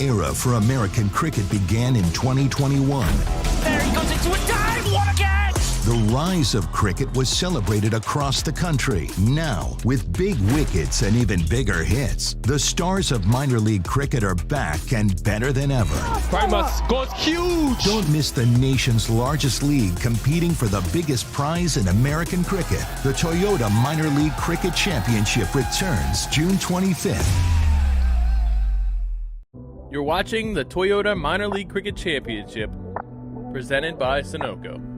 era for American cricket began in 2021. There he goes into a dive! What a catch! The rise of cricket was celebrated across the country. Now, with big wickets and even bigger hits, the stars of minor league cricket are back and better than ever. Primus goes huge! Don't miss the nation's largest league competing for the biggest prize in American cricket. The Toyota Minor League Cricket Championship returns June 25th. You're watching the Toyota Minor League Cricket Championship, presented by Sunoco.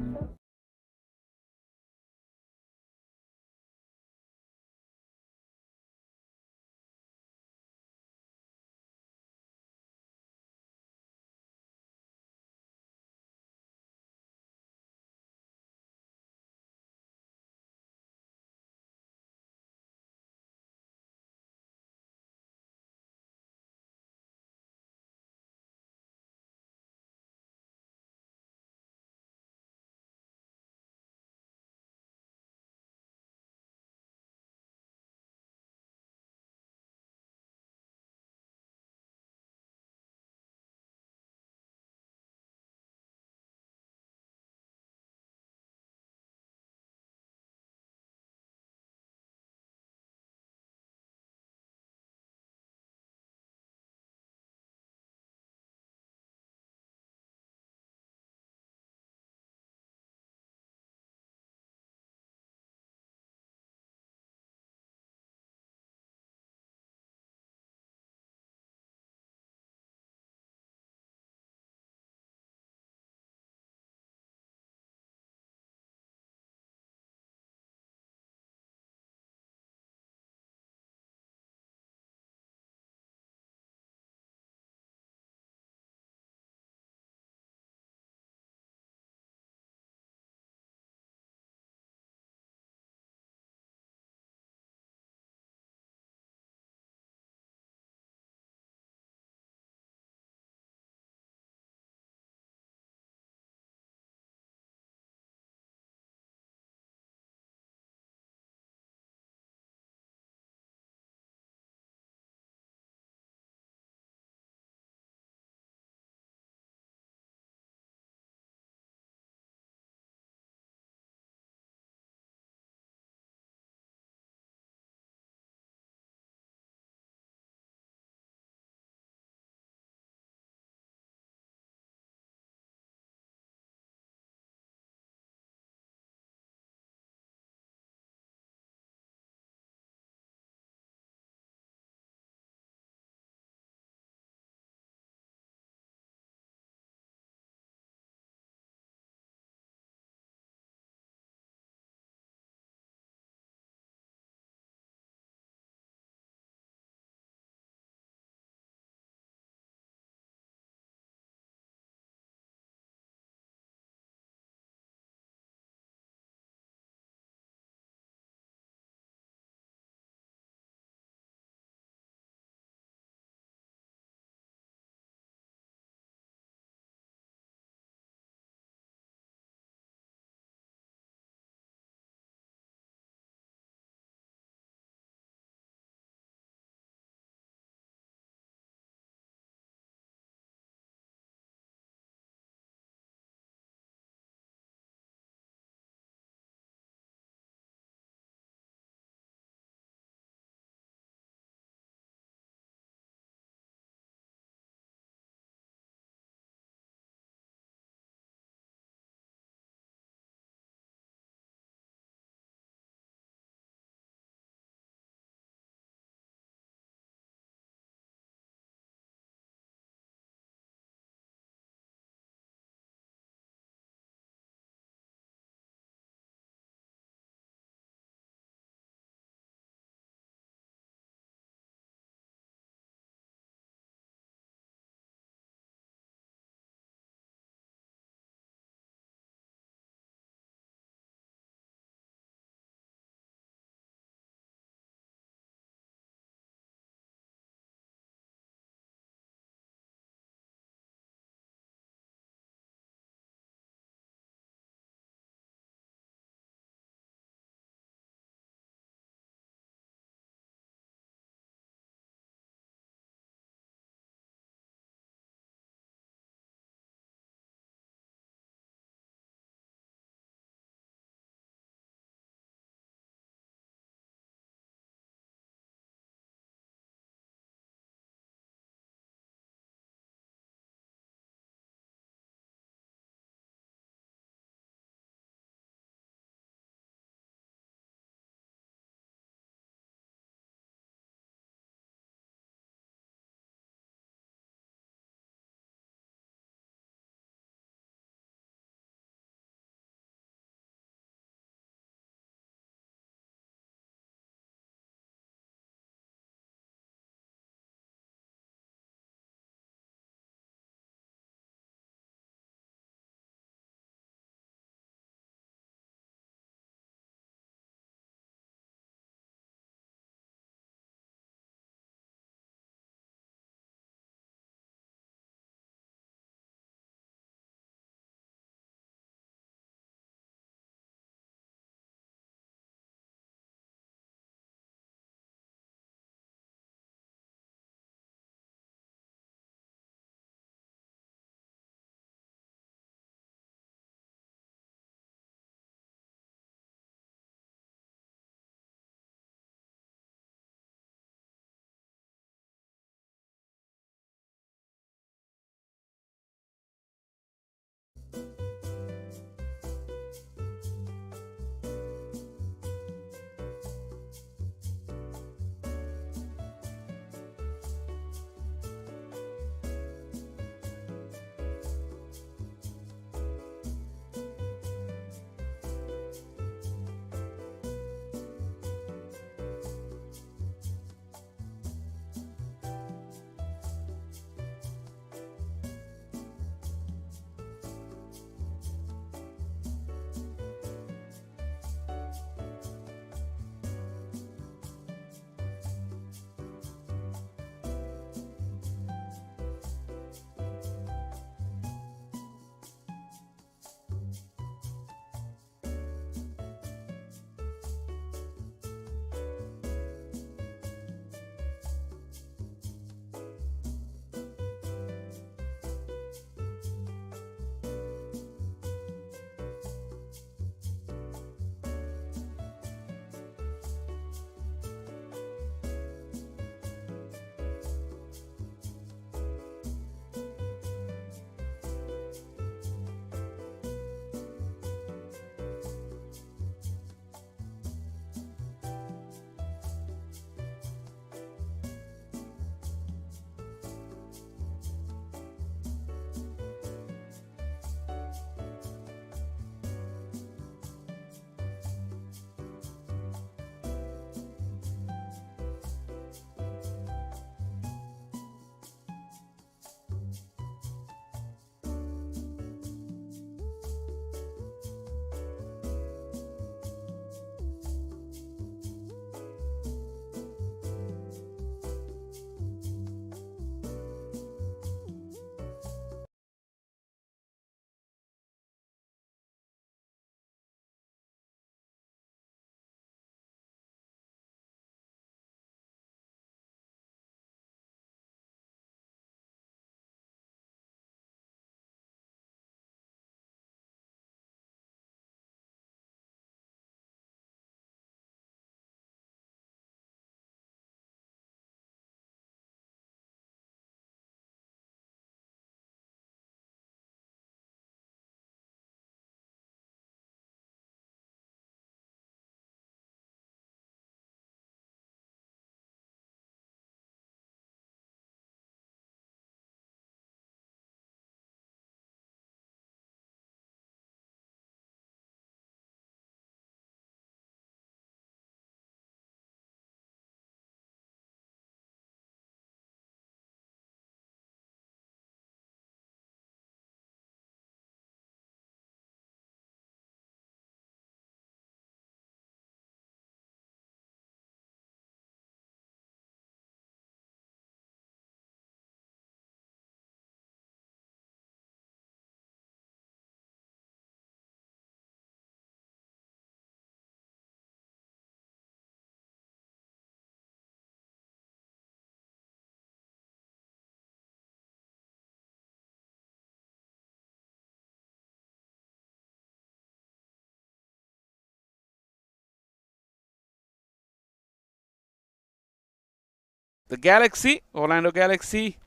the Galaxy, Orlando Galaxy,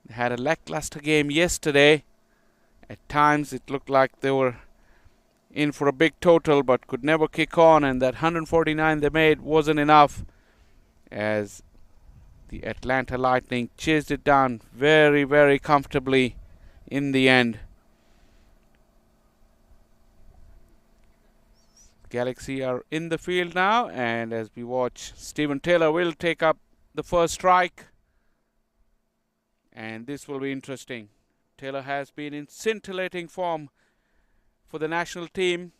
they had a lackluster game yesterday. At times it looked like they were in for a big total but could never kick on, and that 149 they made wasn't enough as the Atlanta Lightning chased it down very, very comfortably in the end. Galaxy are in the field now, and as we watch, Steven Taylor will take up the first strike, and this will be interesting. Taylor has been in scintillating form for the national team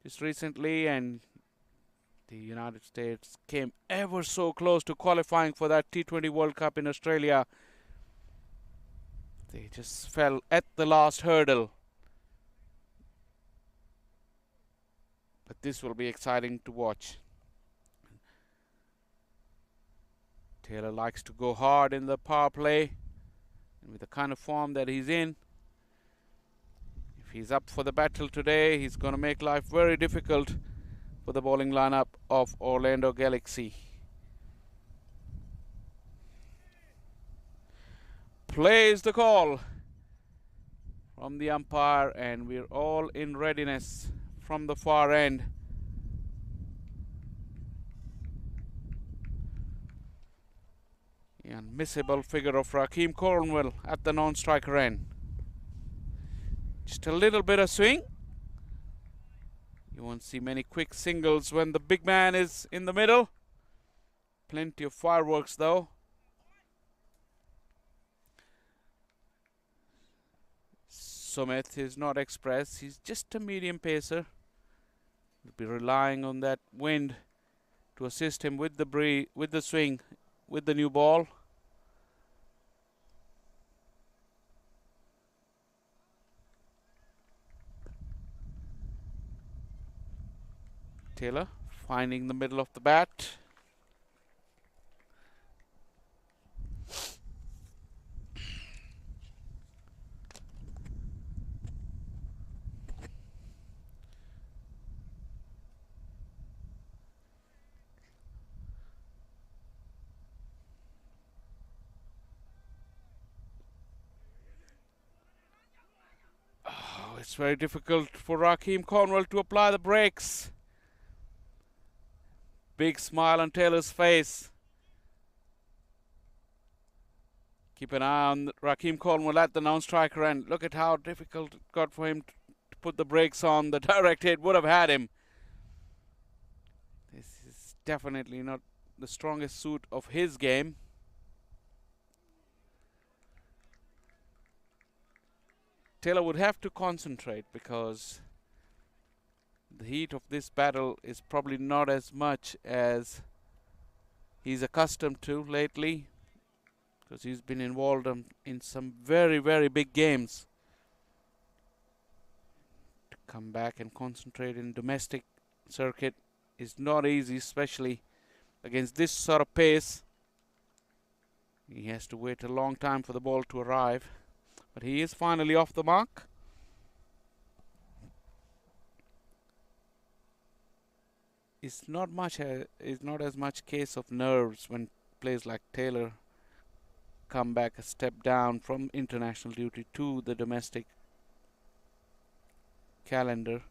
just recently, and the United States came ever so close to qualifying for that T20 World Cup in Australia. They just fell at the last hurdle. But this will be exciting to watch. Taylor likes to go hard in the power play, and with the kind of form that he's in, if he's up for the battle today, he's going to make life very difficult for the bowling lineup of Orlando Galaxy. Plays the call from the umpire, and we're all in readiness from the far end. The unmissable figure of Raheem Cornwell at the non-striker end. Just a little bit of swing. You won't see many quick singles when the big man is in the middle. Plenty of fireworks though. Sumit is not express. He's just a medium pacer. He'll be relying on that wind to assist him with the swing, with the new ball. Taylor finding the middle of the bat. Oh, it's very difficult for Raheem Cornwell to apply the brakes. Big smile on Taylor's face. Keep an eye on Raheem Cornwell at the non-striker end. Look at how difficult it got for him to put the brakes on. The direct hit would have had him. This is definitely not the strongest suit of his game. Taylor would have to concentrate because the heat of this battle is probably not as much as he's accustomed to lately, because he's been involved in some very, very big games. To come back and concentrate in domestic circuit is not easy, especially against this sort of pace. He has to wait a long time for the ball to arrive, but he is finally off the mark. It's not as much case of nerves when players like Taylor come back a step down from international duty to the domestic calendar.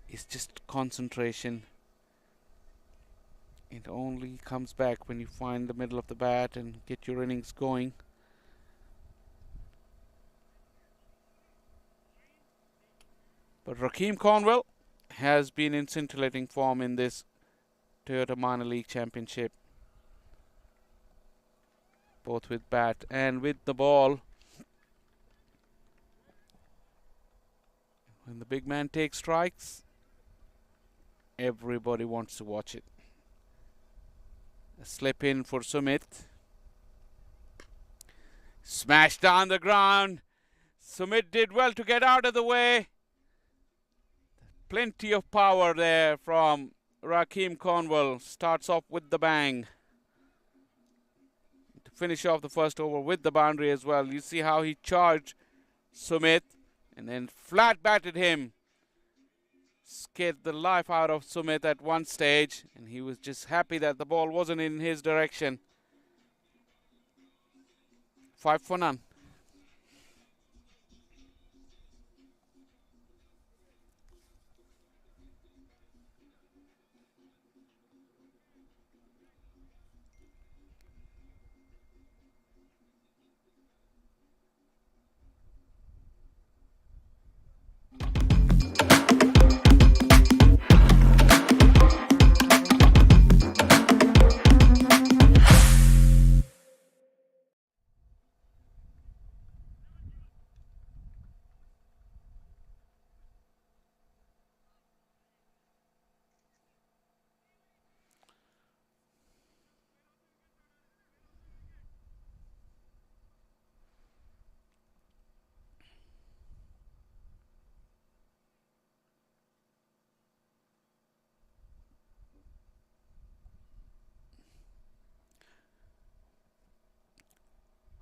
It's just concentration. It only comes back when you find the middle of the bat and get your innings going. But Raheem Cornwell has been in scintillating form in this Toyota Minor League Championship, both with bat and with the ball. When the big man takes strikes, everybody wants to watch it. A slip in for Sumit. Smashed down the ground. Sumit did well to get out of the way. Plenty of power there from Raheem Cornwell. Starts off with the bang. To finish off the first over with the boundary as well. You see how he charged Sumit and then flat batted him. Scared the life out of Sumit at one stage, and he was just happy that the ball wasn't in his direction. 5-0.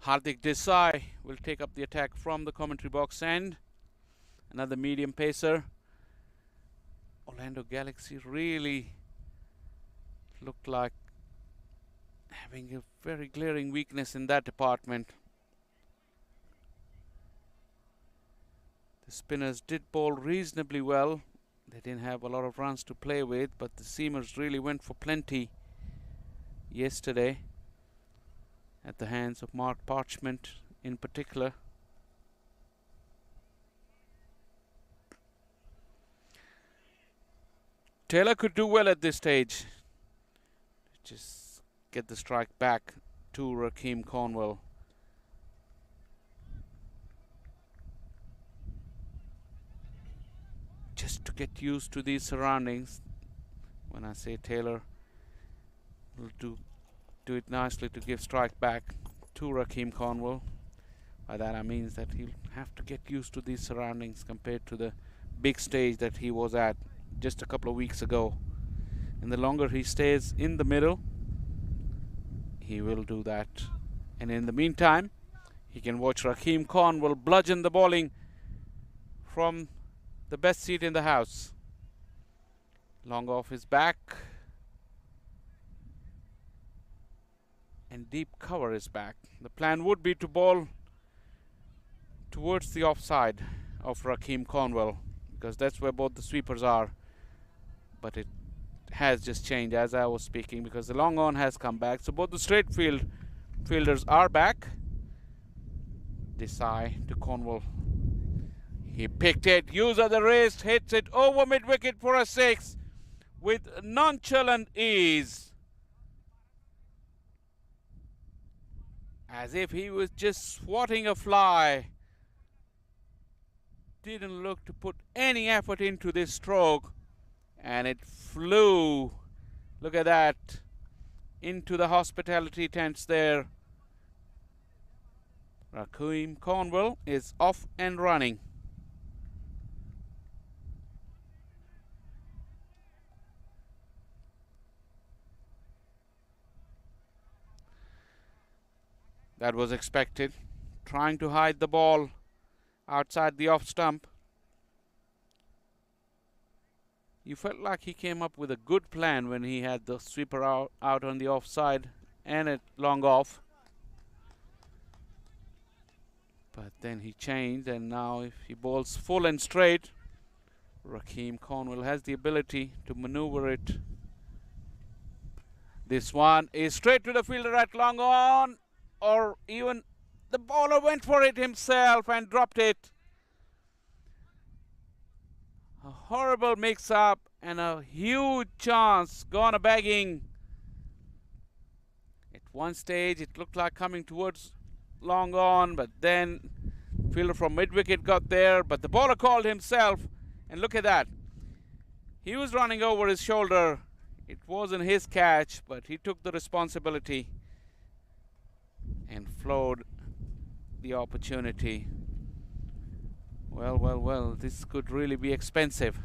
Hardik Desai will take up the attack from the commentary box end. Another medium pacer. Orlando Galaxy really looked like having a very glaring weakness in that department. The spinners did bowl reasonably well. They didn't have a lot of runs to play with, but the seamers really went for plenty yesterday at the hands of Mark Parchment in particular. Taylor could do well at this stage. Just get the strike back to Rakeem Cornwell. Just to get used to these surroundings. When I say Taylor will do it nicely to give strike back to Rakeem Cornwell. By that I mean that he'll have to get used to these surroundings compared to the big stage that he was at just a couple of weeks ago. And the longer he stays in the middle, he will do that. And in the meantime, he can watch Rakeem Cornwell bludgeon the bowling from the best seat in the house. Long off his back. And deep cover is back. The plan would be to bowl towards the offside of Rakeem Cornwell, because that's where both the sweepers are. But it has just changed as I was speaking, because the long on has come back. So both the straight fielders are back. Desai to Cornwell. He picked it, use of the wrist, hits it over mid-wicket for a 6 with nonchalant ease. As if he was just swatting a fly. Didn't look to put any effort into this stroke. And it flew, look at that, into the hospitality tents there. Rakeem Cornwell is off and running. That was expected. Trying to hide the ball outside the off stump. You felt like he came up with a good plan when he had the sweeper out on the offside and it long off. But then he changed, and now if he bowls full and straight, Rakeem Cornwell has the ability to maneuver it. This one is straight to the fielder at long on, or even the bowler went for it himself and dropped it. A horrible mix-up and a huge chance gone a-bagging. At one stage it looked like coming towards long on, but then fielder from mid-wicket got there, but the bowler called himself, and look at that. He was running over his shoulder. It wasn't his catch, but he took the responsibility and flowed the opportunity. Well, this could really be expensive.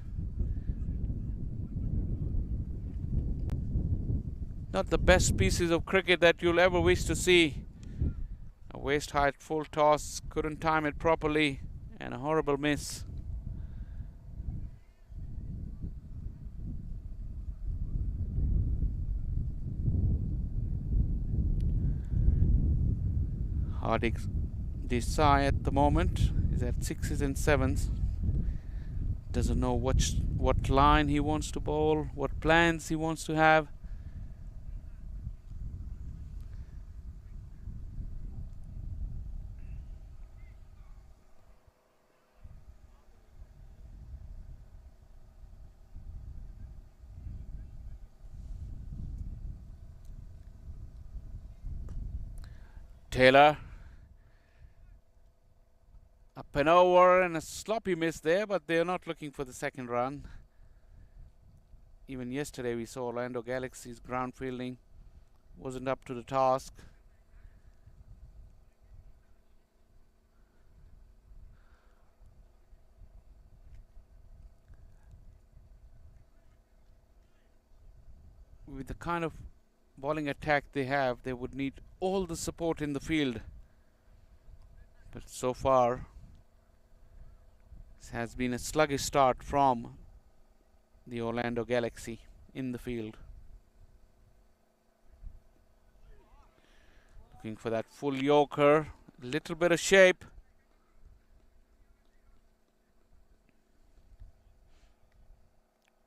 Not the best pieces of cricket that you'll ever wish to see. A waist height full toss, couldn't time it properly, and a horrible miss. Hardik Desai at the moment is at 6s and 7s. Doesn't know what line he wants to bowl, what plans he wants to have. Taylor up and over, and a sloppy miss there, but they're not looking for the second run. Even yesterday we saw Orlando Galaxy's ground fielding wasn't up to the task. With the kind of bowling attack they have, they would need all the support in the field. But so far, this has been a sluggish start from the Orlando Galaxy in the field. Looking for that full yorker, a little bit of shape.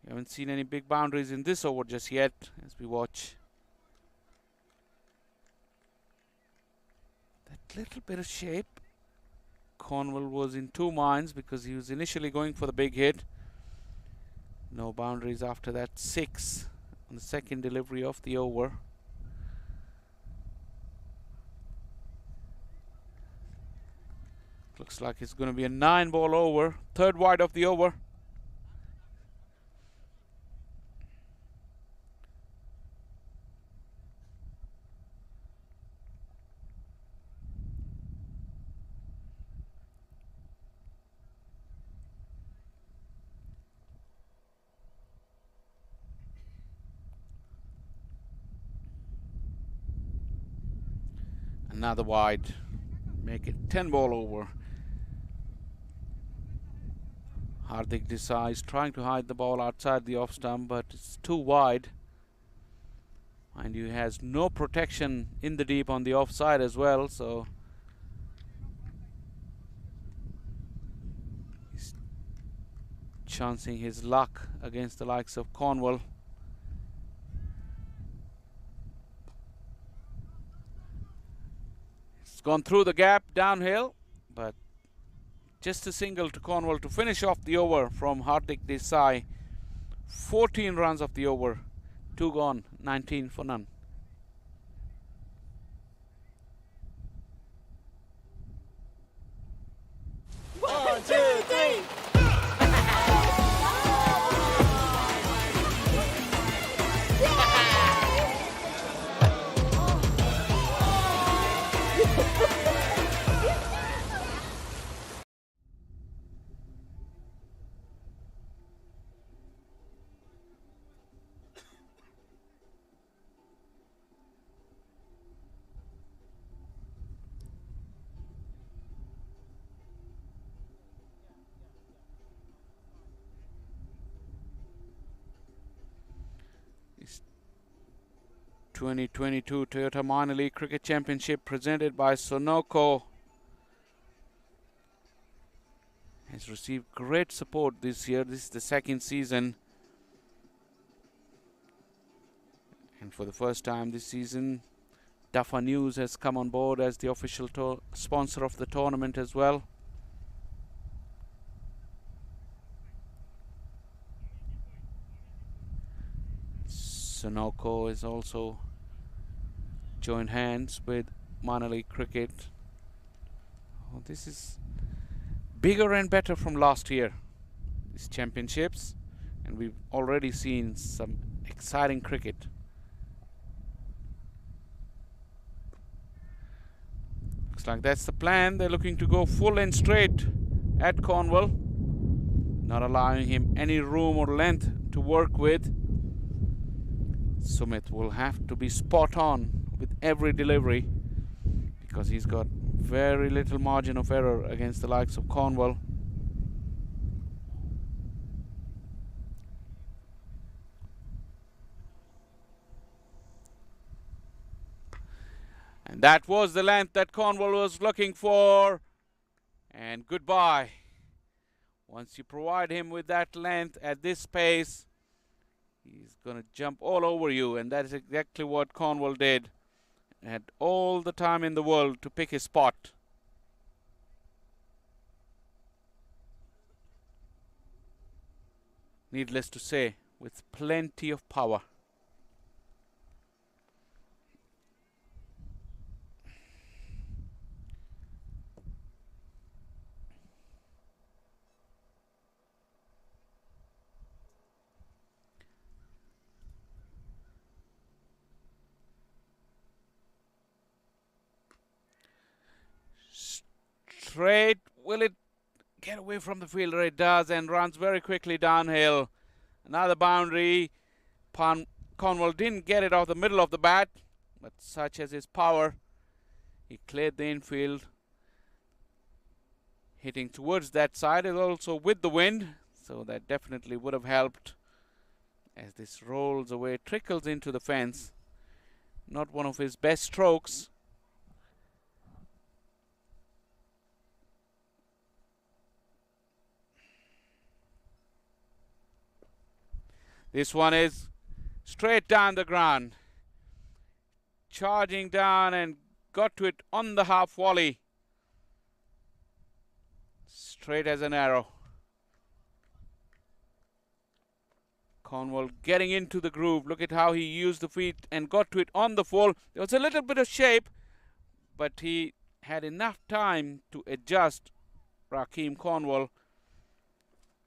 We haven't seen any big boundaries in this over just yet as we watch. That little bit of shape. Cornwall was in two minds because he was initially going for the big hit. No boundaries after that 6 on the second delivery of the over. Looks like it's going to be a 9-ball over. Third wide of the over. Another wide. Make it 10-ball over. Hardik Desai is trying to hide the ball outside the off stump, but it's too wide. Mind you, he has no protection in the deep on the offside as well, so he's chancing his luck against the likes of Cornwall. It's gone through the gap downhill, but just a single to Cornwall to finish off the over from Hardik Desai. 14 runs of the over, 2 gone, 19 for none. One, two, three. It's 2022 Toyota Minor League Cricket Championship presented by Sunoco has received great support this year. This is the second season, and for the first time this season, Duffer News has come on board as the official sponsor of the tournament as well. Sunoco is also joined hands with minor league cricket. Oh, this is bigger and better from last year, these championships, and we've already seen some exciting cricket. Looks like that's the plan. They're looking to go full and straight at Cornwall, not allowing him any room or length to work with. Sumit will have to be spot on with every delivery because he's got very little margin of error against the likes of Cornwall. And And that was the length that Cornwall was looking for. And goodbye. Once you provide him with that length at this pace, he's going to jump all over you. And that is exactly what Cornwall did. Had all the time in the world to pick his spot. Needless to say, with plenty of power. Straight, will it get away from the fielder? It does, and runs very quickly downhill. Another boundary. Cornwall didn't get it off the middle of the bat, but such as his power, he cleared the infield. Hitting towards that side is also with the wind, so that definitely would have helped. As this rolls away, trickles into the fence. Not one of his best strokes. This one is straight down the ground. Charging down and got to it on the half volley. Straight as an arrow. Cornwall getting into the groove. Look at how he used the feet and got to it on the full. There was a little bit of shape, but he had enough time to adjust Rakeem Cornwall.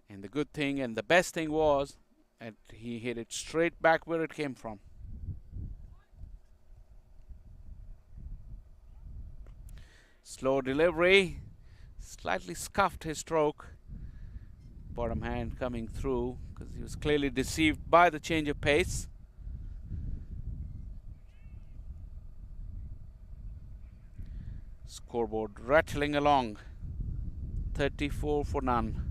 And the good thing and the best thing was that he hit it straight back where it came from. Slow delivery. Slightly scuffed his stroke. Bottom hand coming through because he was clearly deceived by the change of pace. Scoreboard rattling along. 34 for none.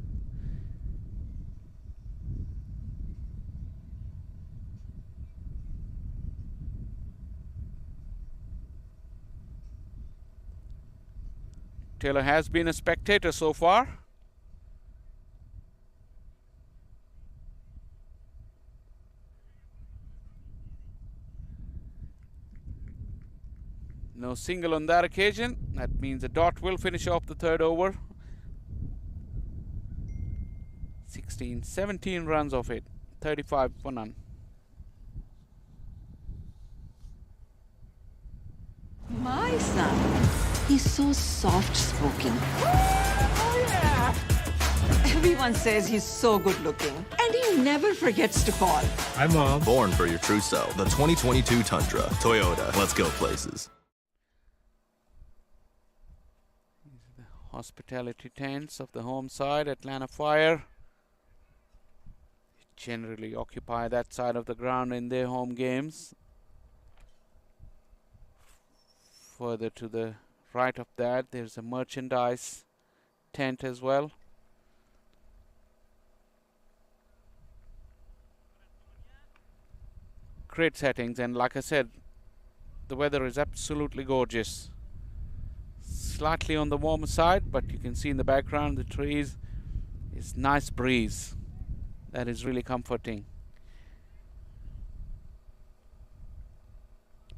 Taylor has been a spectator so far. No single on that occasion. That means the dot will finish off the third over. 17 runs off it. 35 for none. My son, he's so soft-spoken. Oh, yeah! Everyone says he's so good-looking, and he never forgets to call. Hi, Mom. Born for your true self. The 2022 Tundra. Toyota. Let's go places. These are the hospitality tents of the home side, Atlanta Fire. They generally occupy that side of the ground in their home games. Further to the right of that, there's a merchandise tent as well. Great settings, and like I said, the weather is absolutely gorgeous. Slightly on the warmer side, but you can see in the background the trees. It's nice breeze. That is really comforting.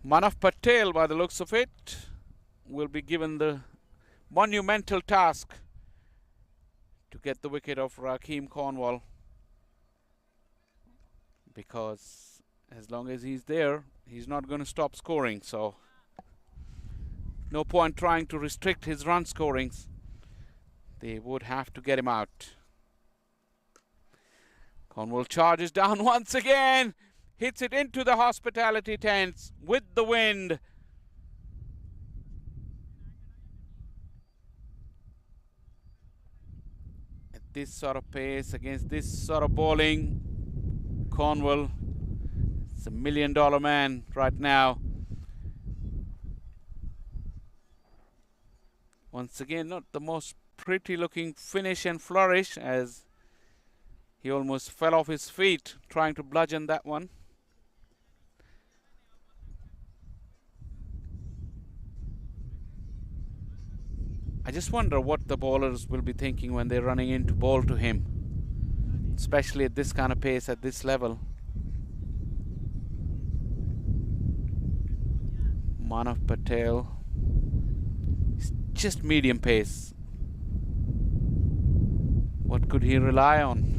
Manav Patel, by the looks of it, will be given the monumental task to get the wicket of Rakeem Cornwall, because as long as he's there, he's not going to stop scoring, so no point trying to restrict his run scorings. They would have to get him out. Cornwall charges down once again. Hits it into the hospitality tents with the wind. At this sort of pace, against this sort of bowling, Cornwall is $1 million man right now. Once again, not the most pretty looking finish and flourish, as he almost fell off his feet trying to bludgeon that one. I just wonder what the bowlers will be thinking when they're running in to bowl to him, especially at this kind of pace, at this level. Manav Patel, it's just medium pace. What could he rely on?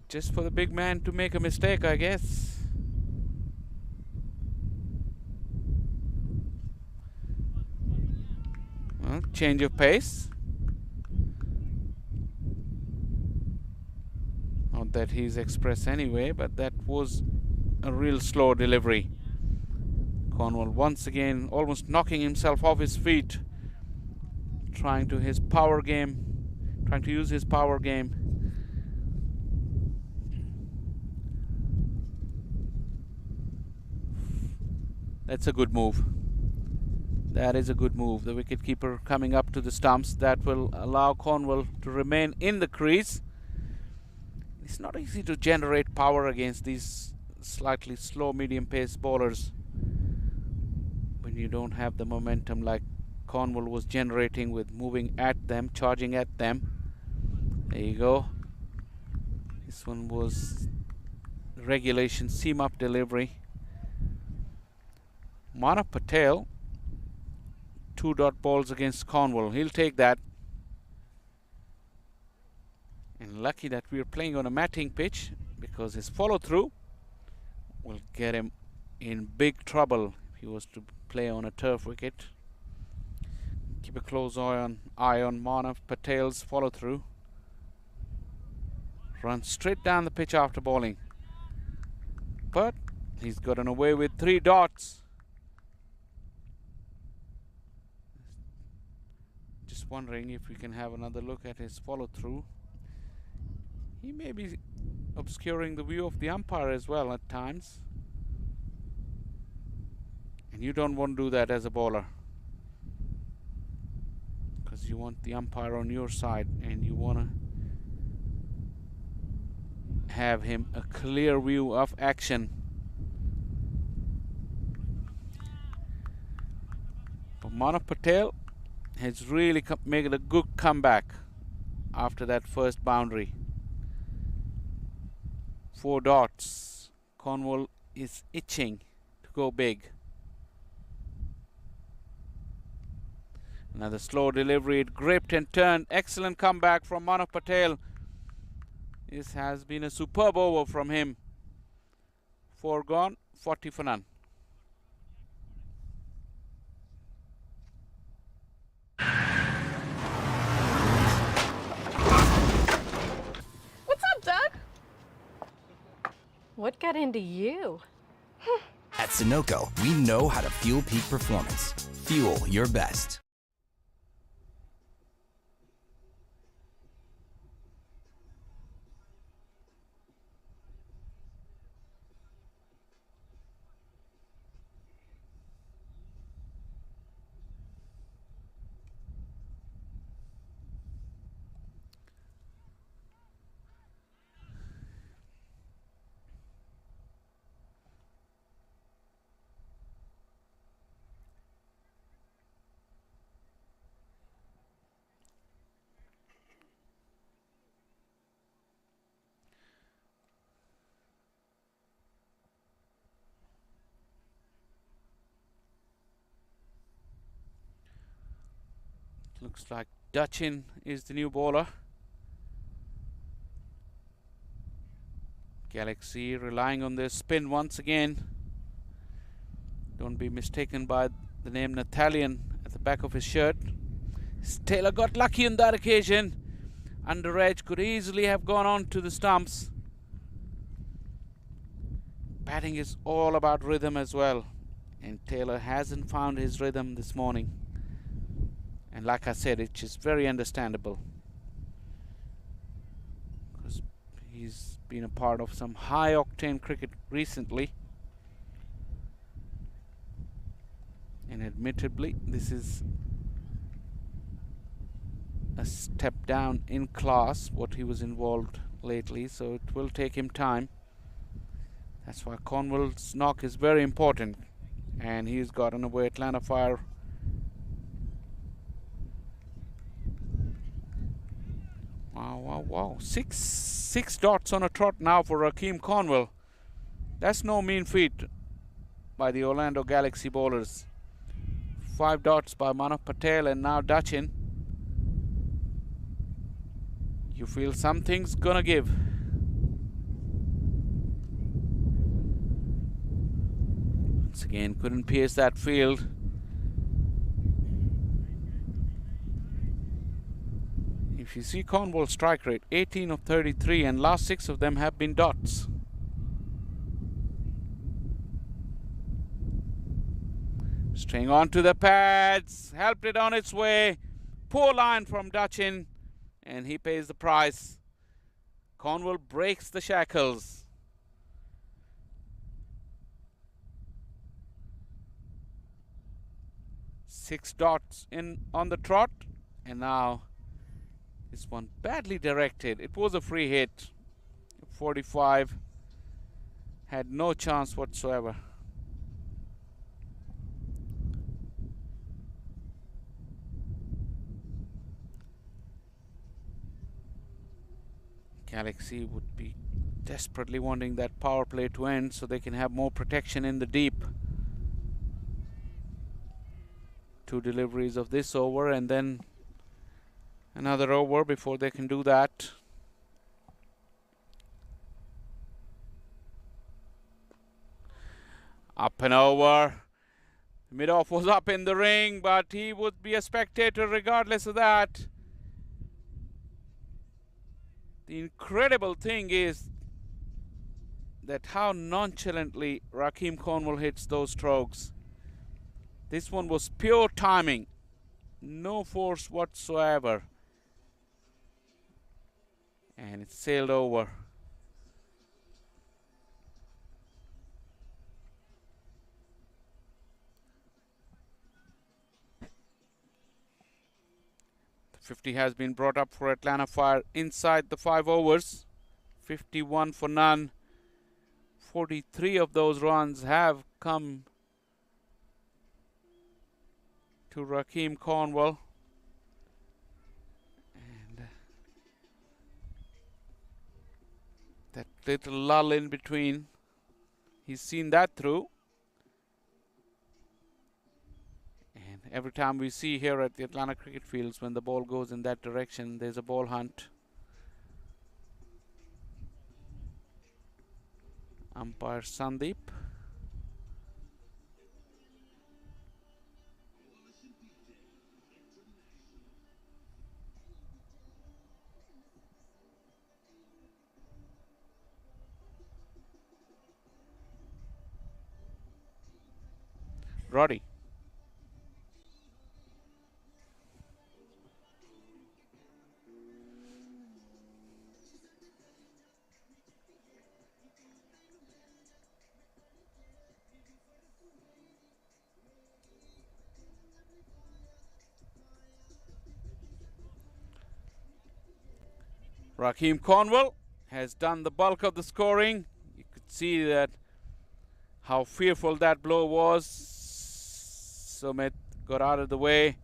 Just for the big man to make a mistake, I guess. Well, change of pace. Not that he's express anyway, but that was a real slow delivery. Cornwall once again almost knocking himself off his feet, trying to use his power game. That's a good move. That is a good move. The wicketkeeper coming up to the stumps. That will allow Cornwall to remain in the crease. It's not easy to generate power against these slightly slow medium pace bowlers when you don't have the momentum like Cornwall was generating with moving at them, charging at them. There you go. This one was regulation seam up delivery. Manav Patel, 2-dot balls against Cornwall. He'll take that. And lucky that we're playing on a matting pitch, because his follow through will get him in big trouble if he was to play on a turf wicket. Keep a close eye on Manav Patel's follow through. Run straight down the pitch after bowling. But he's gotten away with 3 dots. Just wondering if we can have another look at his follow through. He may be obscuring the view of the umpire as well at times. And you don't want to do that as a bowler, because you want the umpire on your side and you want to have him a clear view of action. But Manav Patel has really made a good comeback after that first boundary. 4 dots. Cornwall is itching to go big. Another slow delivery. It gripped and turned. Excellent comeback from Manav Patel. This has been a superb over from him. 4 gone, 40 for none. What's up, Doug? What got into you? At Sunoco, we know how to fuel peak performance. Fuel your best. Looks like Dutchin is the new bowler. Galaxy relying on their spin once again. Don't be mistaken by the name Natalian at the back of his shirt. Taylor got lucky on that occasion. Under edge, could easily have gone on to the stumps. Batting is all about rhythm as well, and Taylor hasn't found his rhythm this morning. And like I said, it's just very understandable, because he's been a part of some high octane cricket recently, and admittedly this is a step down in class what he was involved lately, so it will take him time. That's why Cornwall's knock is very important, and he's gotten away. Atlanta Fire Wow. Six dots on a trot now for Rakeem Cornwall. That's no mean feat by the Orlando Galaxy bowlers. 5 dots by Manav Patel and now Dachin. You feel something's gonna give. Once again, couldn't pierce that field. If you see Cornwall's strike rate, 18 of 33, and last 6 of them have been dots. String onto the pads, helped it on its way. Poor line from Dachin, and he pays the price. Cornwall breaks the shackles. Six dots in on the trot, and now this one badly directed. It was a free hit. 45 had no chance whatsoever. Galaxy would be desperately wanting that power play to end so they can have more protection in the deep. 2 deliveries of this over and then another over before they can do that. Up and over. Mid-off was up in the ring, but he would be a spectator regardless of that. The incredible thing is that how nonchalantly Rakeem Cornwall hits those strokes. This one was pure timing. No force whatsoever. And it sailed over. The 50 has been brought up for Atlanta Fire inside the 5 overs. 51 for none. 43 of those runs have come to Rakeem Cornwall. And that little lull in between, he's seen that through. And every time we see here at the Atlanta cricket fields, when the ball goes in that direction, there's a ball hunt. Umpire Sandeep. Roddy. Rakeem Cornwall has done the bulk of the scoring. You could see that how fearful that blow was. Sumit got out of the way.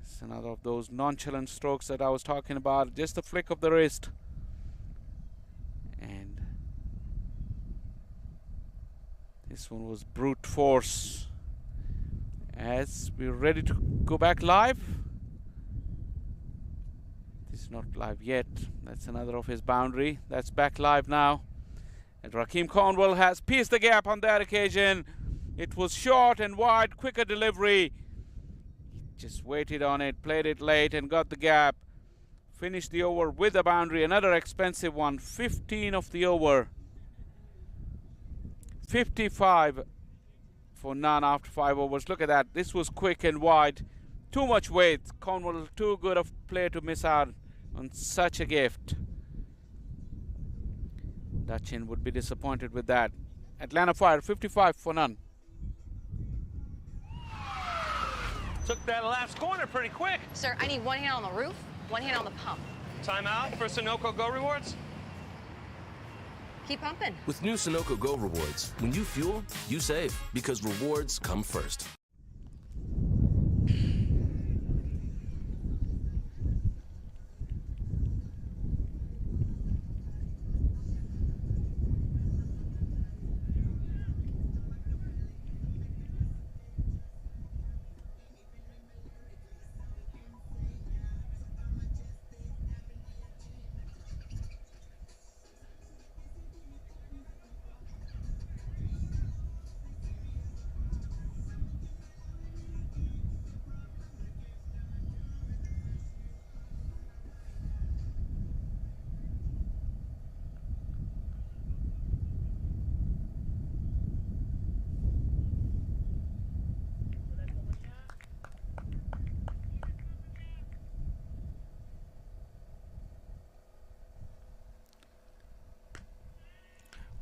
It's another of those nonchalant strokes that I was talking about. Just a flick of the wrist. And this one was brute force. As we're ready to go back live. This is not live yet. That's another of his boundary. That's back live now. And Rakeem Cornwall has pierced the gap on that occasion. It was short and wide, quicker delivery. He just waited on it, played it late and got the gap. Finished the over with a boundary, another expensive one. 15 of the over. 55 for none after 5 overs. Look at that. This was quick and wide. Too much weight. Cornwall too good of play to miss out on such a gift. Dachin would be disappointed with that. Atlanta Fire 55 for none. Took that last corner pretty quick. Sir, I need one hand on the roof, one hand on the pump. Timeout for Sunoco Go Rewards. Keep pumping. With new Sunoco Go rewards, when you fuel, you save, because rewards come first.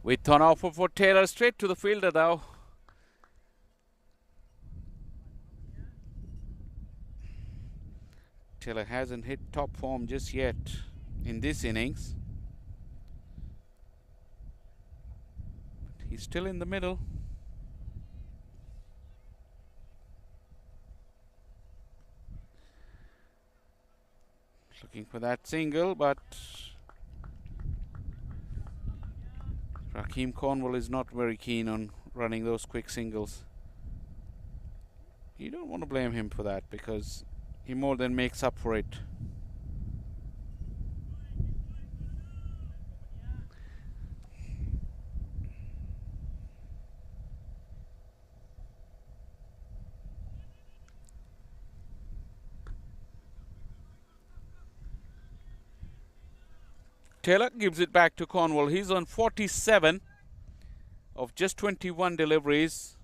With an offer for Taylor, straight to the fielder though. Taylor hasn't hit top form just yet in this innings. But he's still in the middle. Looking for that single, but Raheem Cornwall is not very keen on running those quick singles. You don't want to blame him for that because he more than makes up for it. Taylor gives it back to Cornwall. He's on 47 of just 21 deliveries.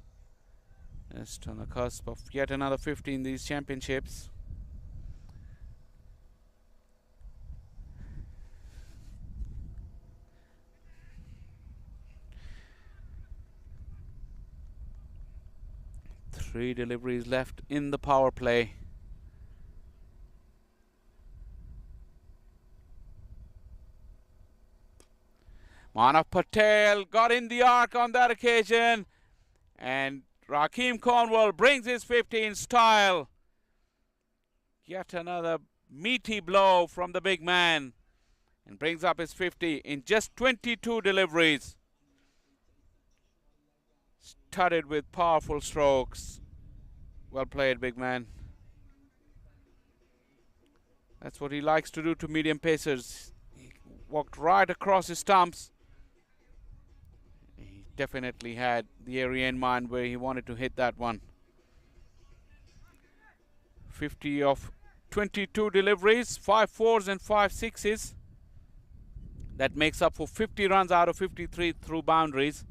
Just on the cusp of yet another 50 in these championships. Three deliveries left in the power play. Manav Patel got in the arc on that occasion, and Raheem Cornwall brings his 50 in style. Yet another meaty blow from the big man, and brings up his 50 in just 22 deliveries. Studded with powerful strokes. Well played, big man. That's what he likes to do to medium pacers. He walked right across his stumps. He definitely had the area in mind where he wanted to hit that one. 50 of 22 deliveries, 5 fours and 5 sixes. That makes up for 50 runs out of 53 through boundaries.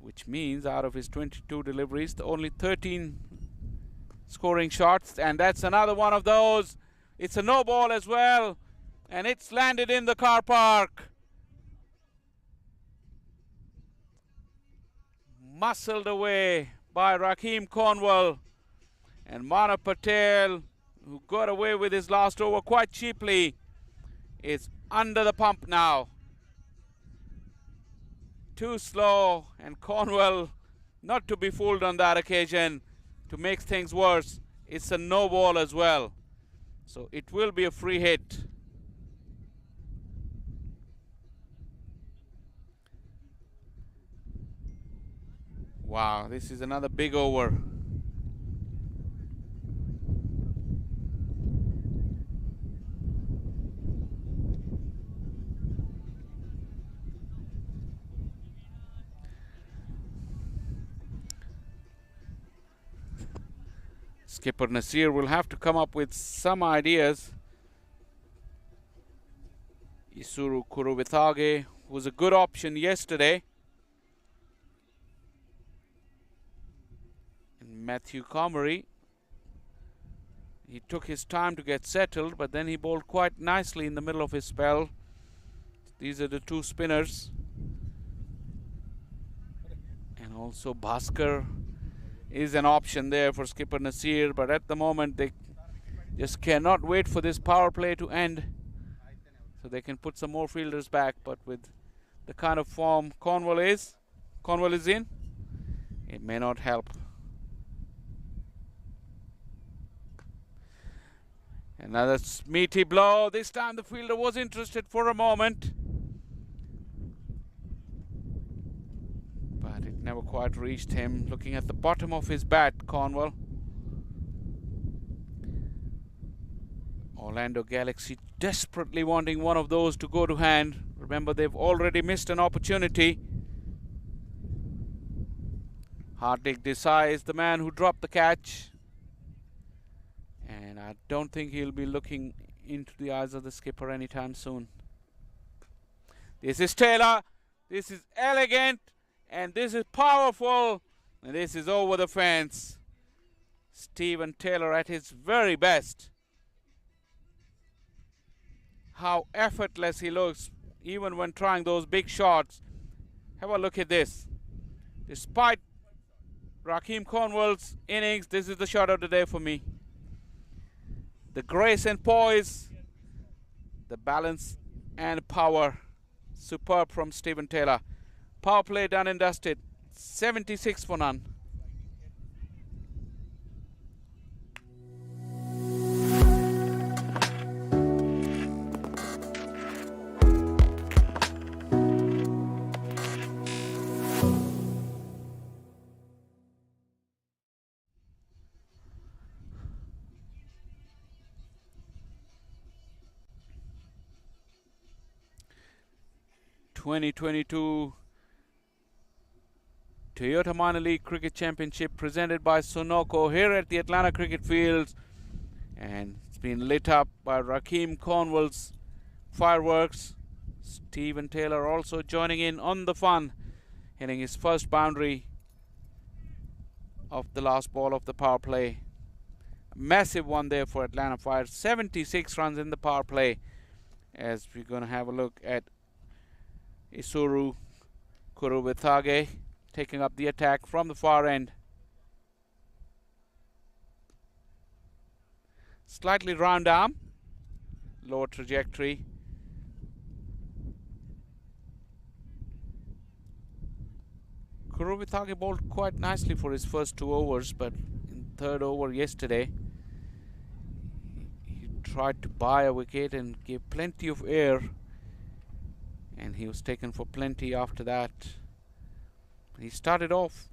Which means out of his 22 deliveries, only 13 scoring shots, and that's another one of those. It's a no ball as well, and it's landed in the car park. Muscled away by Raheem Cornwall, and Manav Patel, who got away with his last over quite cheaply, is under the pump now. Too slow, and Cornwall not to be fooled on that occasion. To make things worse, it's a no ball as well, so it will be a free hit. Wow, this is another big over. Skipper Nasir will have to come up with some ideas. Isuru Kuruvitage was a good option yesterday. And Matthew Comrie, he took his time to get settled, but then he bowled quite nicely in the middle of his spell. These are the two spinners. And also Bhaskar is an option there for Skipper Nasir, but at the moment they just cannot wait for this power play to end so they can put some more fielders back. But with the kind of form Cornwall is in, it may not help. Another meaty blow. This time the fielder was interested for a moment, but it never quite reached him. Looking at the bottom of his bat, Cornwall. Orlando Galaxy desperately wanting one of those to go to hand. Remember, they've already missed an opportunity. Hardik Desai is the man who dropped the catch, and I don't think he'll be looking into the eyes of the skipper anytime soon. This is Taylor. This is elegant, and this is powerful, and this is over the fence. Stephen Taylor at his very best. how effortless he looks even when trying those big shots. Have a look at this. Despite Raheem Cornwall's innings, this is the shot of the day for me. The grace and poise, the balance and power, superb from Steven Taylor. Power play done and dusted, 76 for none. (2022) Toyota Minor League Cricket Championship presented by Sunoco here at the Atlanta Cricket Fields, and it's been lit up by Raheem Cornwall's fireworks. Steven Taylor also joining in on the fun, hitting his first boundary of the last ball of the power play. A massive one there for Atlanta Fire, 76 runs in the power play, as we're going to have a look at Isuru Kuruvithage taking up the attack from the far end. Slightly round arm, lower trajectory. Kuruvithage bowled quite nicely for his first 2 overs, but in third over yesterday he tried to buy a wicket and gave plenty of air, and he was taken for plenty after that. He started off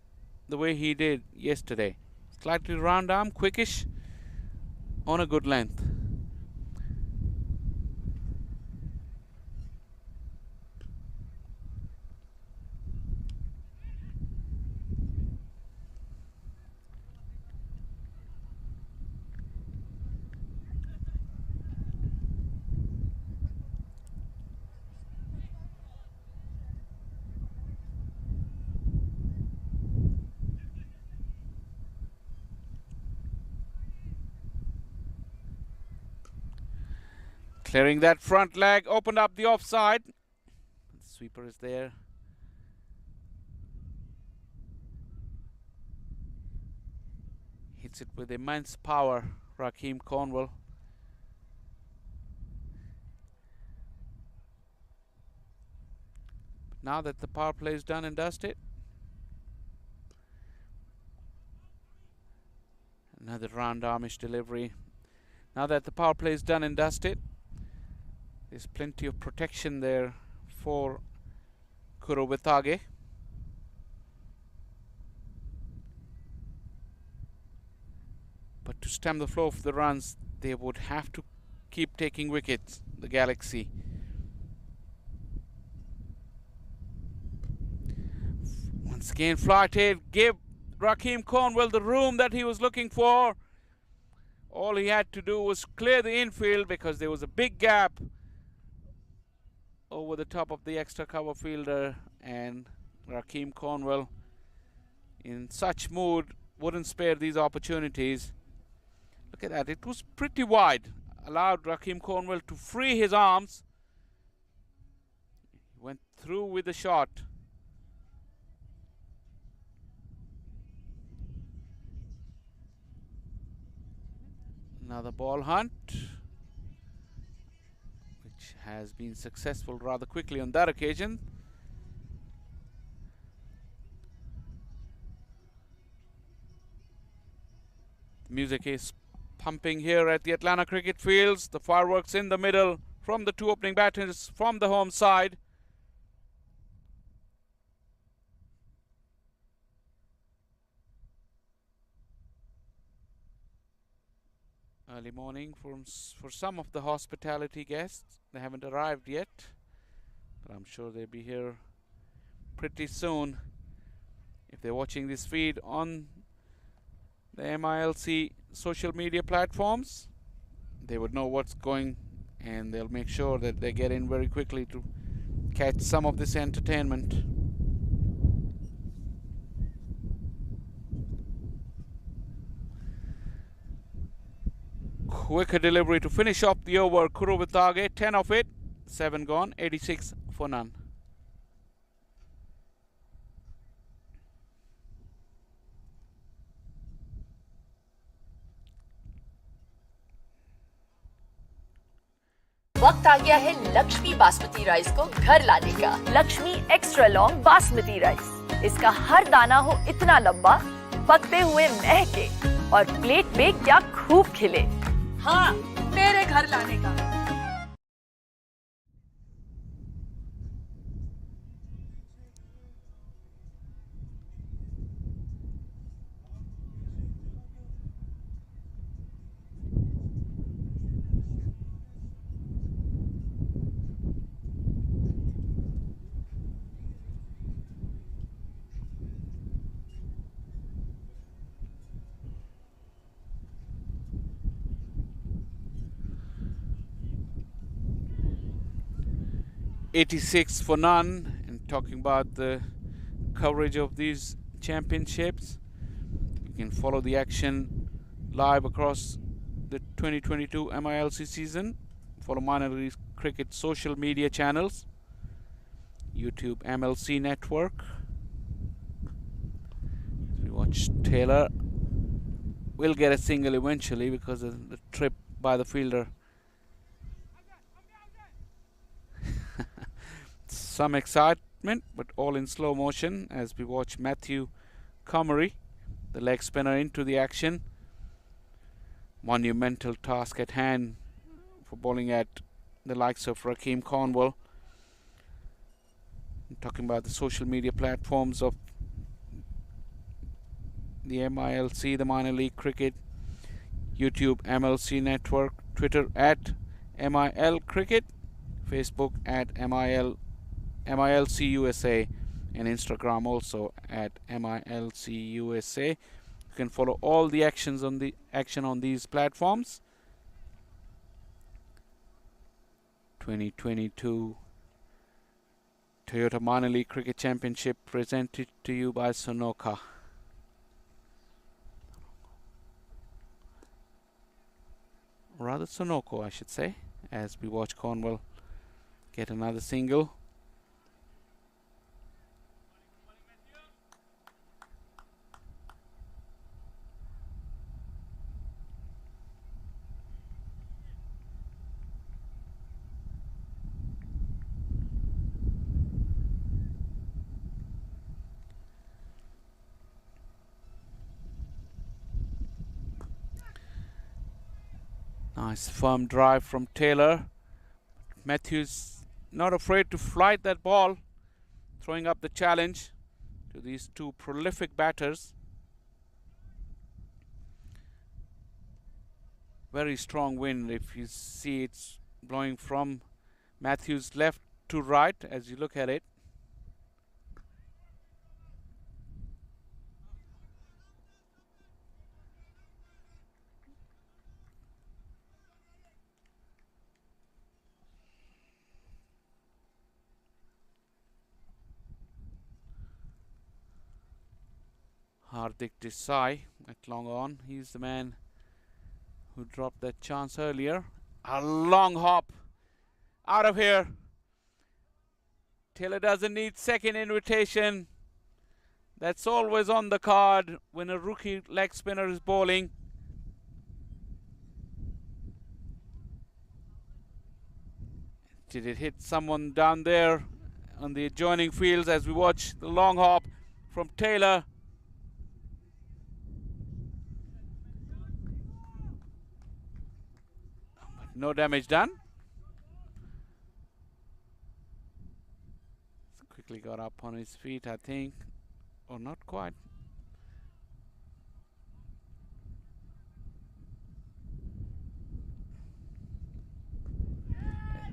the way he did yesterday. Slightly round arm, quickish, on a good length. Clearing that front leg, opened up the offside. The sweeper is there. Hits it with immense power, Raheem Cornwall. But now that the power play is done and dusted, another round armish delivery. Now that the power play is done and dusted, there's plenty of protection there for Kuruvithage. But to stem the flow of the runs, they would have to keep taking wickets, the Galaxy. Once again, flighted, give Raheem Cornwall the room that he was looking for. All he had to do was clear the infield because there was a big gap over the top of the extra cover fielder, and Raheem Cornwall, in such mood, wouldn't spare these opportunities. Look at that, it was pretty wide. Allowed Raheem Cornwall to free his arms. He went through with the shot. Another ball hunt, which has been successful rather quickly on that occasion. The music is pumping here at the Atlanta Cricket Fields. The fireworks in the middle from the 2 opening batters from the home side. Early morning for some of the hospitality guests. They haven't arrived yet, but I'm sure they'll be here pretty soon. If they're watching this feed on the MILC social media platforms, they would know what's going, and they'll make sure that they get in very quickly to catch some of this entertainment. Wicket delivery to finish off the over. Kuruvitage, 10 of it, 7 gone, 86 for none. वक्त आ गया है Lakshmi basmati rice को घर लाने का। Lakshmi extra long basmati rice. इसका हर दाना हो इतना लंबा, पकते हुए महके और प्लेट पे क्या खूब खिले। हाँ, मेरे घर लाने का। $86 for none. And talking about the coverage of these championships, you can follow the action live across the 2022 MILC season. Follow minor league cricket social media channels, YouTube MLC network. We watch Taylor. Will get a single eventually because of the trip by the fielder. Some excitement, but all in slow motion as we watch Matthew Comrie, the leg spinner, into the action. Monumental task at hand for bowling at the likes of Rakeem Cornwall. I'm talking about the social media platforms of the MILC, the minor league cricket, YouTube MLC network, Twitter at MIL Cricket, Facebook at MILC USA, and Instagram also at MILC USA. You can follow all the action on these platforms. 2022 Toyota Minor League Cricket Championship presented to you by Sunoco. Rather Sunoco, I should say, as we watch Cornwall get another single. Nice firm drive from Taylor. Matthews not afraid to flight that ball, throwing up the challenge to these two prolific batters. Very strong wind. If you see, it's blowing from Matthews left to right as you look at it. Hardik Desai at long on. He's the man who dropped that chance earlier. A long hop out of here. Taylor doesn't need second invitation. That's always on the card when a rookie leg spinner is bowling. Did it hit someone down there on the adjoining fields as we watch the long hop from Taylor? No damage done. Quickly got up on his feet, I think. Or not quite.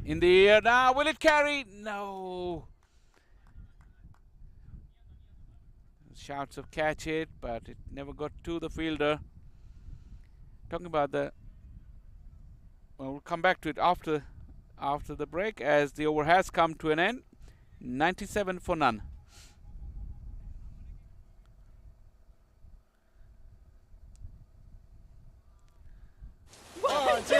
In the air now. Will it carry? No. Shouts of catch it, but it never got to the fielder. Talking about the... Well, we'll come back to it after the break as the over has come to an end. 97 for none. One, two,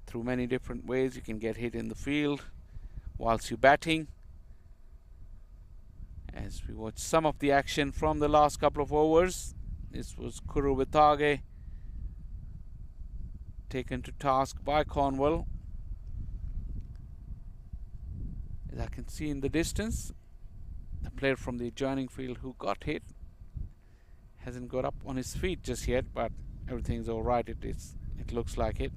Through many different ways you can get hit in the field whilst you're batting. As we watch some of the action from the last couple of overs, this was Kuruvitage taken to task by Cornwall. As I can see in the distance, the player from the adjoining field who got hit hasn't got up on his feet just yet, but everything's all right. It looks like it.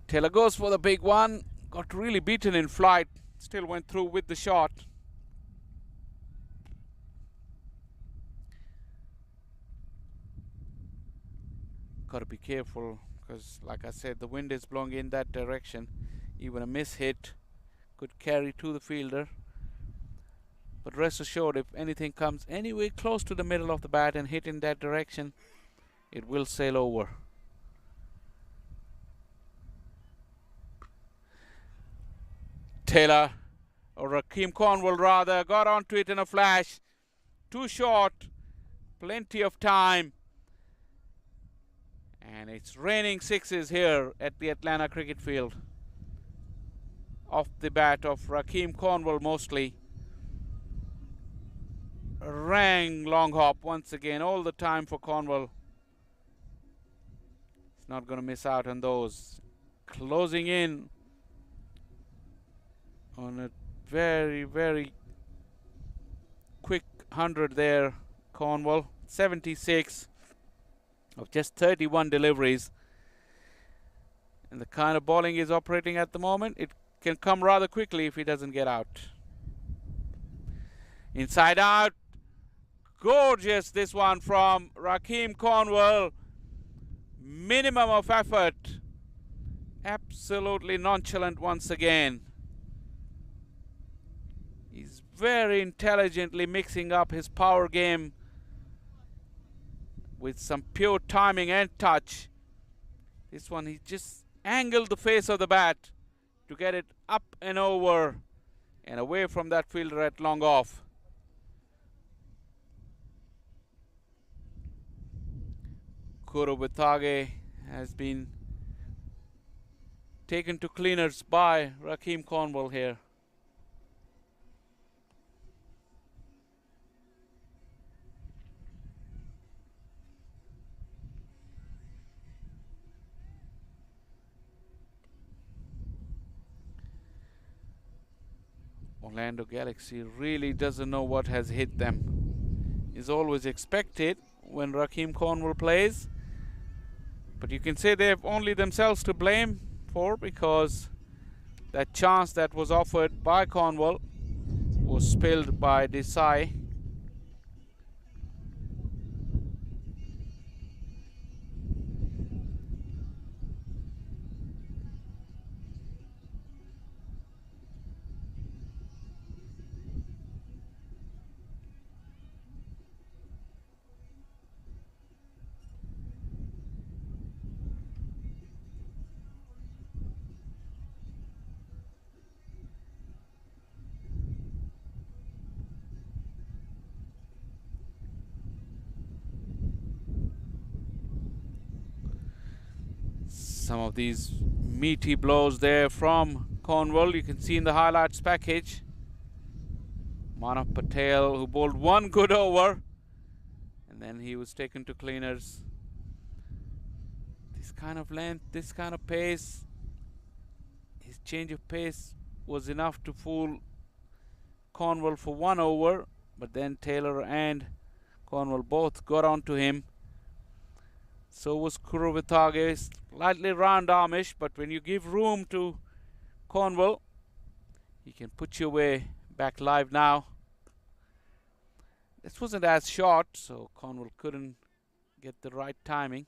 Taylor goes for the big one. Got really beaten in flight. Still went through with the shot. Got to be careful because, like I said, the wind is blowing in that direction. Even a miss hit could carry to the fielder. But rest assured, if anything comes anywhere close to the middle of the bat and hit in that direction, it will sail over. Taylor, or Rakeem Cornwall rather, got onto it in a flash. Too short, plenty of time. And it's raining sixes here at the Atlanta cricket field. Off the bat of Rakeem Cornwall mostly. Rang long hop once again, all the time for Cornwall. He's not going to miss out on those. Closing in on a very, very quick 100 there, Cornwall. 76 of just 31 deliveries. And the kind of bowling he's operating at the moment, it can come rather quickly if he doesn't get out. Inside out. Gorgeous this one from Rakeem Cornwall. Minimum of effort. Absolutely nonchalant once again. He's very intelligently mixing up his power game with some pure timing and touch. This one, he just angled the face of the bat to get it up and over and away from that fielder at long off. Kuruvitage has been taken to cleaners by Rakeem Cornwall here. Orlando Galaxy really doesn't know what has hit them. Is always expected when Rakeem Cornwall plays, but you can say they have only themselves to blame for, because that chance that was offered by Cornwall was spilled by Desai. Some of these meaty blows there from Cornwall. You can see in the highlights package. Manav Patel, who bowled one good over, and then he was taken to cleaners. This kind of length, this kind of pace, his change of pace was enough to fool Cornwall for one over, but then Taylor and Cornwall both got onto him. So was Kuruvitage, slightly round armish, but when you give room to Cornwall, he can put you away back live now. This wasn't as short, so Cornwall couldn't get the right timing.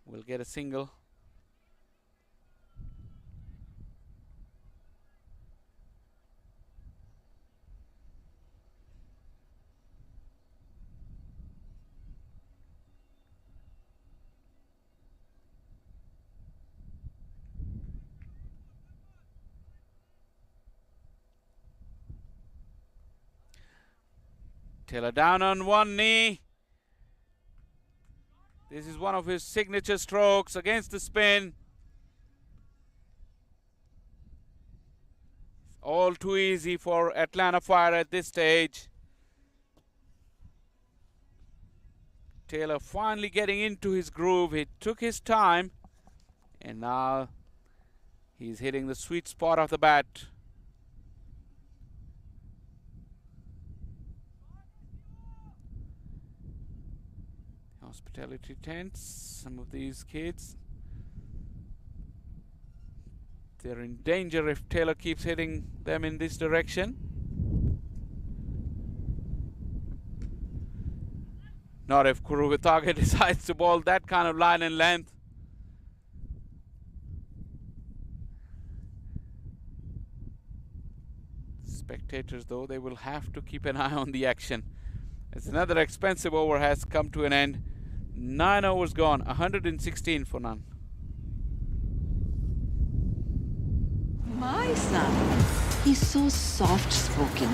We'll get a single. Taylor down on one knee. This is one of his signature strokes against the spin. All too easy for Atlanta Fire at this stage. Taylor finally getting into his groove. He took his time, and now he's hitting the sweet spot of the bat. Hospitality tents, some of these kids, they're in danger if Taylor keeps hitting them in this direction. Not if Kuruvitage decides to bowl that kind of line and length. Spectators, though, they will have to keep an eye on the action, as another expensive over has come to an end. 9 overs gone, 116 for none. My son, he's so soft-spoken.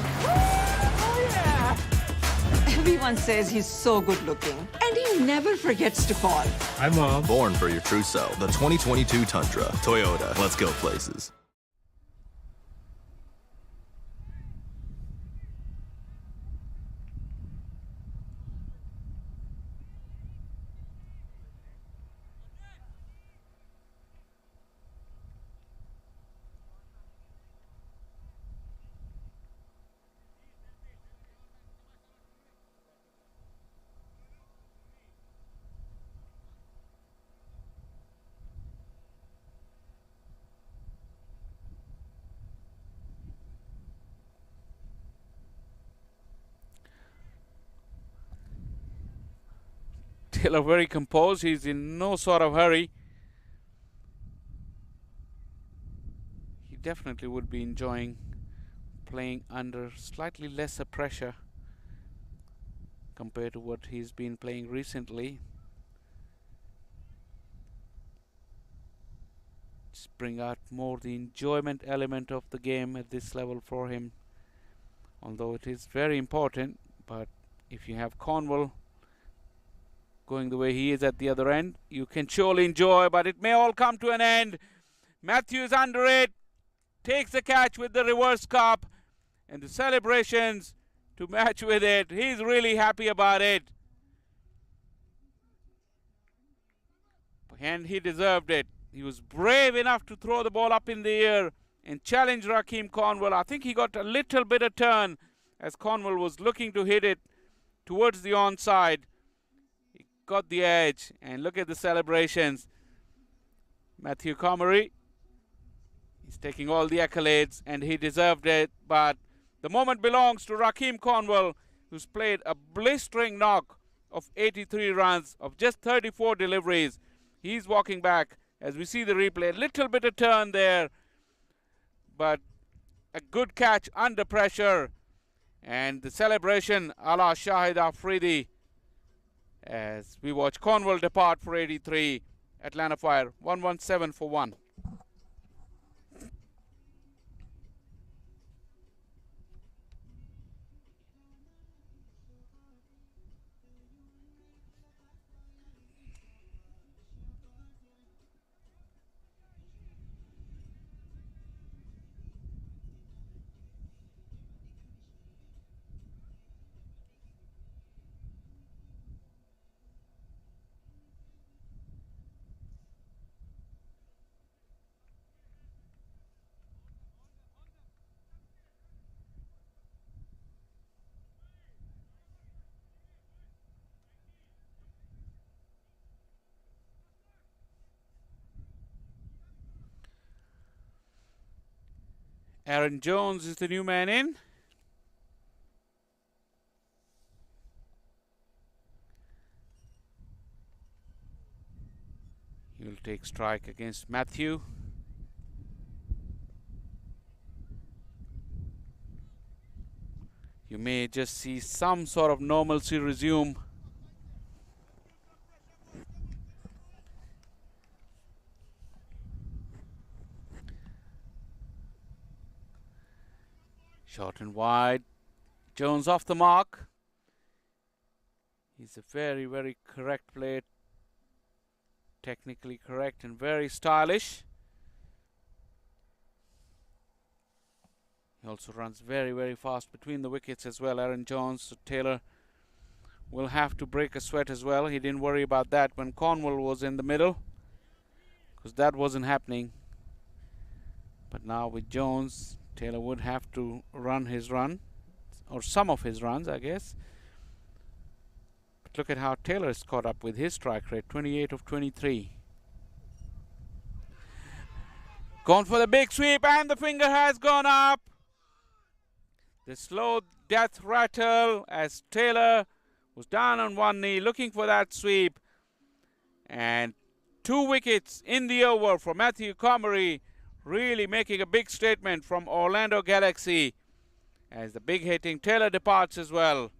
Everyone says he's so good-looking, and he never forgets to call. Hi, Mom. Born for your true self. The 2022 Tundra. Toyota. Let's go places. Taylor very composed. He's in no sort of hurry. He definitely would be enjoying playing under slightly lesser pressure compared to what he's been playing recently. Just bring out more the enjoyment element of the game at this level for him. Although it is very important, but if you have Cornwall going the way he is at the other end, you can surely enjoy, but it may all come to an end. Matthews under it, takes the catch with the reverse cup, and the celebrations to match with it. He's really happy about it, and he deserved it. He was brave enough to throw the ball up in the air and challenge Rakeem Cornwall. I think he got a little bit of turn as Cornwall was looking to hit it towards the onside. Got the edge, and look at the celebrations. Matthew Comrie, he's taking all the accolades, and he deserved it, but the moment belongs to Rakeem Cornwall, who's played a blistering knock of 83 runs of just 34 deliveries. He's walking back as we see the replay. A little bit of turn there, but a good catch under pressure, and the celebration a la Shahid Afridi as we watch Cornwall depart for 83. Atlanta Fire 117 for 1. Aaron Jones is the new man in. He will take strike against Matthew. You may just see some sort of normalcy resume. Short and wide. Jones off the mark. He's a very, very correct play Technically correct and very stylish. He also runs very, very fast between the wickets as well. Aaron Jones, so Taylor will have to break a sweat as well. He didn't worry about that when Cornwall was in the middle, because that wasn't happening. But now with Jones, Taylor would have to run his run, or some of his runs, I guess. But look at how Taylor is caught up with his strike rate, 28 of 23. Gone for the big sweep, and the finger has gone up. The slow death rattle as Taylor was down on one knee looking for that sweep. And 2 wickets in the over for Matthew Comrie, really making a big statement from Orlando Galaxy as the big hitting Taylor departs as well.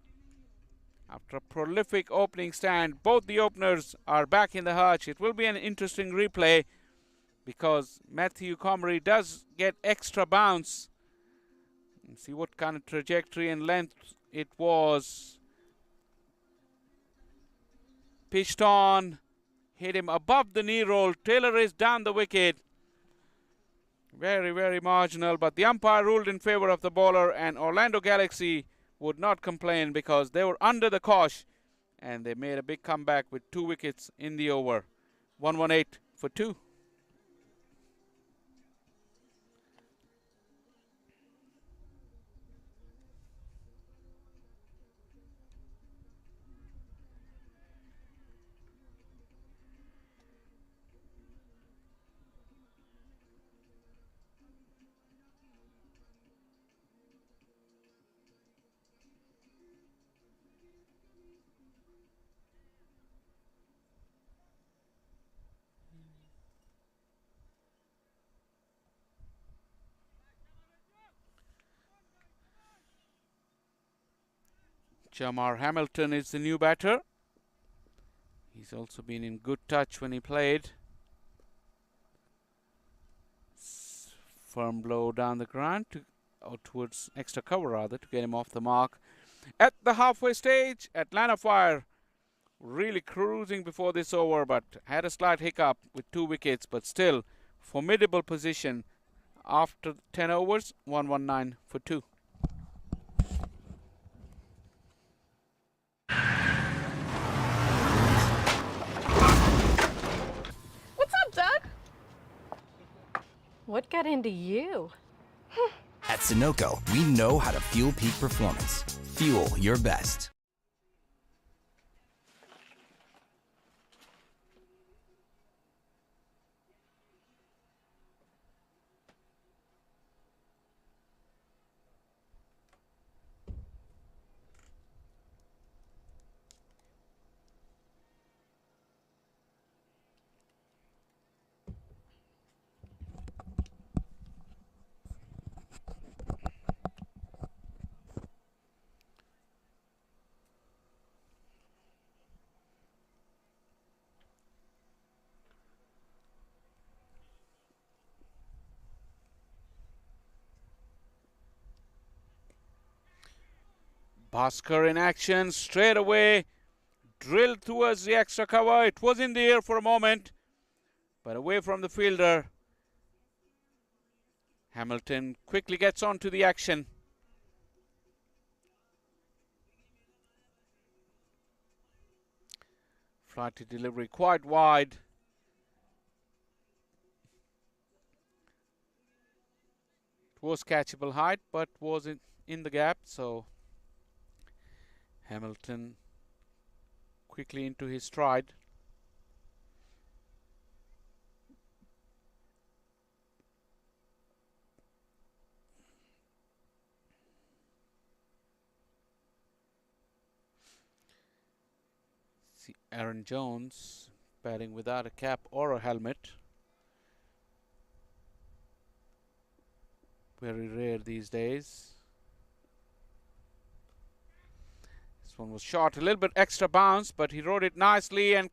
After a prolific opening stand, both the openers are back in the hutch. It will be an interesting replay because Matthew Comrie does get extra bounce. See what kind of trajectory and length it was. Pitched on, hit him above the knee roll. Taylor is down the wicket. Very, very marginal, but the umpire ruled in favor of the bowler, and Orlando Galaxy would not complain because they were under the cosh and they made a big comeback with 2 wickets in the over. 118 for 2. Jamar Hamilton is the new batter. He's also been in good touch when he played. Firm blow down the ground or towards extra cover rather to get him off the mark. At the halfway stage, Atlanta Fire really cruising before this over, but had a slight hiccup with 2 wickets, but still formidable position after 10 overs. 119 for 2. What got into you? At Sunoco, we know how to fuel peak performance. Fuel your best. Bhaskar in action straight away, drilled towards the extra cover. It was in the air for a moment, but away from the fielder. Hamilton quickly gets on to the action. Flighty delivery quite wide. It was catchable height, but was in the gap, so Hamilton quickly into his stride. See Aaron Jones batting without a cap or a helmet. Very rare these days. This one was short, a little bit extra bounce, but he rode it nicely and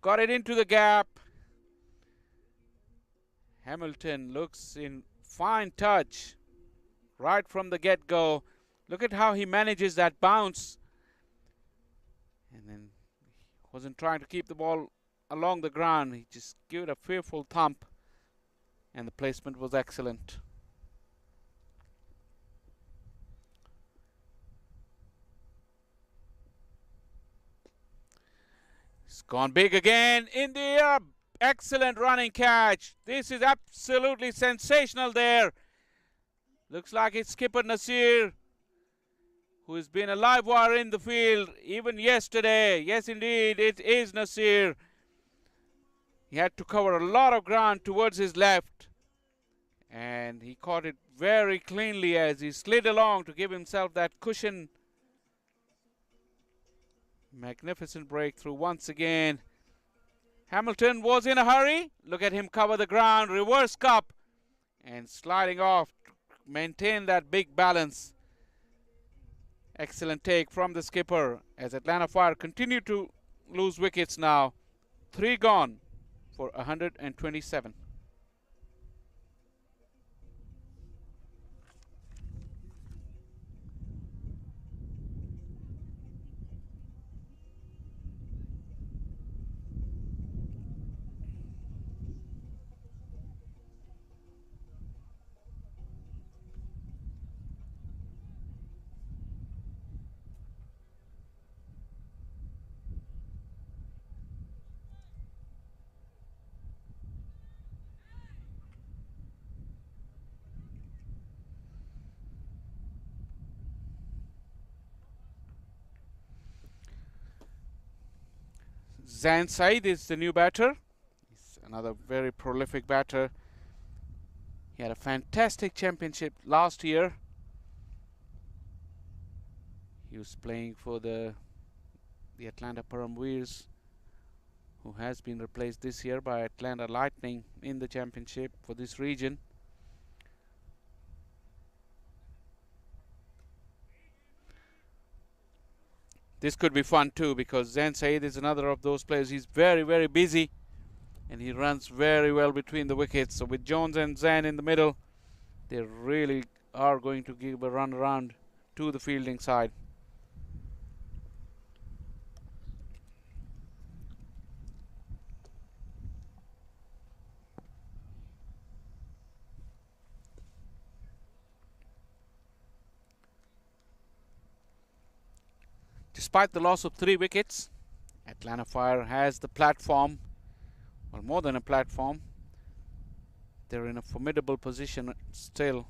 got it into the gap. Hamilton looks in fine touch right from the get-go. Look at how he manages that bounce. And then he wasn't trying to keep the ball along the ground. He just gave it a fearful thump, and the placement was excellent. It's gone big again in the air. Excellent running catch. This is absolutely sensational there. Looks like it's skipper Nasir, who has been a live wire in the field even yesterday. Yes, indeed, it is Nasir. He had to cover a lot of ground towards his left, and he caught it very cleanly as he slid along to give himself that cushion. Magnificent breakthrough once again. Hamilton was in a hurry. Look at him cover the ground, reverse cup, and sliding off to maintain that big balance. Excellent take from the skipper as Atlanta Fire continue to lose wickets now. 3 gone for 127. Zain Saeed is the new batter. He's another very prolific batter. He had a fantastic championship last year. He was playing for the Atlanta Paramveers, who has been replaced this year by Atlanta Lightning in the championship for this region. This could be fun too, because Zain Saeed is another of those players. He's very, very busy, and he runs very well between the wickets. So with Jones and Zain in the middle, they really are going to give a run around to the fielding side. Despite the loss of 3 wickets, Atlanta Fire has the platform, well, more than a platform. They're in a formidable position still.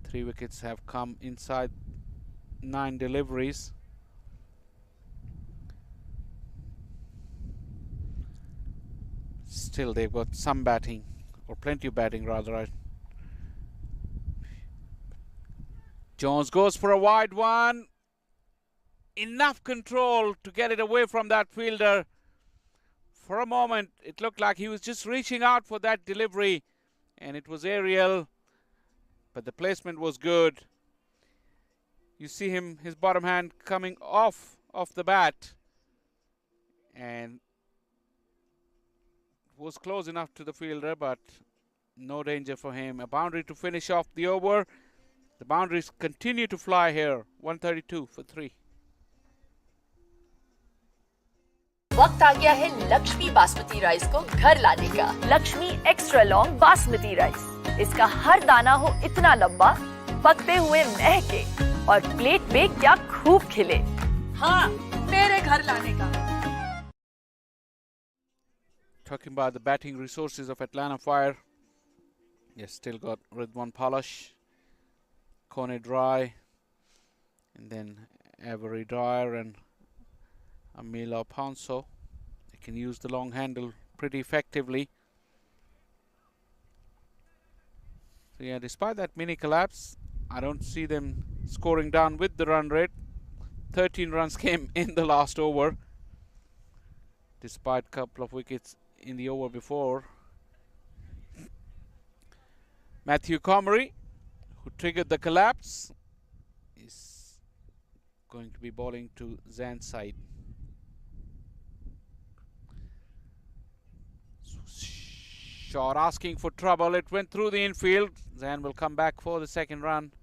3 wickets have come inside 9 deliveries. Still, they've got some batting, or plenty of batting rather. Jones goes for a wide one. Enough control to get it away from that fielder. For a moment, it looked like he was just reaching out for that delivery, and it was aerial, but the placement was good. You see him, his bottom hand coming off the bat, and was close enough to the fielder, but no danger for him. A boundary to finish off the over. The boundaries continue to fly here. 132 for 3. वक्त आ गया है Lakshmi basmati rice को घर लाने का। Lakshmi extra long basmati rice, इसका हर दाना हो इतना लंबा, पकते हुए महके और प्लेट पे क्या खूब खिले। हाँ, मेरे घर लाने का। Talking about the batting resources of Atlanta Fire, yes, still got Ridwan Palash, Kone Dry, and then Avery Dyer and Amila Ponso. They can use the long handle pretty effectively. So yeah, despite that mini collapse, I don't see them scoring down with the run rate. 13 runs came in the last over, despite a couple of wickets in the over before. Matthew Comrie, who triggered the collapse, is going to be bowling to Zain Saeed. Shot asking for trouble. It went through the infield. Zain will come back for the second run.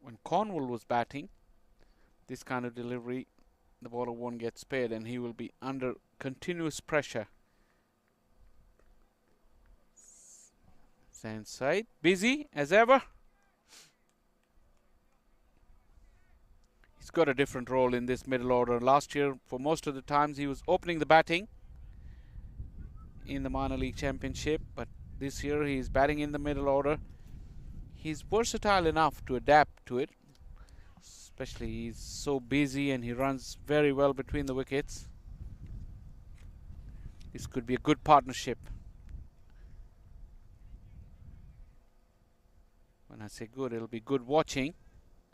when Cornwall was batting, this kind of delivery, the bowler won't get spared and he will be under continuous pressure. Zain Saeed, busy as ever. He's got a different role in this middle order. Last year, for most of the times, he was opening the batting in the minor league championship, but this year he's batting in the middle order. He's versatile enough to adapt to it, especially he's so busy and he runs very well between the wickets. This could be a good partnership. When I say good, it'll be good watching.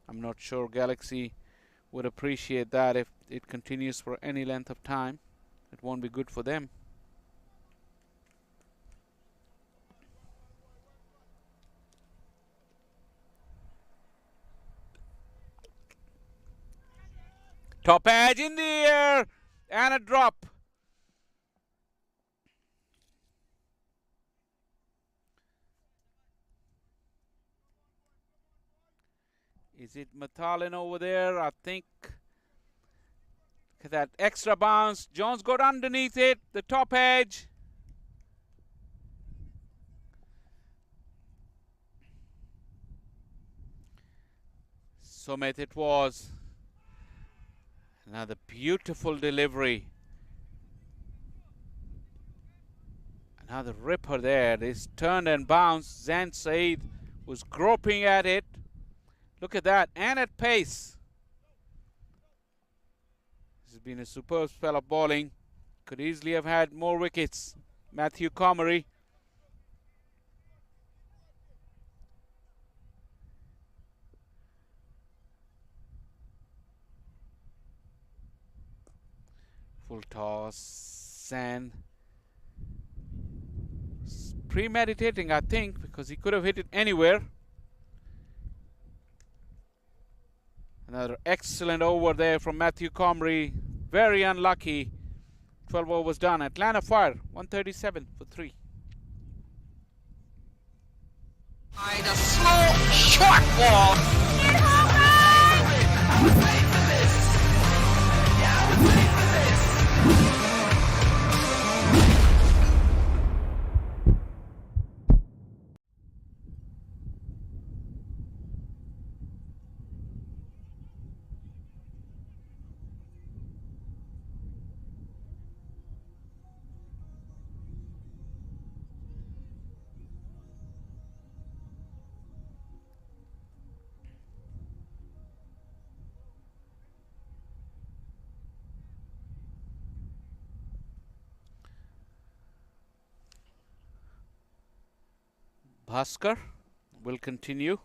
I'm not sure Galaxy would appreciate that if it continues for any length of time. It won't be good for them. Top edge in the air and a drop. Is it Matalin over there? I think. Look at that extra bounce. Jones got underneath it. The top edge. Sumit it was. Another beautiful delivery. Another ripper there. This turned and bounced. Zain Saeed was groping at it. Look at that, and at pace. This has been a superb spell of bowling. Could easily have had more wickets. Matthew Comrie. Full toss, Zain. Premeditating, I think, because he could have hit it anywhere. Another excellent over there from Matthew Comrie. Very unlucky. 12 overs done. Atlanta Fire, 137 for 3. The slow, short ball. Bhaskar will continue.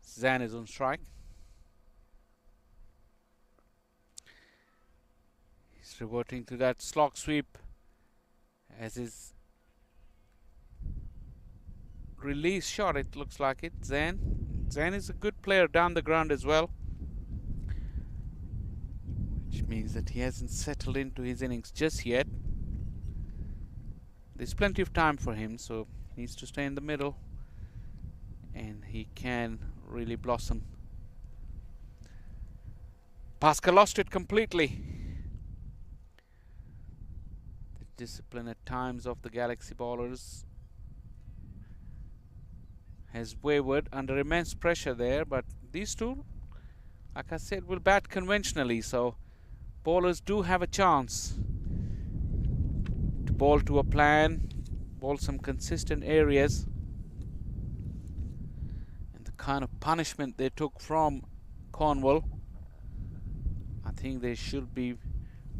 Zain is on strike. He's reverting to that slog sweep as his release shot, it looks like it. Zain is a good player down the ground as well, which means that he hasn't settled into his innings just yet. There's plenty of time for him, so he needs to stay in the middle and he can really blossom. Bhaskar lost it completely. The discipline at times of the Galaxy bowlers has wavered under immense pressure there, but these two, like I said, will bat conventionally, so bowlers do have a chance to bowl to a plan, bowl some consistent areas. And the kind of punishment they took from Cornwall, I think they should be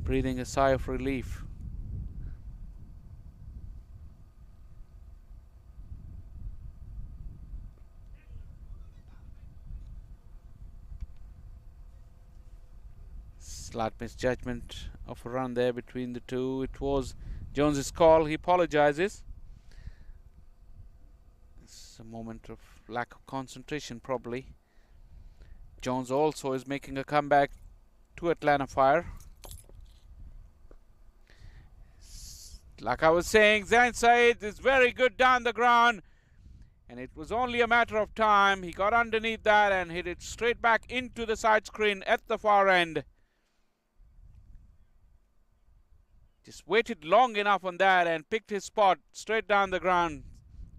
breathing a sigh of relief. Slight misjudgment of a run there between the two. It was Jones's call. He apologizes. It's a moment of lack of concentration probably. Jones also is making a comeback to Atlanta Fire. Like I was saying, Zain Saeed is very good down the ground. And it was only a matter of time. He got underneath that and hit it straight back into the side screen at the far end. Just waited long enough on that and picked his spot straight down the ground.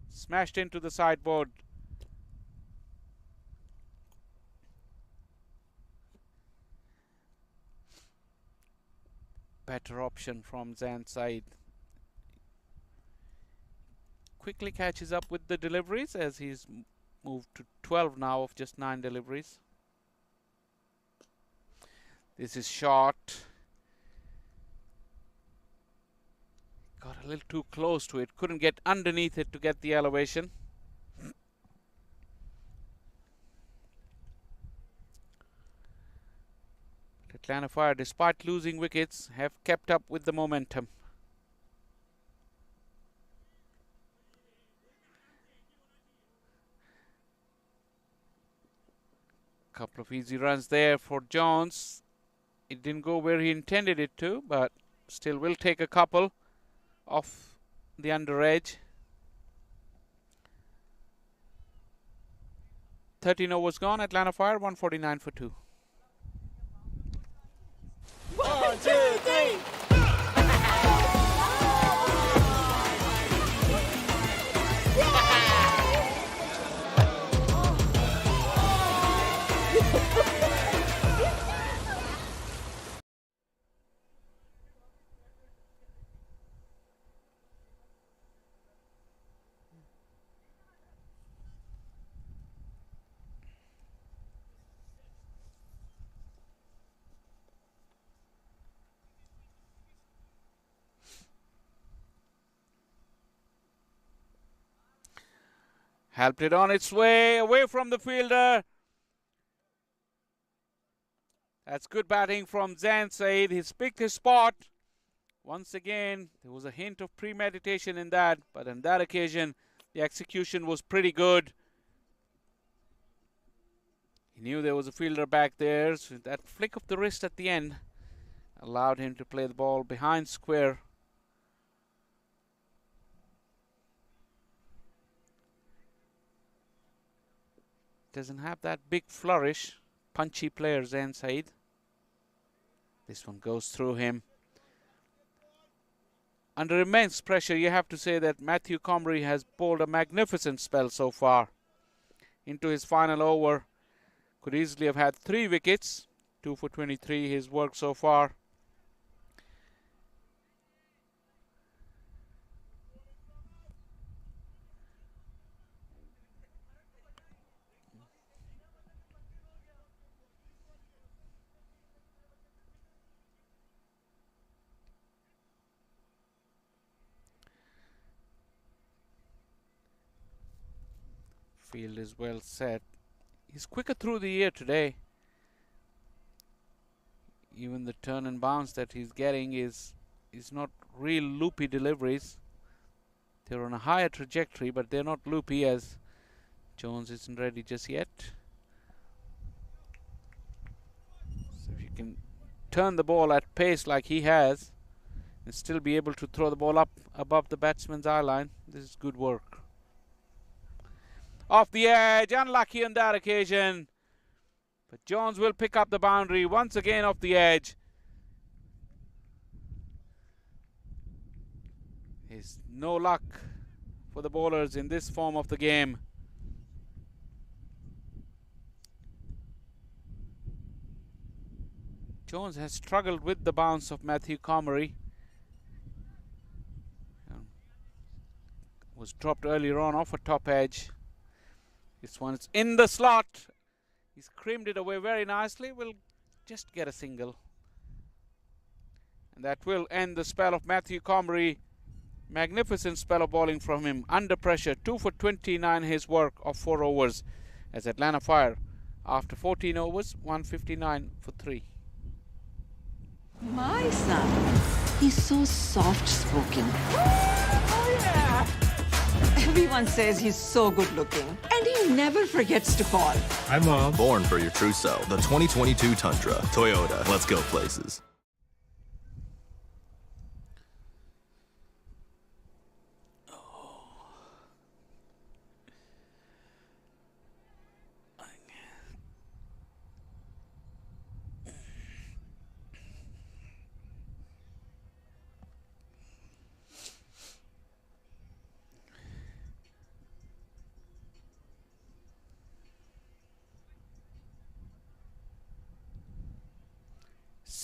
Smashed into the sideboard. Better option from Zan's side. Quickly catches up with the deliveries as he's moved to 12 now of just 9 deliveries. This is short. Got a little too close to it. Couldn't get underneath it to get the elevation. But Atlanta Fire, despite losing wickets, have kept up with the momentum. Couple of easy runs there for Jones. It didn't go where he intended it to, but still will take a couple off the under edge. 13 overs gone. Atlanta Fire 149 for 2. 1, 2, 3. Helped it on its way, away from the fielder. That's good batting from Zan Said. He's picked his spot. Once again, there was a hint of premeditation in that, but on that occasion, the execution was pretty good. He knew there was a fielder back there, so that flick of the wrist at the end allowed him to play the ball behind square. Doesn't have that big flourish. Punchy player, Zain Said. This one goes through him. Under immense pressure, you have to say that Matthew Comrie has bowled a magnificent spell so far. Into his final over. Could easily have had 3 wickets. 2 for 23, his work so far. Field is well set. He's quicker through the air today. Even the turn and bounce that he's getting is not real loopy deliveries. They're on a higher trajectory, but they're not loopy, as Jones isn't ready just yet. So if you can turn the ball at pace like he has and still be able to throw the ball up above the batsman's eye line, this is good work. Off the edge, unlucky on that occasion. But Jones will pick up the boundary once again off the edge. There's no luck for the bowlers in this form of the game. Jones has struggled with the bounce of Matthew Comrie. Was dropped earlier on off a top edge. This one's in the slot. He's creamed it away very nicely. Will just get a single. And that will end the spell of Matthew Comrie. Magnificent spell of bowling from him. Under pressure. 2 for 29 his work of 4 overs. As Atlanta Fire, after 14 overs, 159 for 3. My son, he's so soft-spoken. Oh, yeah. Everyone says he's so good-looking, and he never forgets to call. Hi, Mom. Born for your true self. The 2022 Tundra. Toyota. Let's go places.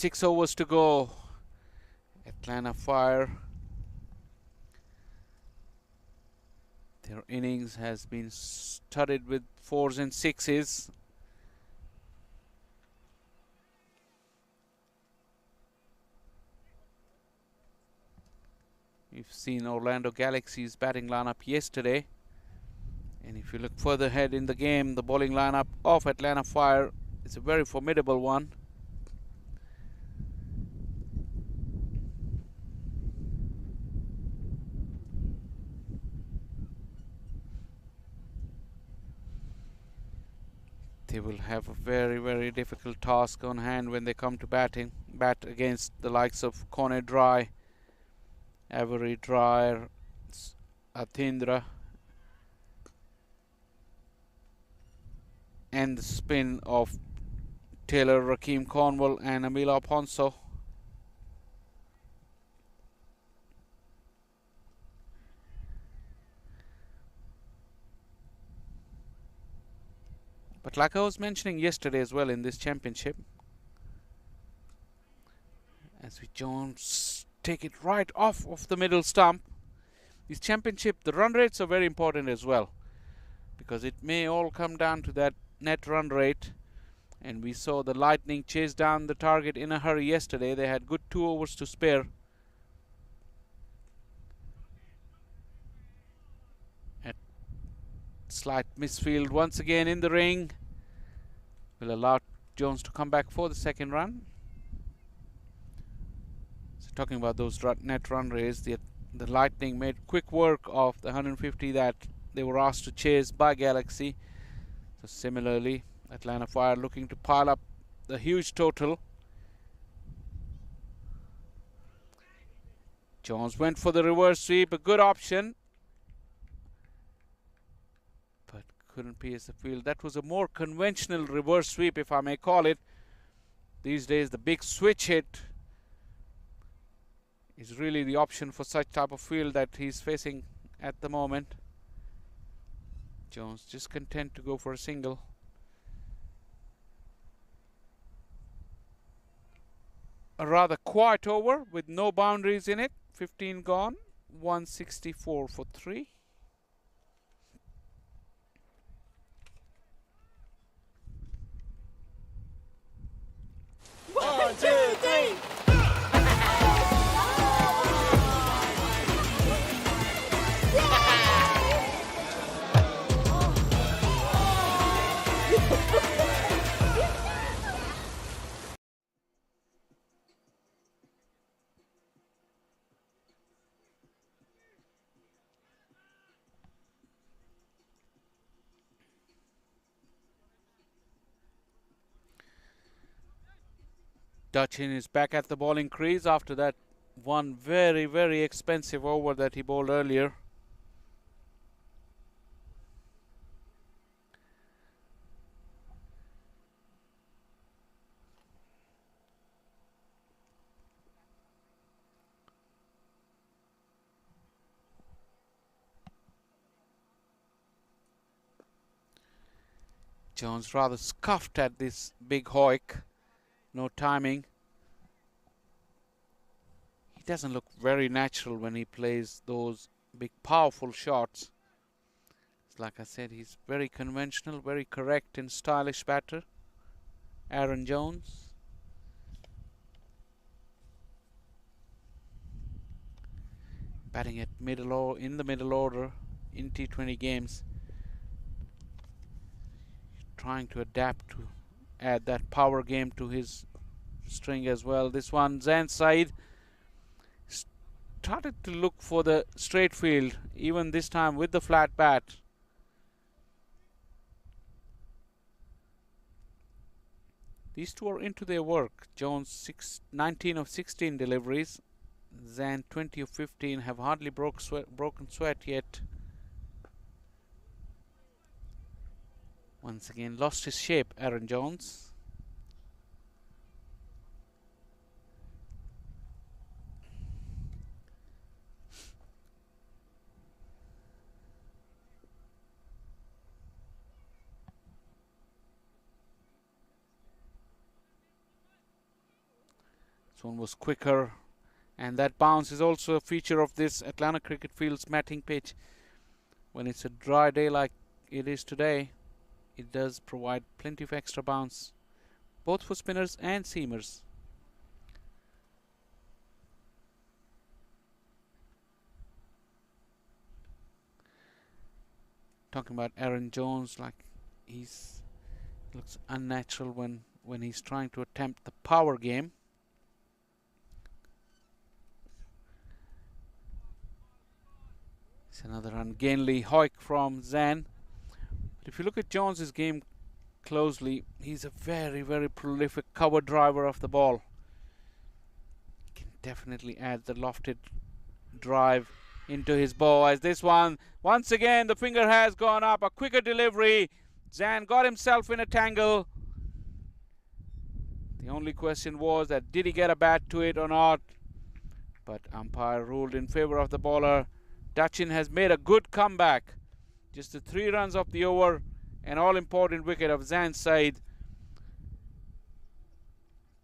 6 overs to go. Atlanta Fire. Their innings has been studded with 4s and 6s. We've seen Orlando Galaxy's batting lineup yesterday. And if you look further ahead in the game, the bowling lineup of Atlanta Fire is a very formidable one. They will have a very, very difficult task on hand when they come to bat against the likes of Kone Dry, Avery Dryer, Athindra, and the spin of Taylor, Rakeem Cornwall and Amila Ponso. But like I was mentioning yesterday as well in this championship, as we Jones take it right off of the middle stump, this championship, the run rates are very important as well, because it may all come down to that net run rate. And we saw the Lightning chase down the target in a hurry yesterday. They had good 2 overs to spare. At slight misfield once again in the ring. Will allow Jones to come back for the second run. So talking about those net run rates, the Lightning made quick work of the 150 that they were asked to chase by Galaxy. So similarly, Atlanta Fire looking to pile up the huge total. Jones went for the reverse sweep, a good option, but couldn't pierce the field. That was a more conventional reverse sweep, if I may call it. These days the big switch hit is really the option for such type of field that he's facing at the moment. Jones just content to go for a single. A rather quiet over with no boundaries in it. 15 gone, 164 for 3. One, two, three. Dutchin is back at the bowling crease after that one very, very expensive over that he bowled earlier. Jones rather scuffed at this big hoik. No timing. He doesn't look very natural when he plays those big powerful shots. Like I said, he's very conventional, very correct and stylish batter. Aaron Jones. Batting at in the middle order in T20 games. Trying to adapt to add that power game to his string as well. This one, Zain Saeed started to look for the straight field, even this time with the flat bat. These two are into their work. Jones 19 of 16 deliveries. Zain 20 of 15, have hardly broken sweat yet. Once again lost his shape, Aaron Jones. This one was quicker, and that bounce is also a feature of this Atlanta cricket field's matting pitch. When it's a dry day like it is today, it does provide plenty of extra bounce, both for spinners and seamers. Talking about Aaron Jones, like looks unnatural when he's trying to attempt the power game. It's another ungainly hoik from Zan. But if you look at Jones's game closely, he's a very, very prolific cover driver of the ball. Can definitely add the lofted drive into his bow, as this one, once again, the finger has gone up. A quicker delivery. Zan got himself in a tangle. The only question was that did he get a bat to it or not? But umpire ruled in favor of the bowler. Dachin has made a good comeback. Just the 3 runs of the over, an all-important wicket of Zan's side.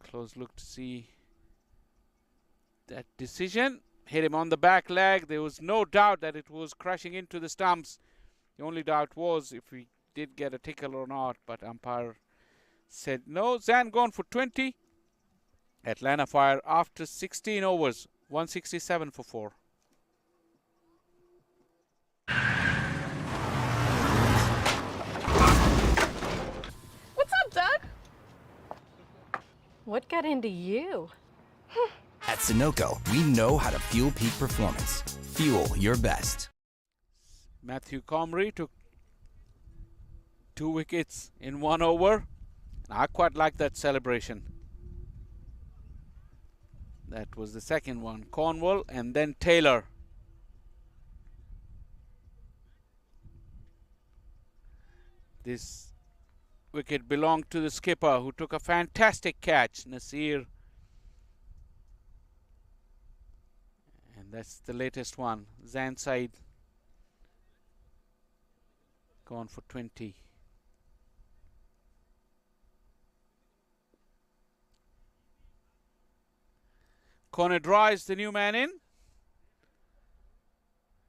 Close look to see that decision. Hit him on the back leg. There was no doubt that it was crashing into the stumps. The only doubt was if he did get a tickle or not, but umpire said no. Zan gone for 20. Atlanta Fire after 16 overs, 167 for 4. What's up, Doug? What got into you? At Sunoco, we know how to fuel peak performance. Fuel your best. Matthew Comrie took 2 wickets in 1 over. I quite like that celebration. That was the second one. Cornwall and then Taylor. This wicket belonged to the skipper, who took a fantastic catch, Nasir. And that's the latest one. Zan side gone for 20. Conor Dry's the new man in.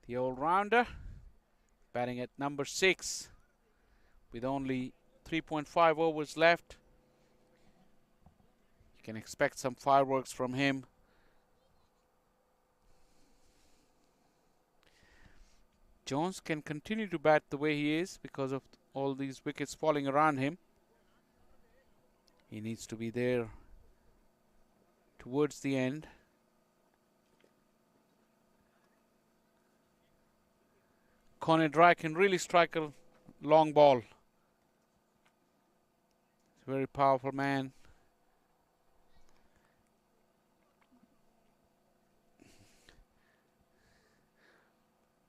The all-rounder, batting at number 6 with only 3.5 overs left. You can expect some fireworks from him. Jones can continue to bat the way he is because of all these wickets falling around him. He needs to be there towards the end. Conor Dry can really strike a long ball. He's a very powerful man.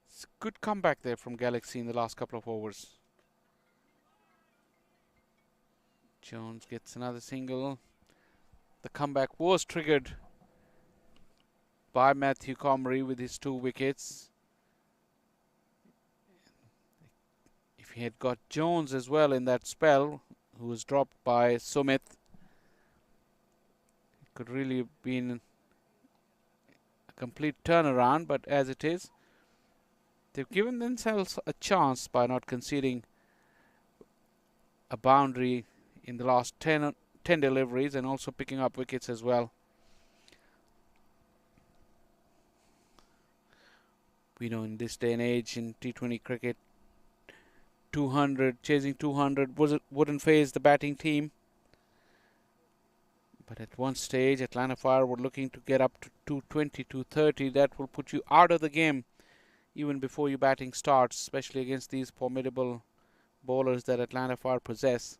It's a good comeback there from Galaxy in the last couple of overs. Jones gets another single. The comeback was triggered by Matthew Comrie with his 2 wickets. If he had got Jones as well in that spell, who was dropped by Sumit, it could really have been a complete turnaround, but as it is, they've given themselves a chance by not conceding a boundary in the last 10 deliveries and also picking up wickets as well. We know in this day and age in T20 cricket, 200, chasing 200 wouldn't phase the batting team. But at one stage, Atlanta Fire were looking to get up to 220, 230. That will put you out of the game even before your batting starts, especially against these formidable bowlers that Atlanta Fire possess.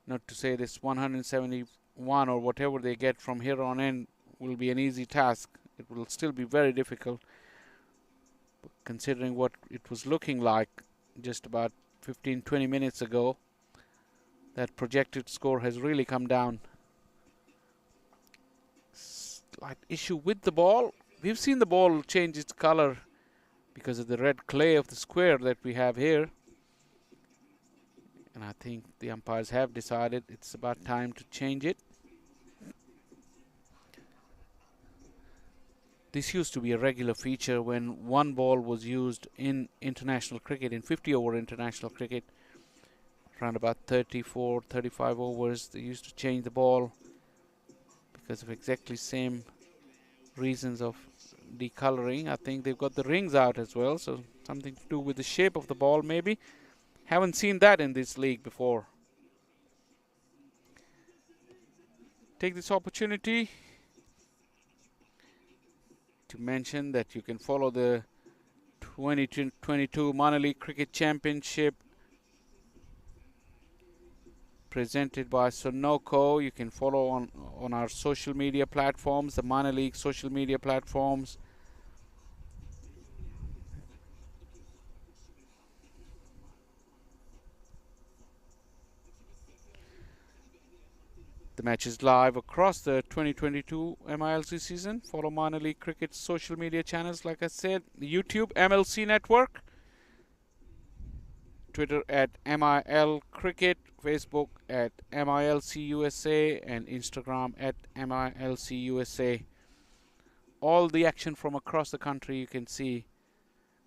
Not to say this 171 or whatever they get from here on in will be an easy task. It will still be very difficult, considering what it was looking like just about 15-20 minutes ago. That projected score has really come down. Slight issue with the ball. We've seen the ball change its color because of the red clay of the square that we have here. And I think the umpires have decided it's about time to change it. This used to be a regular feature when one ball was used in international cricket, in 50-over international cricket. Around about 34, 35 overs, they used to change the ball because of exactly same reasons of decoloring. I think they've got the rings out as well, so something to do with the shape of the ball maybe. Haven't seen that in this league before. Take this opportunity to mention that you can follow the 2022 Minor League Cricket Championship presented by Sunoco. You can follow on our social media platforms, the Minor League social media platforms. The match is live across the 2022 MILC season. Follow Minor League Cricket's social media channels, like I said, YouTube, MLC Network, Twitter at MIL Cricket, Facebook at MILC USA, and Instagram at MILC USA. All the action from across the country you can see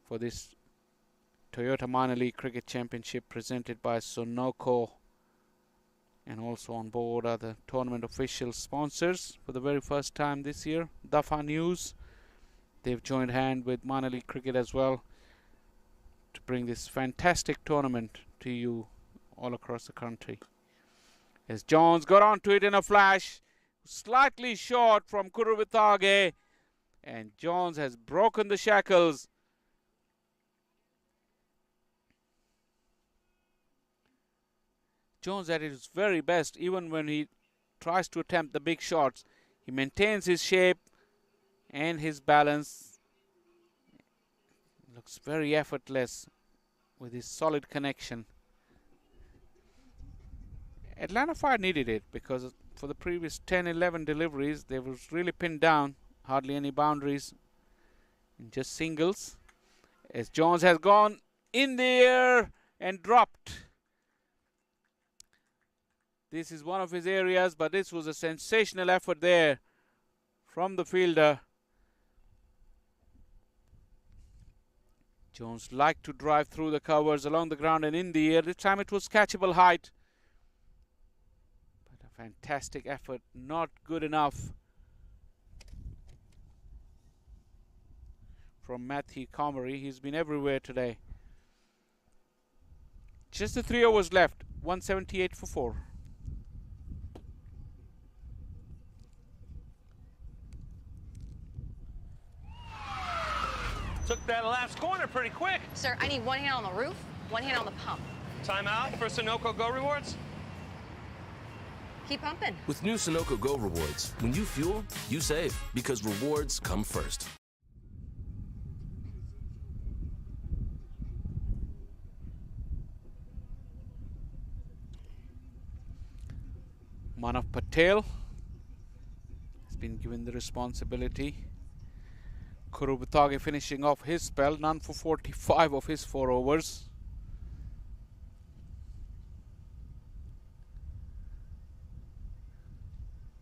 for this Toyota Minor League Cricket Championship presented by Sunoco. And also on board are the tournament official sponsors for the very first time this year, Dafa News. They've joined hand with Minor League Cricket as well to bring this fantastic tournament to you all across the country. As Jones got onto it in a flash, slightly short from Kuruvitage, and Jones has broken the shackles. Jones at his very best, even when he tries to attempt the big shots. He maintains his shape and his balance. Looks very effortless with his solid connection. Atlanta Fire needed it because for the previous 10-11 deliveries, they was really pinned down. Hardly any boundaries in just singles. As Jones has gone in the air and dropped. This is one of his areas, but this was a sensational effort there from the fielder. Jones liked to drive through the covers along the ground and in the air. This time it was catchable height. But a fantastic effort, not good enough from Matthew Comrie. He's been everywhere today. Just the 3 overs left, 178 for 4. Took that last corner pretty quick. Sir, I need one hand on the roof, one hand on the pump. Timeout for Sunoco Go Rewards. Keep pumping. With new Sunoco Go rewards, when you fuel, you save, because rewards come first. Manav Patel has been given the responsibility. Kuruvitage finishing off his spell, none for 45 of his 4 overs.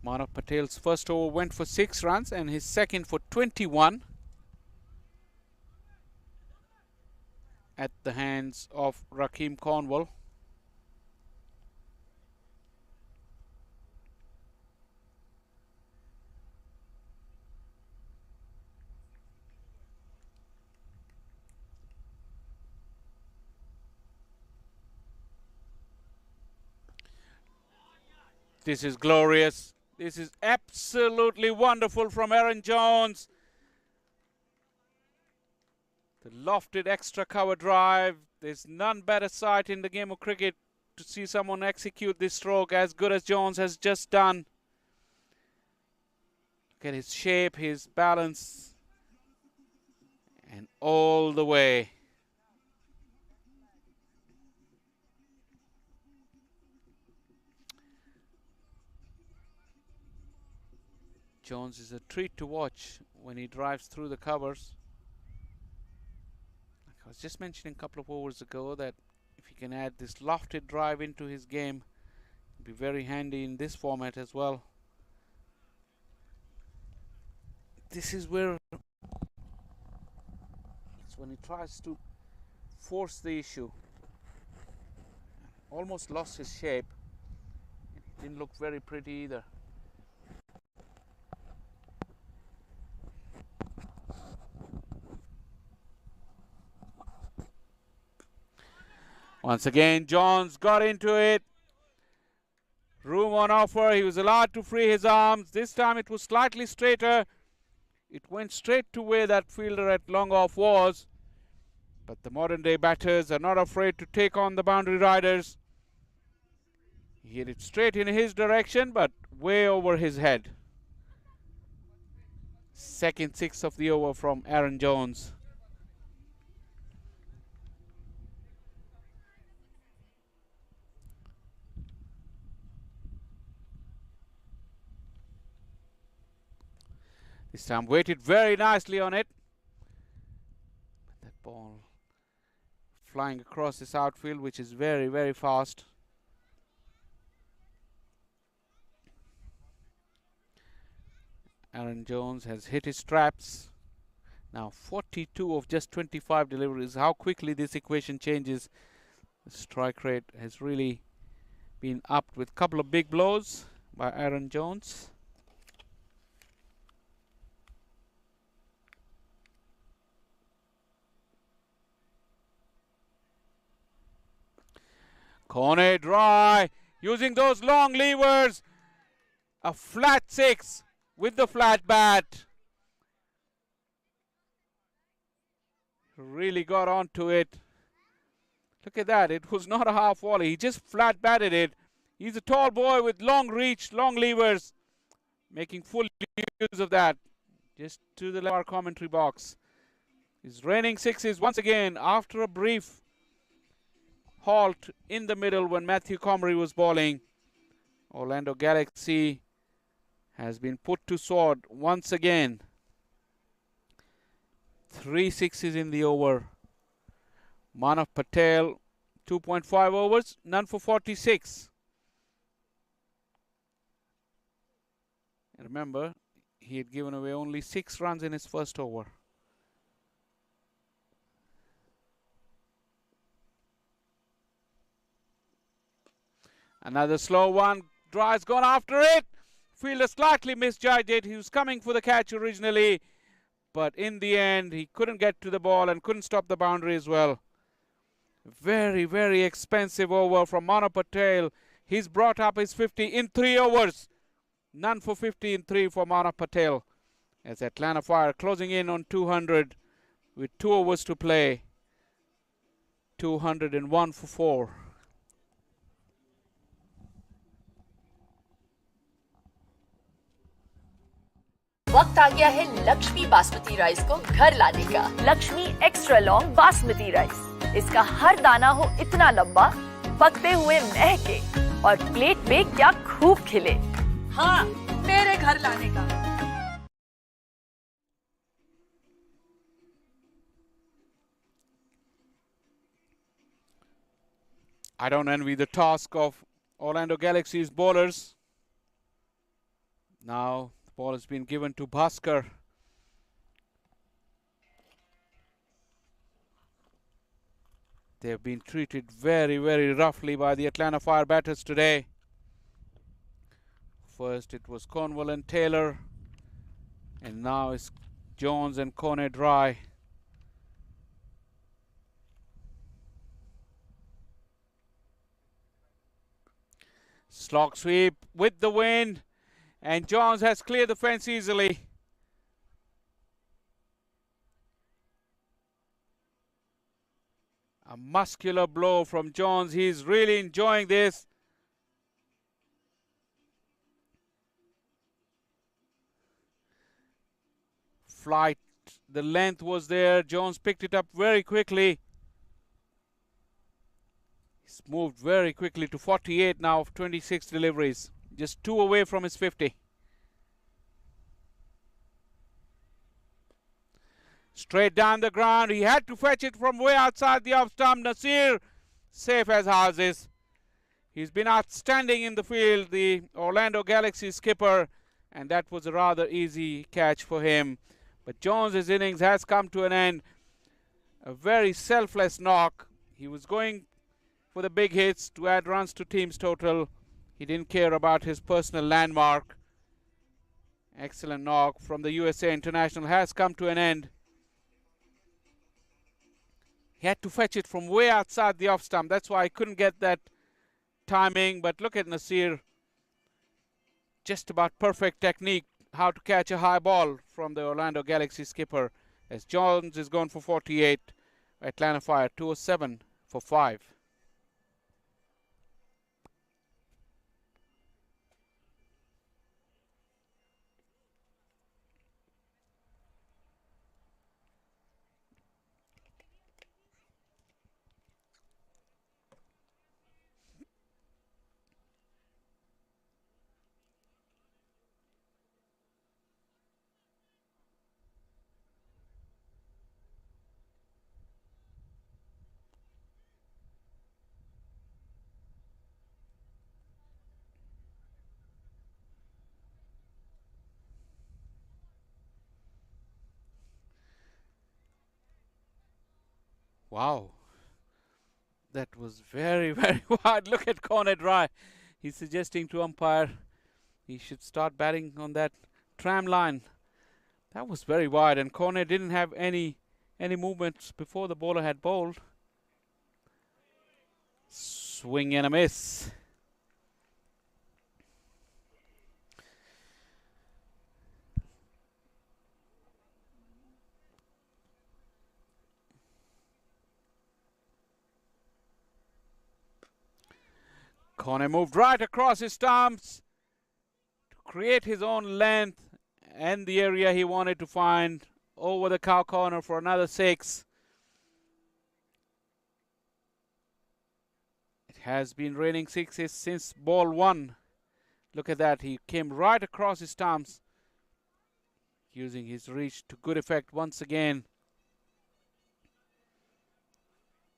Manav Patel's first over went for 6 runs and his second for 21 at the hands of Rakeem Cornwall. This is glorious. This is absolutely wonderful from Aaron Jones. The lofted extra cover drive. There's none better sight in the game of cricket to see someone execute this stroke as good as Jones has just done. Look at his shape, his balance, and all the way. Jones is a treat to watch when he drives through the covers. Like I was just mentioning a couple of overs ago that If he can add this lofted drive into his game, it'll be very handy in this format as well. This is where it's when he tries to force the issue. Almost lost his shape. It didn't look very pretty either. Once again, Johns got into it. Room on offer. He was allowed to free his arms. This time it was slightly straighter. It went straight to where that fielder at long off was. But the modern day batters are not afraid to take on the boundary riders. He hit it straight in his direction, but way over his head. Second six of the over from Aaron Jones. This time waited very nicely on it. That ball flying across this outfield, which is very, very fast. Aaron Jones has hit his straps. Now 42 of just 25 deliveries. How quickly this equation changes. The strike rate has really been upped with a couple of big blows by Aaron Jones. Corner dry, using those long levers. A flat six with the flat bat. Really got onto it. Look at that, it was not a half volley. He just flat batted it. He's a tall boy with long reach, long levers. Making full use of that. Just to the left of our commentary box. He's raining sixes once again after a brief halt in the middle when Matthew Comrie was bowling. Orlando Galaxy has been put to sword once again. 3 sixes in the over. Manav Patel, 2.5 overs, none for 46. And remember, he had given away only 6 runs in his first over. Another slow one. Dry's gone after it. Fielder slightly misjudged it. He was coming for the catch originally. But in the end, he couldn't get to the ball and couldn't stop the boundary as well. Very, very expensive over from Manav Patel. He's brought up his 50 in 3 overs. None for 50 in 3 for Manav Patel. As Atlanta Fire closing in on 200 with 2 overs to play. 201 for 4. वक्त आ गया है Lakshmi basmati rice को घर लाने का। Lakshmi extra long basmati rice. इसका हर दाना हो इतना लंबा, पकते हुए महके और प्लेट पे क्या खूब खिले। हाँ, मेरे घर लाने का। I don't envy the task of Orlando Galaxy's bowlers. Now the ball has been given to Bhaskar. They have been treated very, very roughly by the Atlanta Fire batters today. First it was Cornwall and Taylor, and now it's Jones and Kone Dry. Slog sweep with the wind, and Jones has cleared the fence easily. A muscular blow from Jones. He's really enjoying this. Flight, the length was there. Jones picked it up very quickly. He's moved very quickly to 48 now of 26 deliveries. Just 2 away from his 50. Straight down the ground. He had to fetch it from way outside the off stump. Nasir safe as houses. He's been outstanding in the field, the Orlando Galaxy skipper, and that was a rather easy catch for him. But Jones's innings has come to an end. A very selfless knock. He was going for the big hits to add runs to team's total. He didn't care about his personal landmark. Excellent knock from the USA international has come to an end. He had to fetch it from way outside the off stump. That's why I couldn't get that timing. But look at Nasir. Just about perfect technique how to catch a high ball from the Orlando Galaxy skipper. As Jones is going for 48. Atlanta Fire 207 for 5. Wow, that was very, very wide. Look at corner dry. He's suggesting to umpire he should start batting on that tram line. That was very wide, and corner didn't have any movements before the bowler had bowled. Swing and a miss. Corner moved right across his stumps to create his own length and the area he wanted to find over the cow corner for another 6. It has been raining 6s since ball 1. Look at that. He came right across his stumps, using his reach to good effect once again.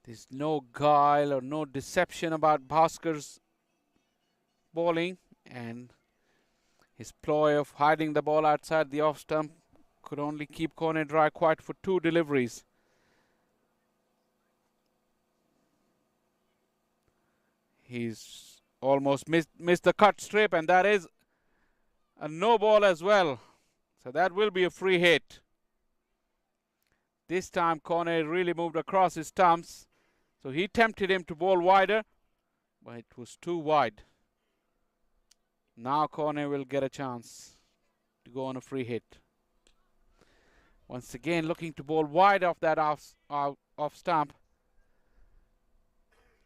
There's no guile or no deception about Bhaskar's bowling, and his ploy of hiding the ball outside the off stump could only keep corner dry quiet for 2 deliveries. He's almost missed the cut strip, and that is a no ball as well. So that will be a free hit. This time corner really moved across his stumps, so he tempted him to bowl wider, but it was too wide. Now corner will get a chance to go on a free hit. Once again looking to bowl wide off that off stump.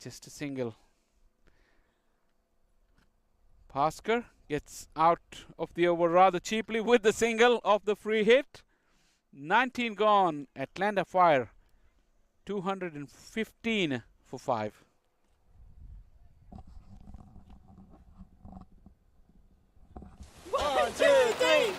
Just a single. Bhaskar gets out of the over rather cheaply with the single of the free hit. 19 gone. Atlanta Fire 215 for 5. One, two, three.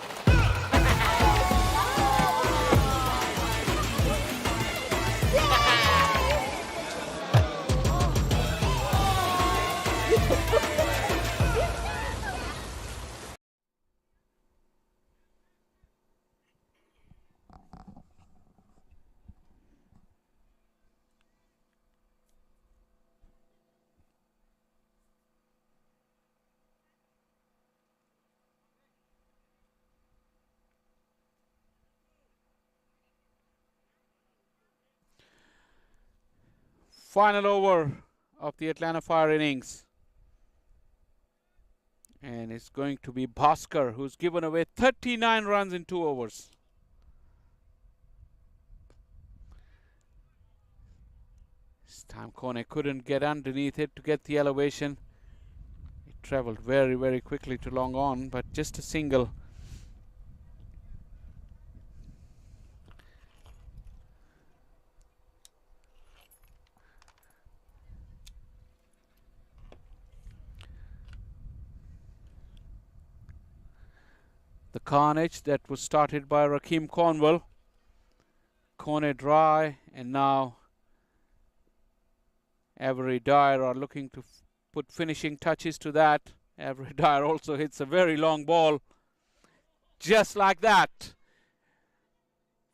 Final over of the Atlanta Fire innings. And it's going to be Bhaskar, who's given away 39 runs in 2 overs. This time Kone couldn't get underneath it to get the elevation. It traveled very, very quickly to long on, but just a single. The carnage that was started by Rakeem Cornwell. Corner dry, and now Avery Dyer are looking to put finishing touches to that. Avery Dyer also hits a very long ball. Just like that.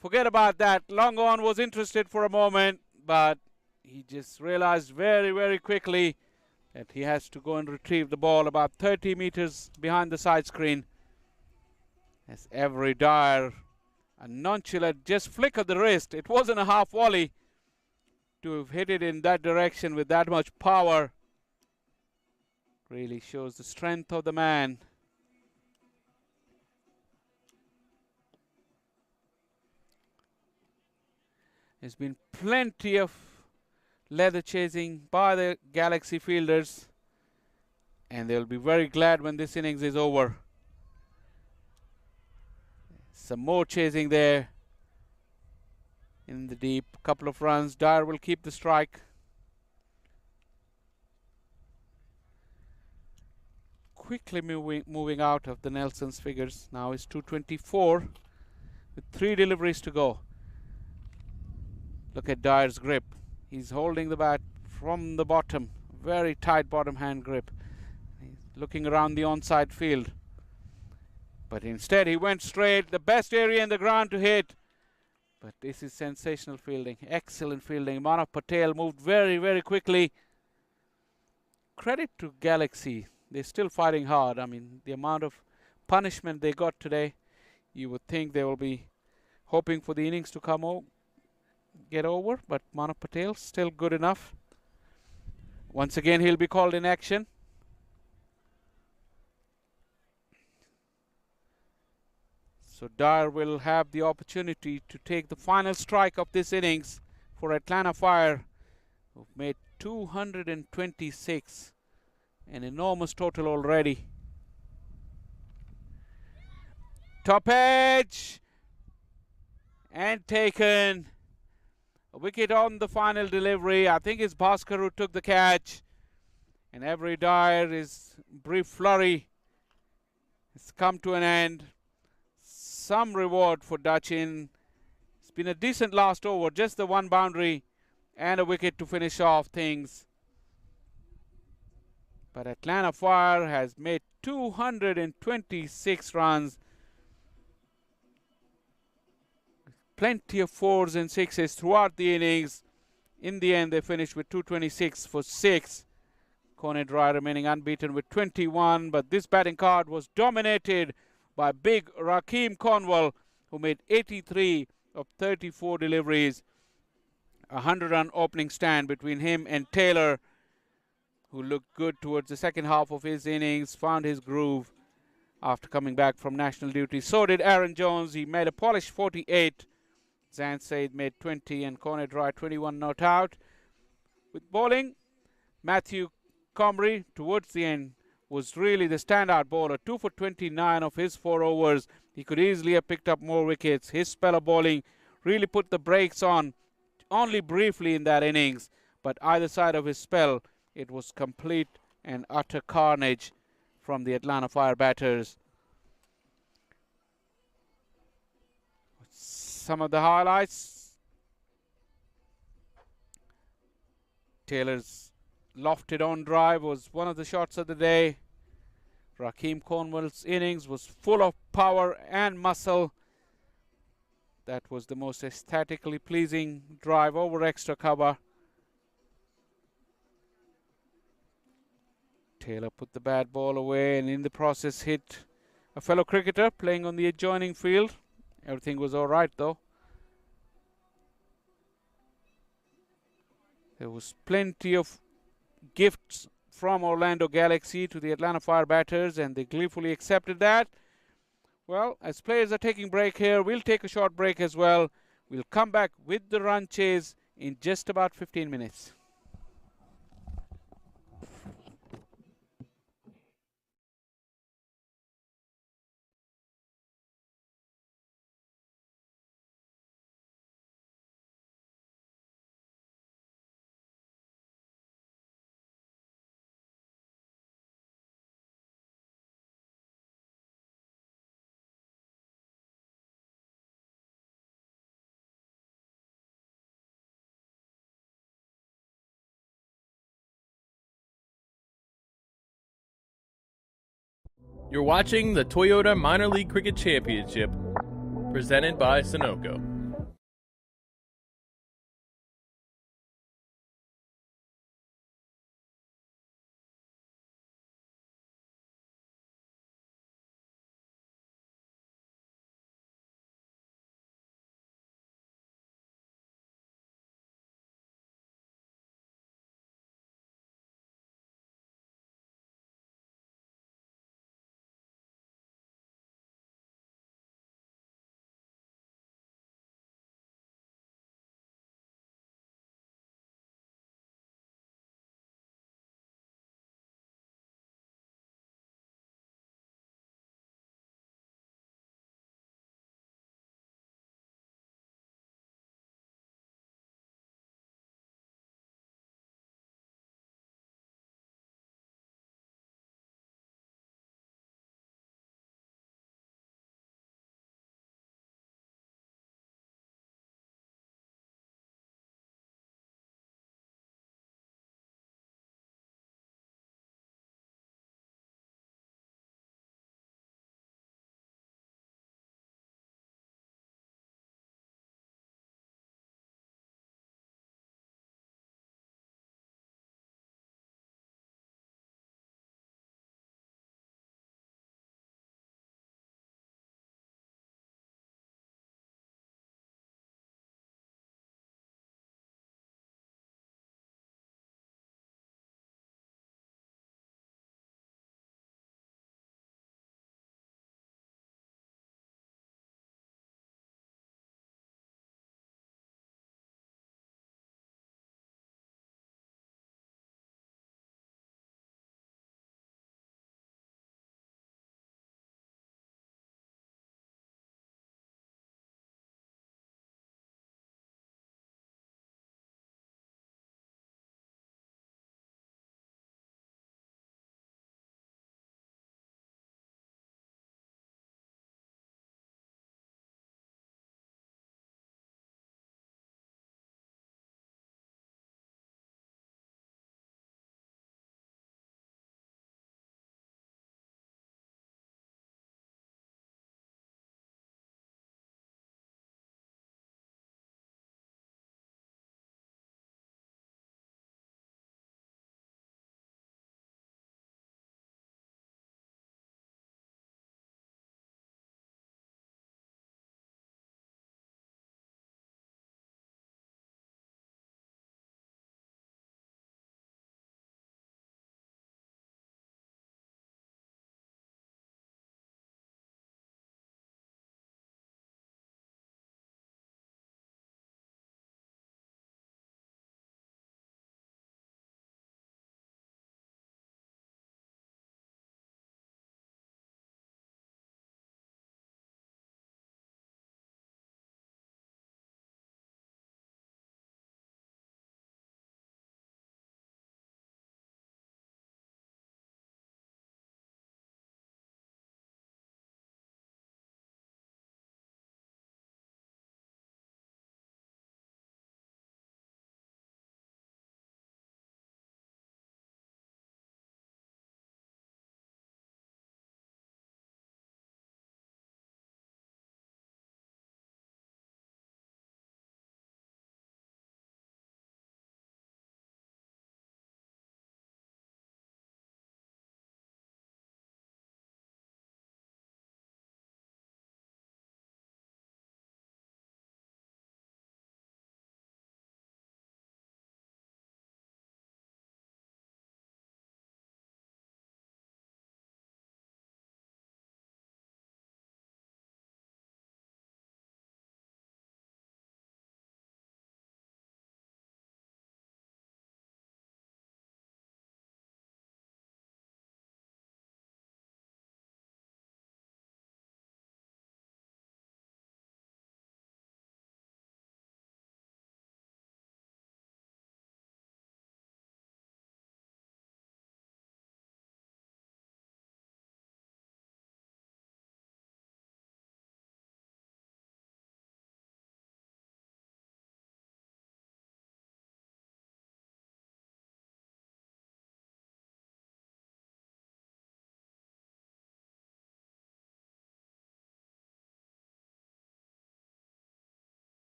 Forget about that. Long on was interested for a moment, but he just realized very, very quickly that he has to go and retrieve the ball about 30 meters behind the side screen. As Avery Dyer, a nonchalant just flick of the wrist. It wasn't a half volley. To have hit it in that direction with that much power really shows the strength of the man. There's been plenty of leather chasing by the Galaxy fielders, and they'll be very glad when this innings is over. Some more chasing there in the deep. Couple of runs. Dyer will keep the strike. Quickly moving out of the Nelson's figures. Now it's 224 with 3 deliveries to go. Look at Dyer's grip. He's holding the bat from the bottom. Very tight bottom hand grip. He's looking around the onside field. But instead he went straight. The best area in the ground to hit. But this is sensational fielding. Excellent fielding. Manav Patel moved very, very quickly. Credit to Galaxy. They're still fighting hard. I mean, the amount of punishment they got today, you would think they will be hoping for the innings to get over. But Manav Patel still good enough. Once again, he'll be called in action. So Dyer will have the opportunity to take the final strike of this innings for Atlanta Fire, who've made 226, an enormous total already. Top edge and taken. A wicket on the final delivery. I think it's Bhaskar who took the catch, and Avery Dyer, his brief flurry has come to an end. Some reward for Dachin. It's been a decent last over, just the 1 boundary and a wicket to finish off things. But Atlanta Fire has made 226 runs. Plenty of 4s and 6s throughout the innings. In the end, they finished with 226 for 6. Coney Dry remaining unbeaten with 21, but this batting card was dominated by big Rakeem Cornwall, who made 83 of 34 deliveries. A 100-run opening stand between him and Taylor, who looked good towards the second half of his innings, found his groove after coming back from national duty. So did Aaron Jones. He made a polished 48. Zan Said made 20 and Coney Dry 21 not out. With bowling, Matthew Comrie towards the end was really the standout bowler. 2 for 29 of his 4 overs. He could easily have picked up more wickets. His spell of bowling really put the brakes on only briefly in that innings. But either side of his spell, it was complete and utter carnage from the Atlanta Fire batters. Some of the highlights. Taylor's lofted on drive was one of the shots of the day. Rakeem Cornwall's innings was full of power and muscle. That was the most aesthetically pleasing drive over extra cover. Taylor put the bad ball away and in the process hit a fellow cricketer playing on the adjoining field. Everything was all right though. There was plenty of gifts from Orlando Galaxy to the Atlanta Fire batters, and they gleefully accepted that. Well, as players are taking break here, we'll take a short break as well. We'll come back with the run chase in just about 15 minutes. You're watching the Toyota Minor League Cricket Championship, presented by Sunoco.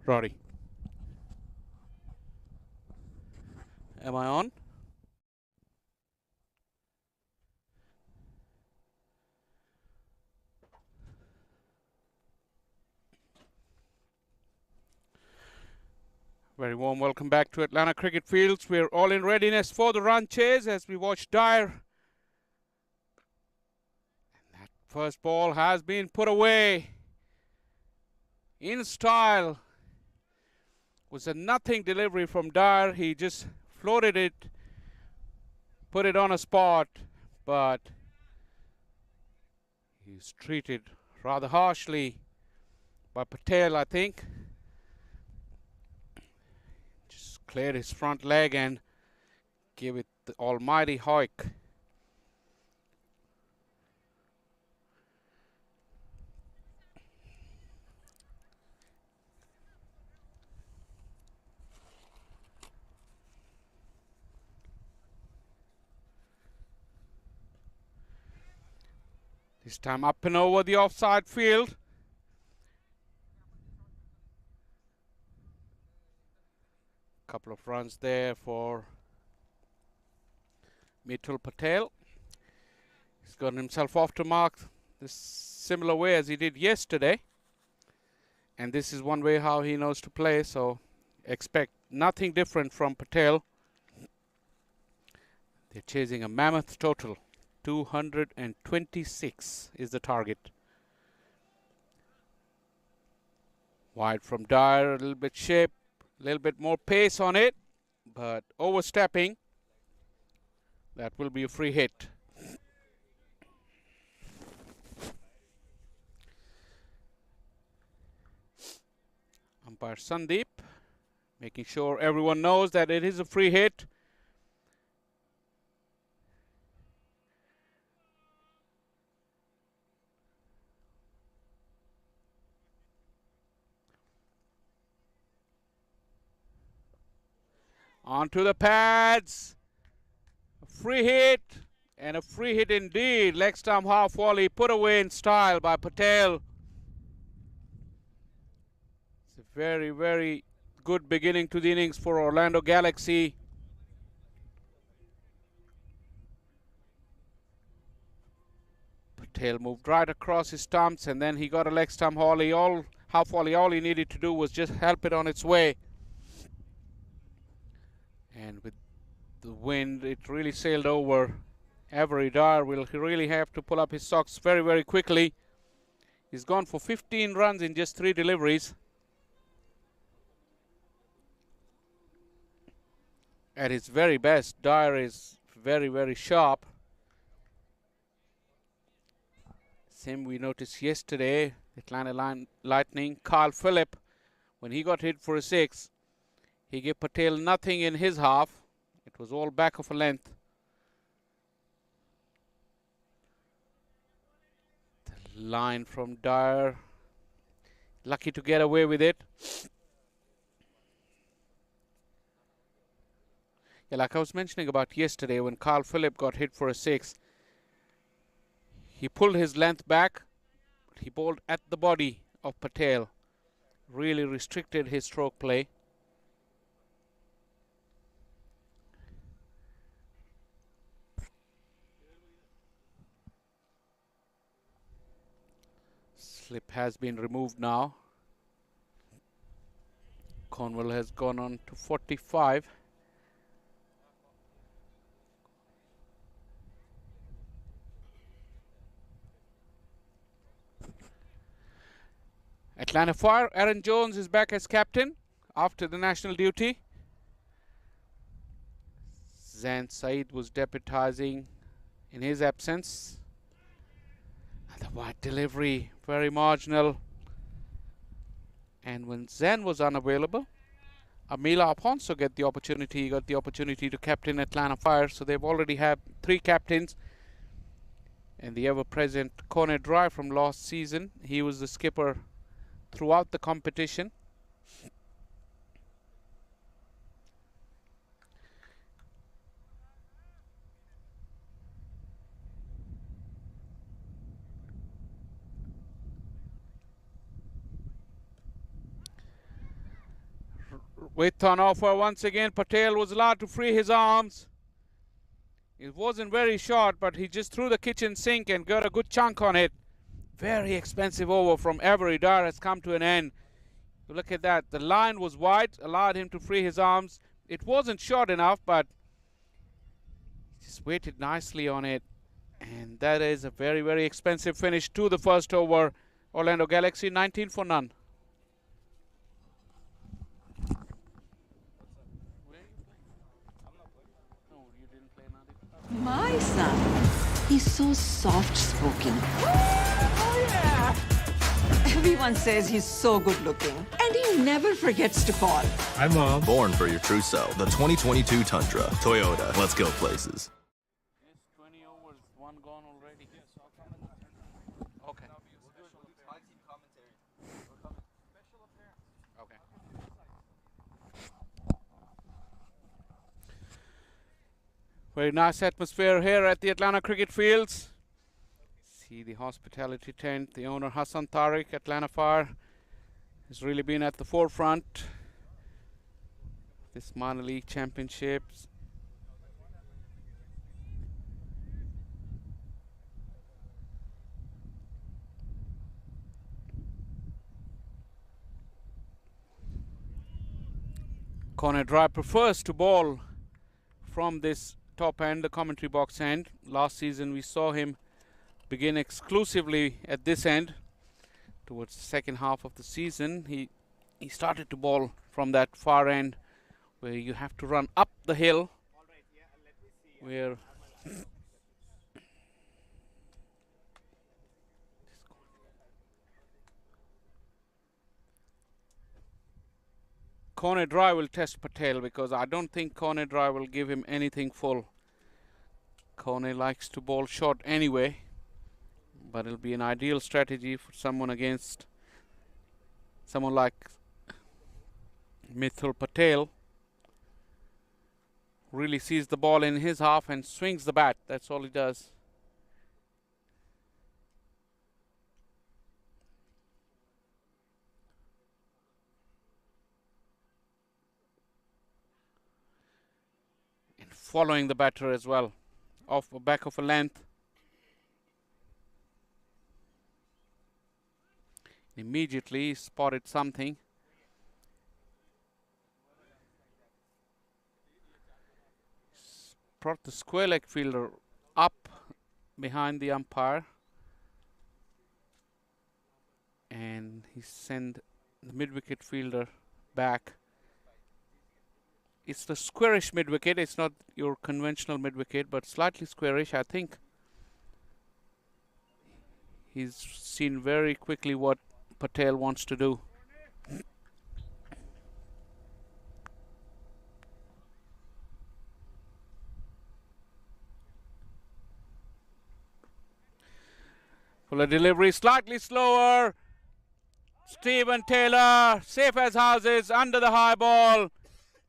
Rory. Am I on? Very warm welcome back to Atlanta Cricket Fields. We're all in readiness for the run chase as we watch Dyer. And that first ball has been put away in style. Was a nothing delivery from Dyer. He just floated it, put it on a spot, but he's treated rather harshly by Patel, I think. Just cleared his front leg and gave it the almighty hoik. This time up and over the offside field. Couple of runs there for Mithul Patel. He's gotten himself off to mark this similar way as he did yesterday. And this is one way how he knows to play, so expect nothing different from Patel. They're chasing a mammoth total. 226 is the target. Wide from Dyer, a little bit shape, a little bit more pace on it, but overstepping. That will be a free hit. Umpire Sandeep making sure everyone knows that it is a free hit. Onto the pads. A free hit, and a free hit indeed. Leg stump half volley put away in style by Patel. It's a very, very good beginning to the innings for Orlando Galaxy. Patel moved right across his stumps, and then he got a leg stump volley. Half volley. All he needed to do was just help it on its way. And with the wind, it really sailed over. Avery Dyer will really have to pull up his socks very, very quickly. He's gone for 15 runs in just 3 deliveries. At his very best, Dyer is very, very sharp. Same we noticed yesterday, Atlanta Lightning, Carl Phillip, when he got hit for a 6. He gave Patel nothing in his half. It was all back of a length. The line from Dyer. Lucky to get away with it. Yeah, like I was mentioning about yesterday when Carl Phillip got hit for a 6. He pulled his length back. He bowled at the body of Patel. Really restricted his stroke play. Slip has been removed now. Cornwall has gone on to 45. Atlanta Fire, Aaron Jones is back as captain after the national duty. Zain Saeed was deputizing in his absence. And the wide delivery, very marginal. And when Zain was unavailable, Amila Aponso got the opportunity. He got the opportunity to captain Atlanta Fire. So they've already had 3 captains. And the ever-present Conor Dry from last season, he was the skipper throughout the competition. With on offer once again, Patel was allowed to free his arms. It wasn't very short, but he just threw the kitchen sink and got a good chunk on it. Very expensive over from Avery Dyer has come to an end. Look at that. The line was wide, allowed him to free his arms. It wasn't short enough, but he just waited nicely on it. And that is a very, very expensive finish to the first over. Orlando Galaxy 19 for none. My son, he's so soft-spoken. Oh, yeah. Everyone says he's so good-looking, and he never forgets to call. Hi, Mom. Born for your true self. The 2022 Tundra. Toyota. Let's go places. Yes, 20 overs, one gone already. Yes, I'll come in. Okay. Okay. Very nice atmosphere here at the Atlanta Cricket Fields. See the hospitality tent. The owner Hassan Tariq, Atlanta Fire, has really been at the forefront. This minor league championships. Corner Drive prefers to bowl from this top end, the commentary box end. Last season we saw him begin exclusively at this end. Towards the second half of the season, he started to bowl from that far end where you have to run up the hill, where Corner Drive will test Patel, because I don't think Corner Drive will give him anything full. Corner likes to bowl short anyway, but it'll be an ideal strategy for someone against someone like Mithul Patel. Really sees the ball in his half and swings the bat. That's all he does. And following the batter as well, off the back of a length. Immediately spotted something. Brought the square leg fielder up behind the umpire, and he sent the mid-wicket fielder back. It's the squarish mid-wicket. It's not your conventional mid-wicket, but slightly squarish. I think he's seen very quickly what Patel wants to do. Fuller delivery, slightly slower. Stephen Taylor, safe as houses, under the high ball.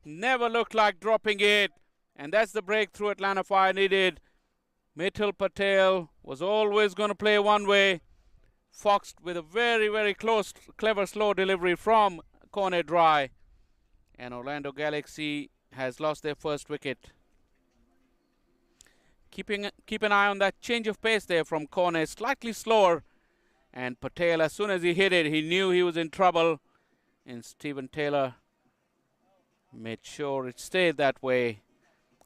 Never looked like dropping it. And that's the breakthrough Atlanta Fire needed. Mithul Patel was always going to play one way. Foxed with a very, very close, clever, slow delivery from Corner Drive. And Orlando Galaxy has lost their first wicket. Keep an eye on that change of pace there from Corner, slightly slower. And Patel, as soon as he hit it, he knew he was in trouble. And Stephen Taylor made sure it stayed that way.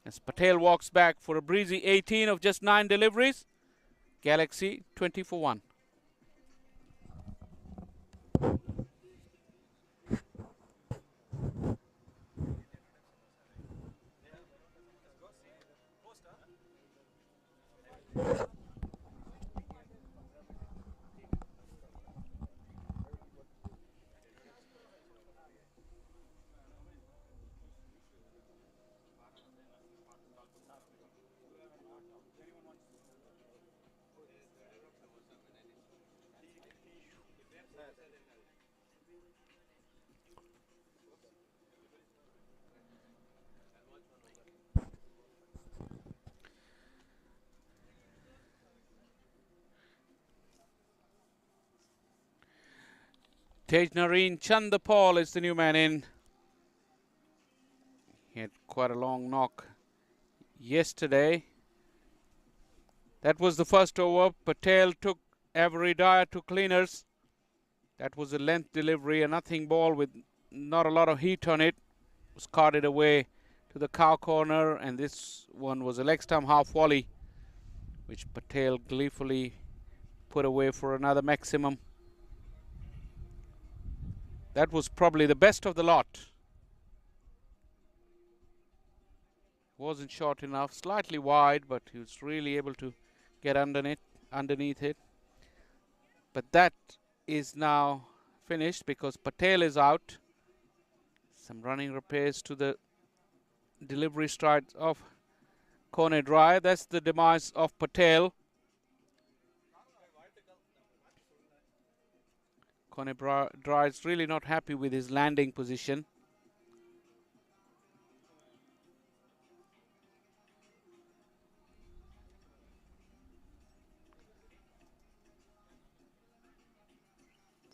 As Patel walks back for a breezy 18 of just 9 deliveries. Galaxy 20 for 1. Tej Nareen Chandapal is the new man in. He had quite a long knock yesterday. That was the first over. Patel took Avery Dyer to cleaners. That was a length delivery, a nothing ball with not a lot of heat on it. Was carted away to the cow corner, and this one was a leg stump half volley, which Patel gleefully put away for another maximum. That was probably the best of the lot. Wasn't short enough, slightly wide, but he was really able to get underneath it. But that is now finished because Patel is out. Some running repairs to the delivery stride of Kone Dry. That's the demise of Patel. Kone Dry is really not happy with his landing position.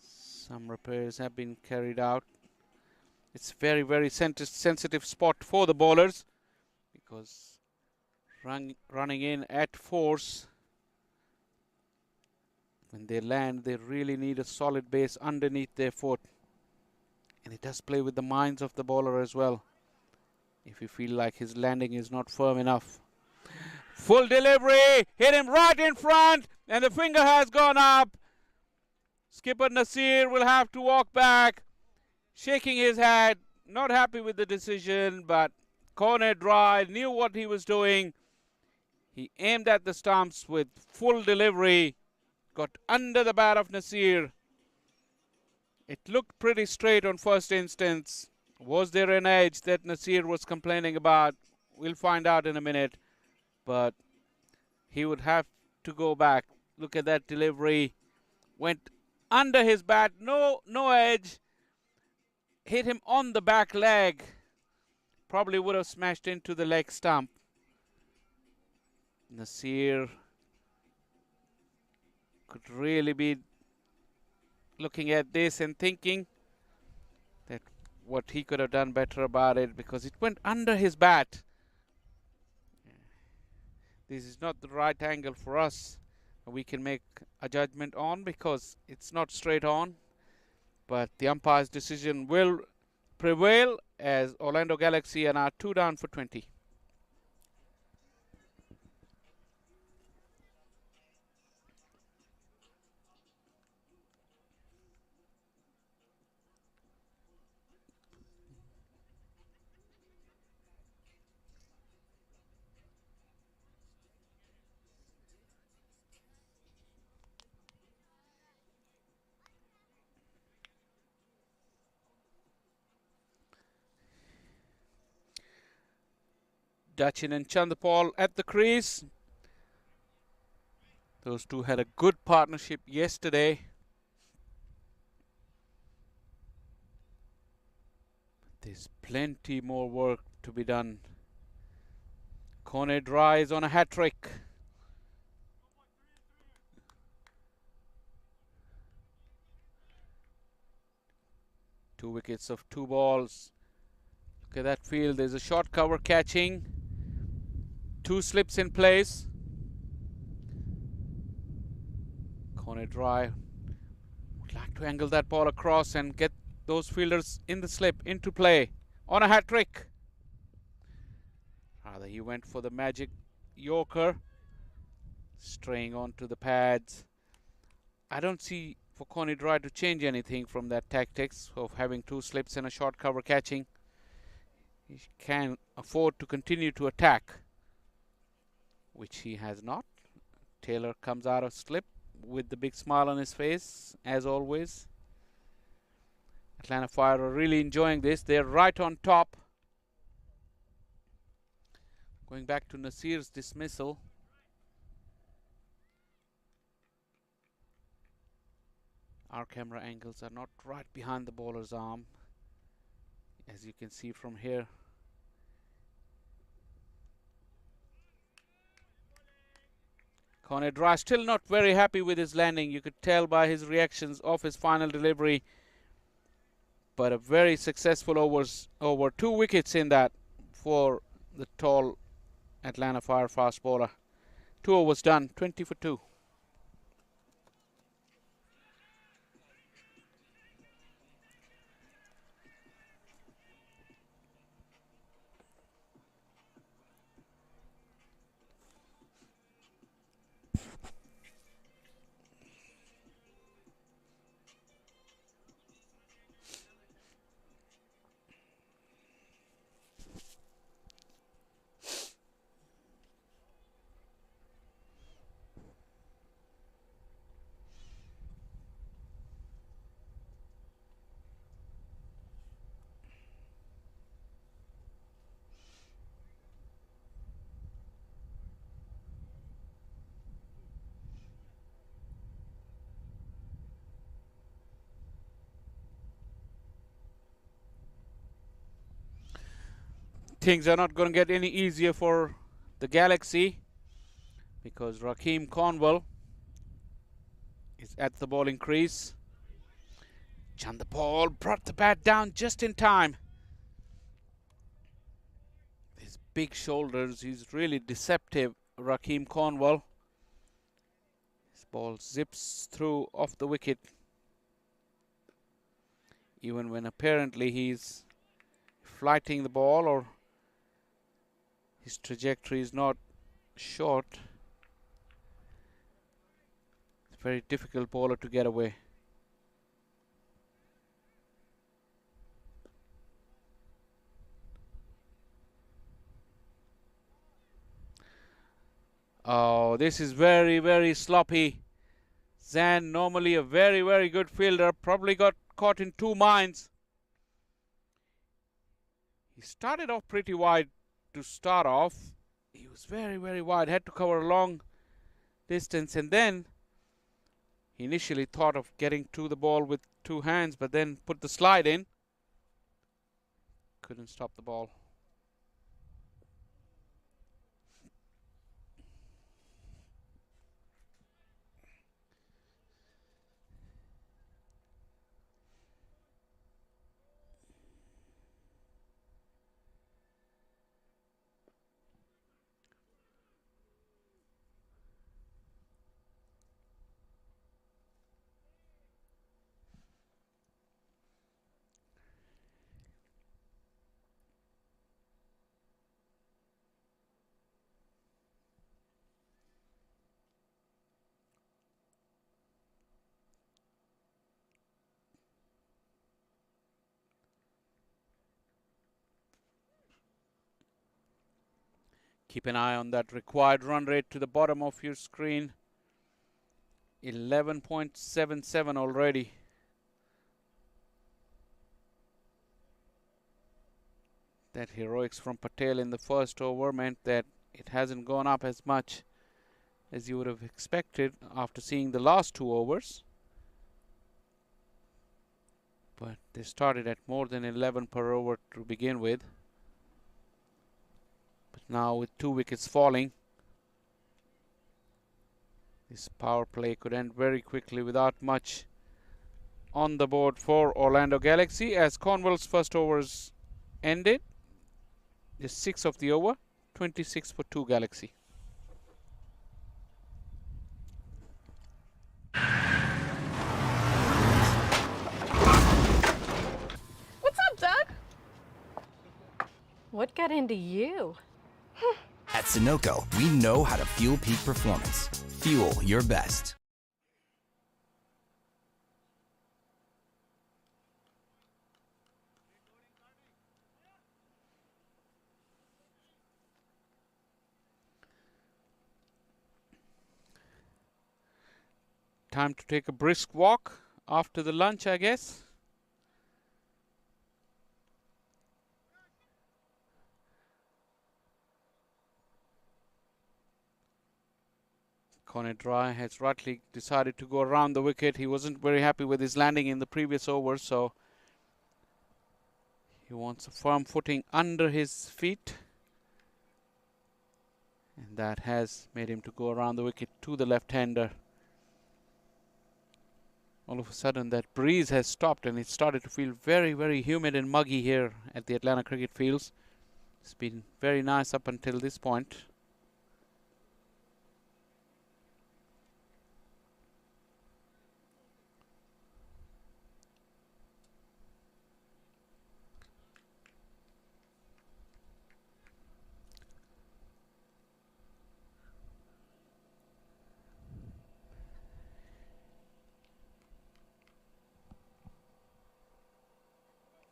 Some repairs have been carried out. It's very, very sensitive spot for the bowlers because running in at force, when they land, they really need a solid base underneath their foot. And it does play with the minds of the bowler as well, if you feel like his landing is not firm enough. Full delivery, hit him right in front, and the finger has gone up. Skipper Nasir will have to walk back, shaking his head, not happy with the decision, but Kone Dry knew what he was doing. He aimed at the stumps with full delivery, got under the bat of Nasir. It looked pretty straight on first instance. Was there an edge that Nasir was complaining about? We'll find out in a minute, but he would have to go back. Look at that delivery. Went under his bat, no edge. Hit him on the back leg. Probably would have smashed into the leg stump. Nasir could really be looking at this and thinking that what he could have done better about it, because it went under his bat. This is not the right angle for us. We can make a judgment on because it's not straight on, but the umpire's decision will prevail as Orlando Galaxy are now 2 down for 20. Dachin and Chandapal at the crease. Those two had a good partnership yesterday. There's plenty more work to be done. Kone Dry is on a hat-trick. Two wickets of 2 balls. Look at that field. There's a short cover catching. 2 slips in place. Kone Dry would like to angle that ball across and get those fielders in the slip into play on a hat-trick. Rather, he went for the magic Yorker, straying onto the pads. I don't see for Kone Dry to change anything from that tactics of having 2 slips and a short cover catching. He can afford to continue to attack, which he has not. Taylor comes out of slip with the big smile on his face, as always. Atlanta Fire are really enjoying this. They're right on top. Going back to Nasir's dismissal. Our camera angles are not right behind the bowler's arm, as you can see from here. Kone Dry still not very happy with his landing. You could tell by his reactions of his final delivery. But a very successful over 2 wickets in that for the tall Atlanta Fire fast bowler. 2 overs done, 20 for 2. Things are not going to get any easier for the Galaxy because Raheem Cornwall is at the bowling crease. Chandapal brought the bat down just in time. His big shoulders, he's really deceptive, Raheem Cornwall. His ball zips through off the wicket, even when apparently he's flighting the ball or his trajectory is not short. It's a very difficult bowler to get away. Oh, this is very, very sloppy. Zan, normally a very, very good fielder, probably got caught in 2 minds. He started off pretty wide to start off. He was very, very wide, had to cover a long distance, and then he initially thought of getting to the ball with 2 hands, but then put the slide in. Couldn't stop the ball. Keep an eye on that required run rate to the bottom of your screen. 11.77 already. That heroics from Patel in the first over meant that it hasn't gone up as much as you would have expected after seeing the last 2 overs. But they started at more than 11 per over to begin with. But now with 2 wickets falling, this power play could end very quickly without much on the board for Orlando Galaxy as Cornwall's first overs ended. Just 6 of the over, 26 for 2 Galaxy. What's up, Doug? What got into you? At Sunoco, we know how to fuel peak performance. Fuel your best. Time to take a brisk walk after the lunch, I guess. Conor Dry has rightly decided to go around the wicket. He wasn't very happy with his landing in the previous over, so he wants a firm footing under his feet. And that has made him to go around the wicket to the left-hander. All of a sudden that breeze has stopped and it started to feel very, very humid and muggy here at the Atlanta Cricket Fields. It's been very nice up until this point.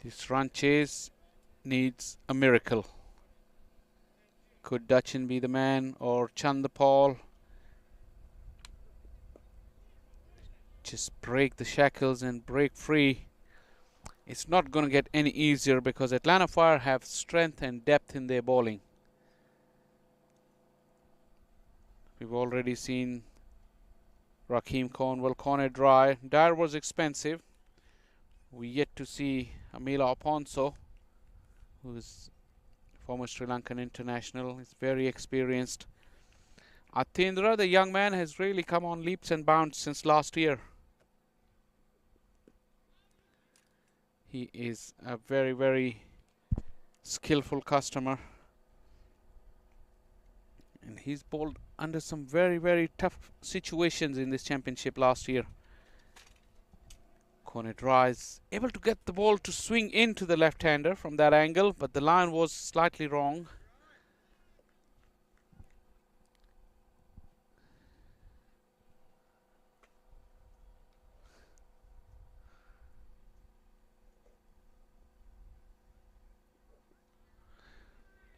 This run chase needs a miracle. Could Dutchin be the man or Chandapal? Just break the shackles and break free. It's not going to get any easier because Atlanta Fire have strength and depth in their bowling. We've already seen Rakeem Cornwall, Corner Dry. Dyer was expensive. We yet to see Amila Aponso, who is former Sri Lankan international. He's very experienced. Atindra, the young man, has really come on leaps and bounds since last year. He is a very, very skillful customer. And he's bowled under some very, very tough situations in this championship last year. Cornet Rise able to get the ball to swing into the left-hander from that angle, but the line was slightly wrong.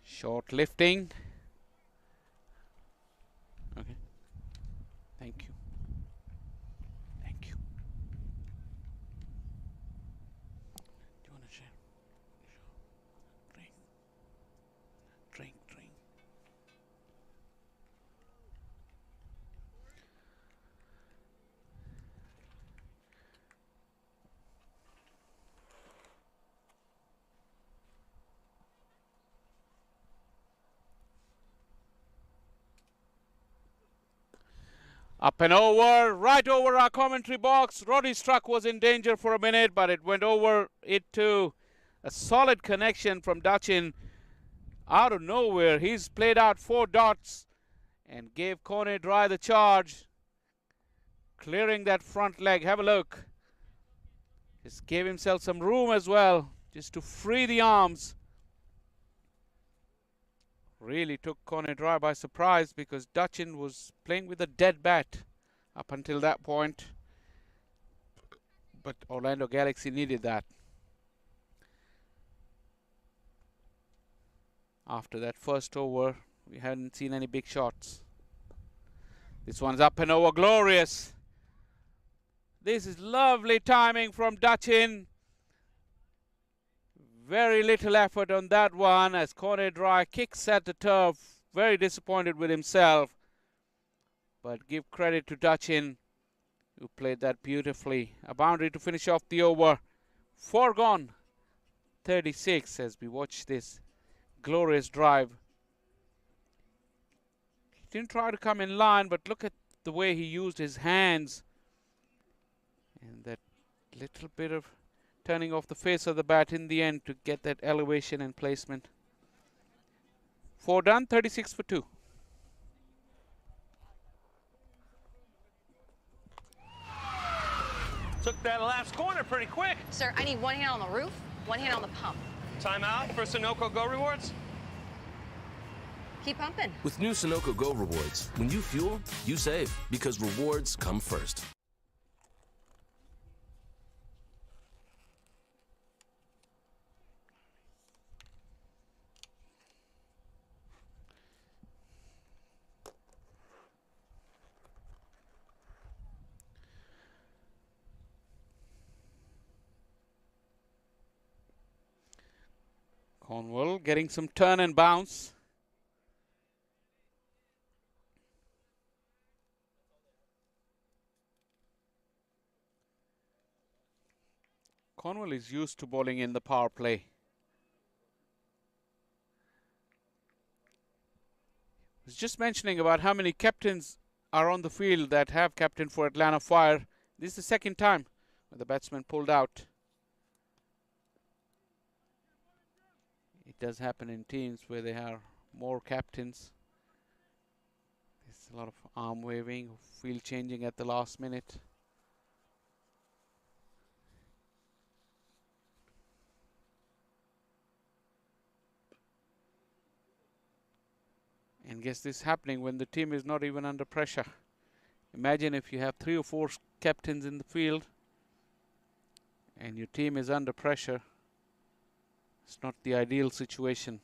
Short lifting. Okay. Thank you. Thank you. Do you want to share? Sure. Drink. Drink, drink. Up and over, right over our commentary box. Roddy Struck was in danger for a minute, but it went over it too. A solid connection from Dutchin out of nowhere. He's played out 4 dots and gave Kone Dry the charge, clearing that front leg. Have a look. Just gave himself some room as well, just to free the arms. Really took Kone Dry by surprise because Dutchin was playing with a dead bat up until that point. But Orlando Galaxy needed that. After that first over, we hadn't seen any big shots. This one's up and over, glorious. This is lovely timing from Dutchin. Very little effort on that one as Kone Dry kicks at the turf. Very disappointed with himself. But give credit to Dutchin, who played that beautifully. A boundary to finish off the over. 4 gone. 36 as we watch this glorious drive. He didn't try to come in line, but look at the way he used his hands. And that little bit of turning off the face of the bat in the end to get that elevation and placement. 4 done, 36 for 2. Took that last corner pretty quick. Sir, I need one hand on the roof, one hand on the pump. Timeout for Sunoco Go Rewards. Keep pumping. With new Sunoco Go Rewards, when you fuel, you save, because rewards come first. Cornwall getting some turn and bounce. Cornwall is used to bowling in the power play. I was just mentioning about how many captains are on the field that have captained for Atlanta Fire. This is the second time when the batsman pulled out. It does happen in teams where they have more captains. There's a lot of arm waving, field changing at the last minute. And guess this is happening when the team is not even under pressure. Imagine if you have 3 or 4 captains in the field and your team is under pressure. It's not the ideal situation.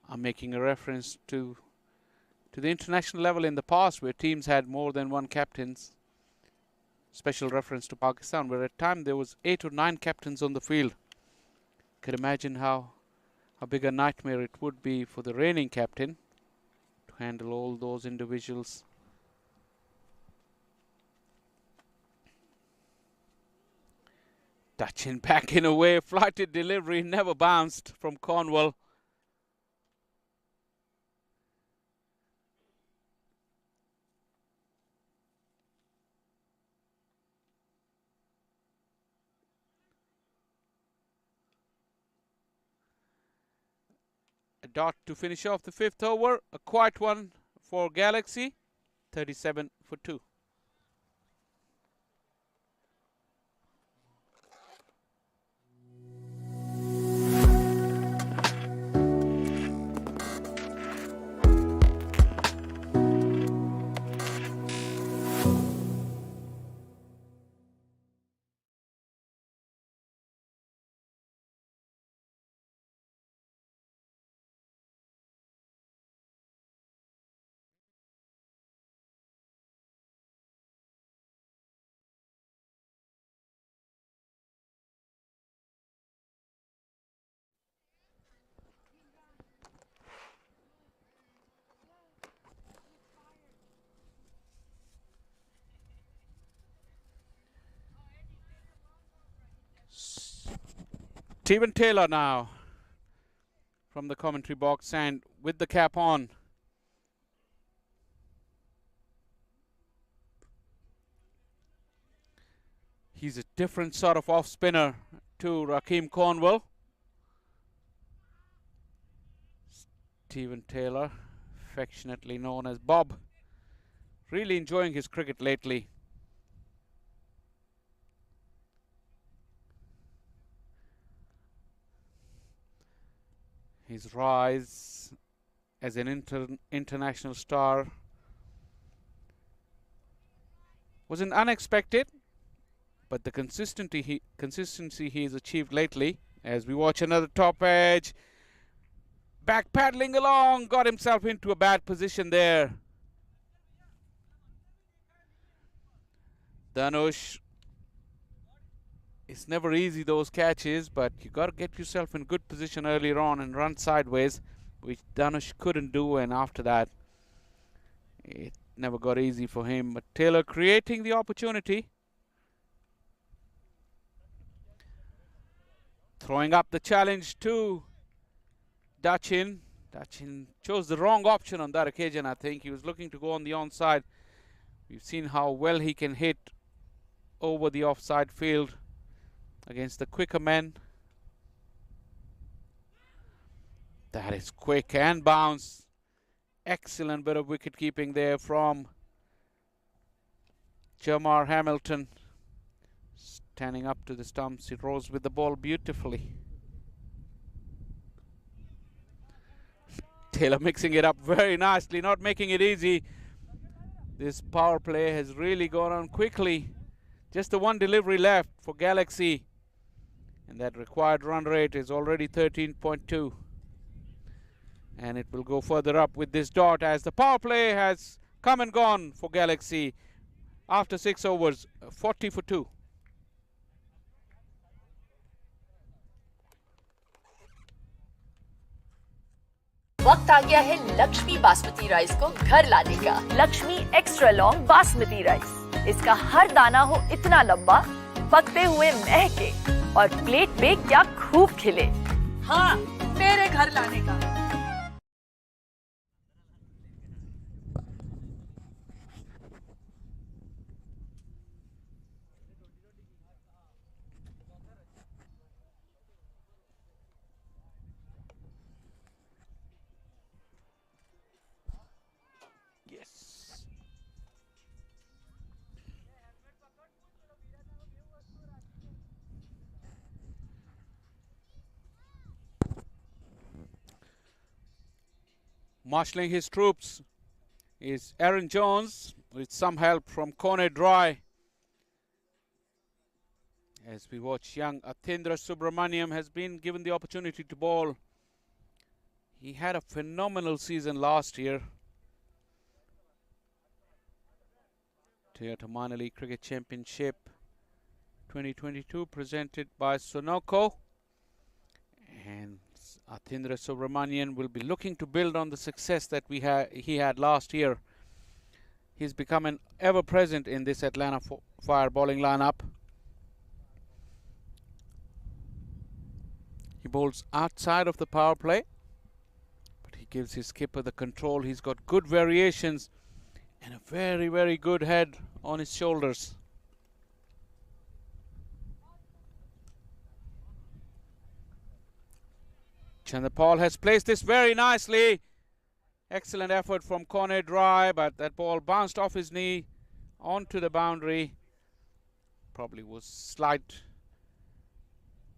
I'm making a reference to the international level in the past where teams had more than 1 captains. Special reference to Pakistan, where at time there was 8 or 9 captains on the field. Could imagine how big a nightmare it would be for the reigning captain to handle all those individuals. Touching back in a way, flighted delivery, never bounced from Cornwall. A dot to finish off the 5th over, a quiet one for Galaxy, 37 for 2. Steven Taylor now from the commentary box and with the cap on. He's a different sort of off spinner to Rakeem Cornwall. Steven Taylor, affectionately known as Bob, really enjoying his cricket lately. His rise as an international star wasn't unexpected, but the consistency he has achieved lately, as we watch another top edge, back paddling along, got himself into a bad position there. Dhanush, it's never easy those catches, but you got to get yourself in good position earlier on and run sideways, which Dhanush couldn't do, and after that it never got easy for him. But Taylor creating the opportunity, throwing up the challenge to Dachin. Dachin chose the wrong option on that occasion. I think he was looking to go on the onside. We've seen how well he can hit over the offside field against the quicker men. That is quick and bounce. Excellent bit of wicket keeping there from Jamar Hamilton. Standing up to the stumps, he rose with the ball beautifully. Taylor mixing it up very nicely, not making it easy. This power play has really gone on quickly. Just the one delivery left for Galaxy. And that required run rate is already 13.2. And it will go further up with this dot as the power play has come and gone for Galaxy after 6 overs, 40 for 2. वक्त आ गया है Lakshmi basmati rice को घर लाने का। Lakshmi extra long basmati rice, इसका हर दाना हो इतना लंबा, पकते हुए महके और प्लेट पे क्या खूब खिले। हाँ, मेरे घर लाने का। Marshalling his troops is Aaron Jones with some help from Kone Dry. As we watch young Atindra Subramaniam has been given the opportunity to bowl. He had a phenomenal season last year. Toyota Minor League Cricket Championship 2022 presented by Sunoco. And Atindra Subramanian will be looking to build on the success that he had last year. He's become an ever-present in this Atlanta Fire bowling lineup. He bowls outside of the power play, but he gives his skipper the control. He's got good variations and a very, very good head on his shoulders. Chandapal has placed this very nicely. Excellent effort from Kone Dry, but that ball bounced off his knee onto the boundary. Probably was slight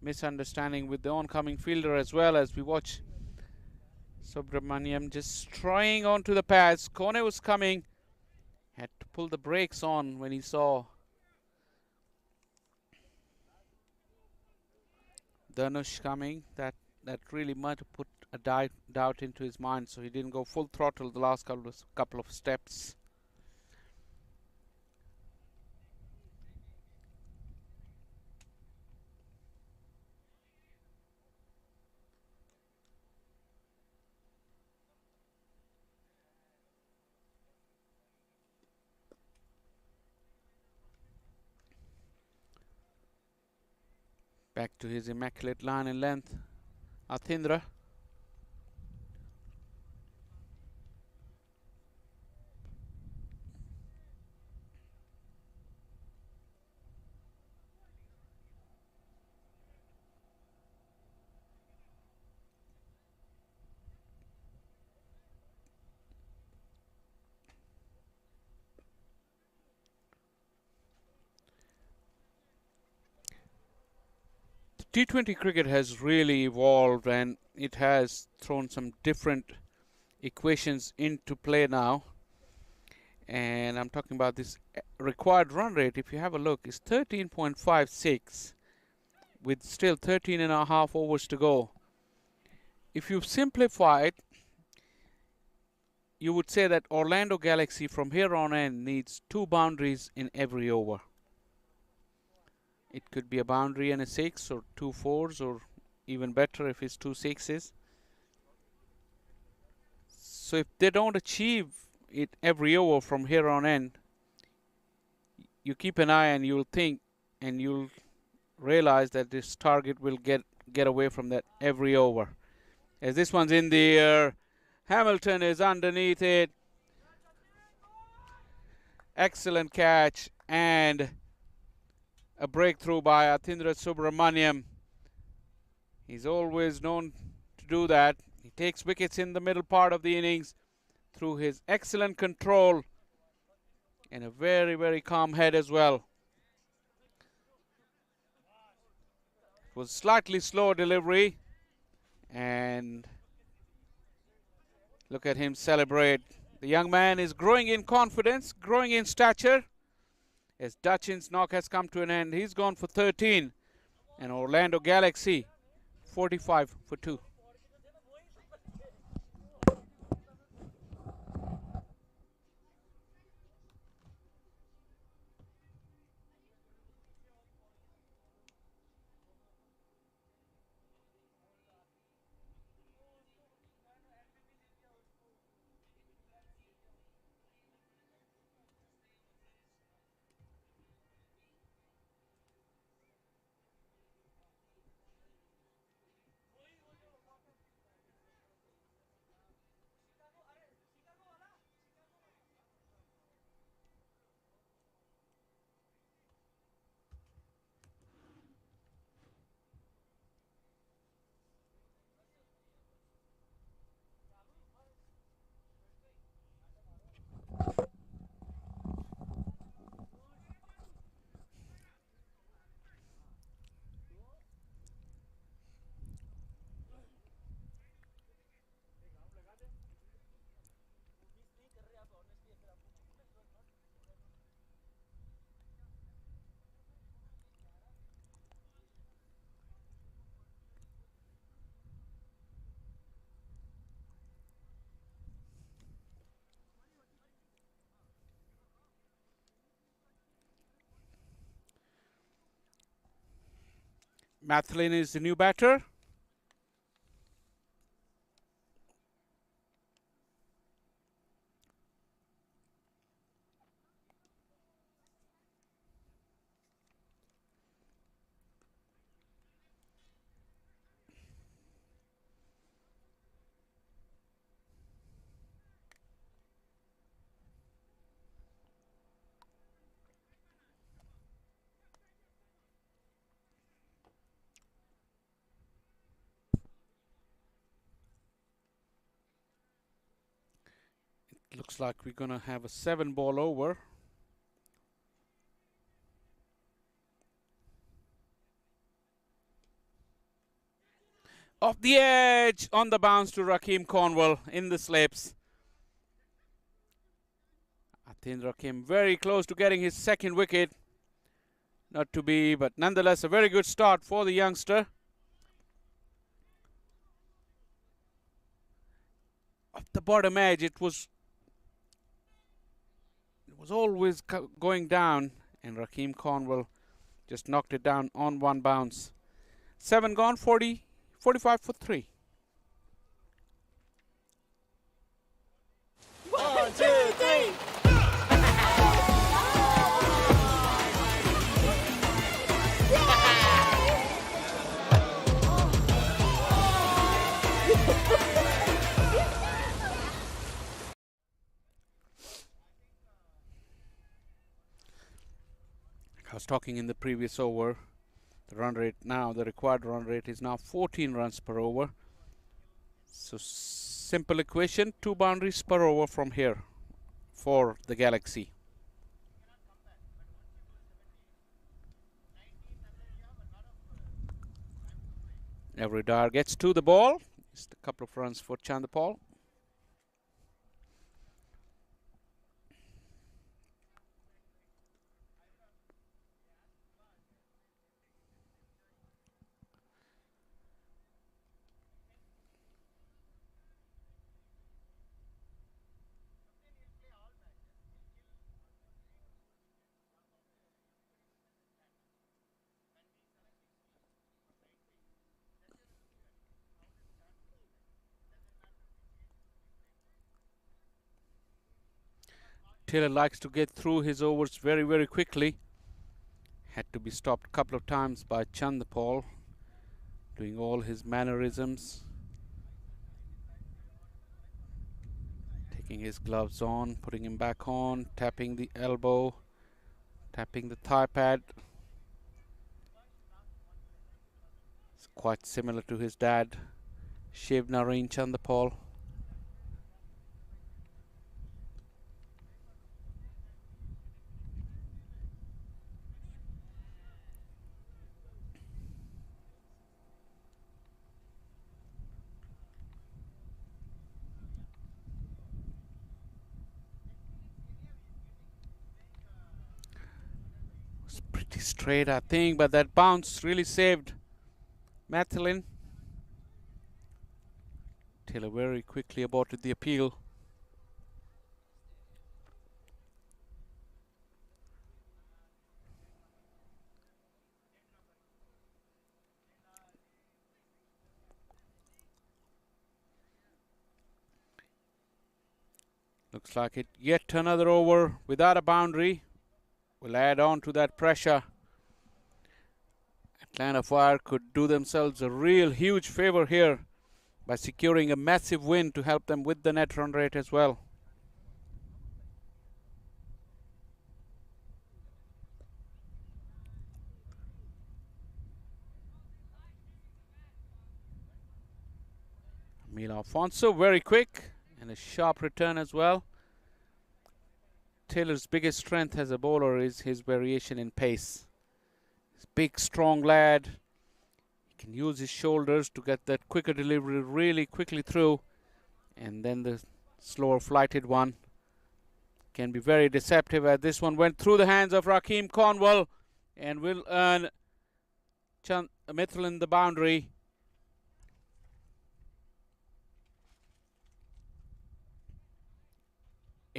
misunderstanding with the oncoming fielder as well, as we watch Subramaniam just trying onto the pads. Kone was coming, had to pull the brakes on when he saw Dhanush coming. That really might have put a doubt into his mind, so he didn't go full throttle the last couple of steps. Back to his immaculate line and length, Atindra. T20 cricket has really evolved, and it has thrown some different equations into play now. And I'm talking about this required run rate. If you have a look, it's 13.56 with still 13 and a half overs to go. If you simplify it, you would say that Orlando Galaxy from here on in needs 2 boundaries in every over. It could be a boundary and a 6, or 2 4s, or even better if it's 2 6s. So if they don't achieve it every over from here on in, you keep an eye and you'll think and you'll realize that this target will get away from that every over. As this one's in the air, Hamilton is underneath it. Excellent catch and a breakthrough by Atindra Subramaniam. He's always known to do that. He takes wickets in the middle part of the innings through his excellent control and a very, very calm head as well. It was slightly slow delivery, and look at him celebrate. The young man is growing in confidence, growing in stature. As Dutchin's knock has come to an end, he's gone for 13, and Orlando Galaxy 45 for 2. Mathlin is the new batter. Looks like we're going to have a 7-ball over. Off the edge, on the bounce to Rakeem Cornwall in the slips. Atindra came very close to getting his second wicket. Not to be, but nonetheless a very good start for the youngster. Off the bottom edge, it was always going down, and Rakeem Cornwall just knocked it down on one bounce. 7 gone, 45 for 3. 1, 2, 3. I was talking in the previous over, the run rate now, the required run rate is now 14 runs per over. So simple equation, 2 boundaries per over from here for the Galaxy. Every Dar gets to the ball. Just a couple of runs for Chandapal. Taylor likes to get through his overs very, very quickly. Had to be stopped a couple of times by Chandapal, doing all his mannerisms. Taking his gloves on, putting him back on, tapping the elbow, tapping the thigh pad. It's quite similar to his dad, Shiv Nareen Chandapal. Pretty straight, I think, but that bounce really saved Mathlin. Taylor very quickly aborted the appeal. Looks like it yet another over without a boundary. Will add on to that pressure. Atlanta Fire could do themselves a real huge favor here by securing a massive win to help them with the net run rate as well. Emil Alfonso very quick and a sharp return as well. Taylor's biggest strength as a bowler is his variation in pace. He's a big, strong lad. He can use his shoulders to get that quicker delivery really quickly through. And then the slower flighted one can be very deceptive, as this one went through the hands of Rakeem Cornwall and will earn Mithlin the boundary.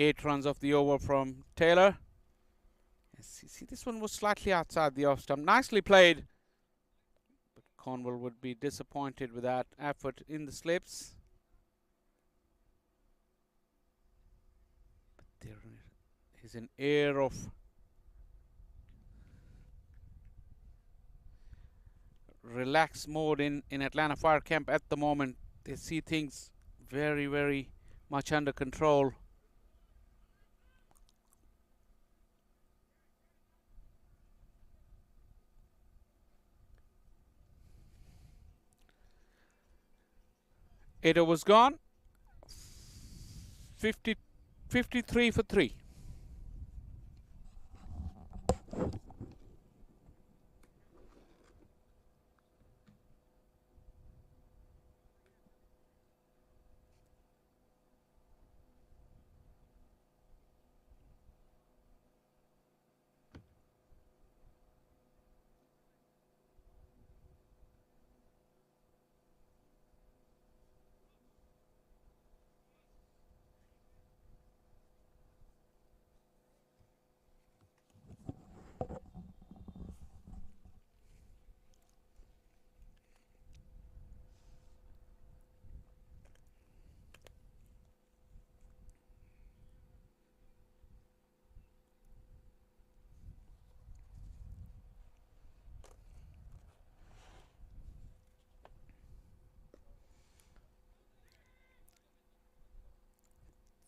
Eight runs off the over from Taylor. See, this one was slightly outside the off stump. Nicely played, but Cornwall would be disappointed with that effort in the slips. But there is an air of relaxed mode in Atlanta Fire Camp at the moment. They see things very, very much under control. Eight overs gone. 53 for 3.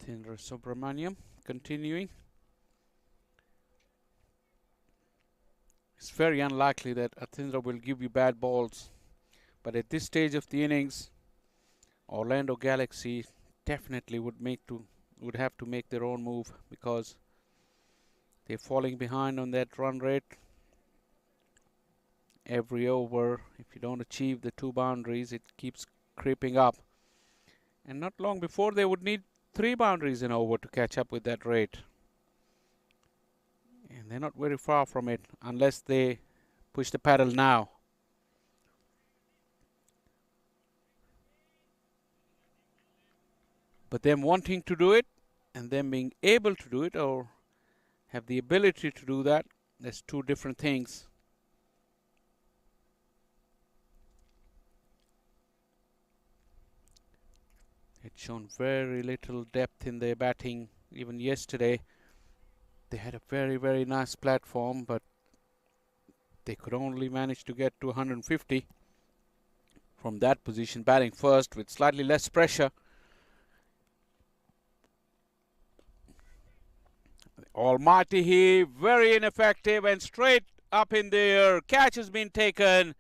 Tindra Subramaniam continuing. It's very unlikely that Atindra will give you bad balls, but at this stage of the innings, Orlando Galaxy definitely would have to make their own move, because they're falling behind on that run rate. Every over, if you don't achieve the 2 boundaries, it keeps creeping up. And not long before, they would need 3 boundaries in over to catch up with that rate. And they're not very far from it unless they push the pedal now. But them wanting to do it and them being able to do it, or have the ability to do that, there's 2 different things. It's shown very little depth in their batting. Even yesterday, they had a very, very nice platform, but they could only manage to get to 150 from that position, batting first with slightly less pressure. Almighty He, very ineffective and straight up in the air. Catch has been taken.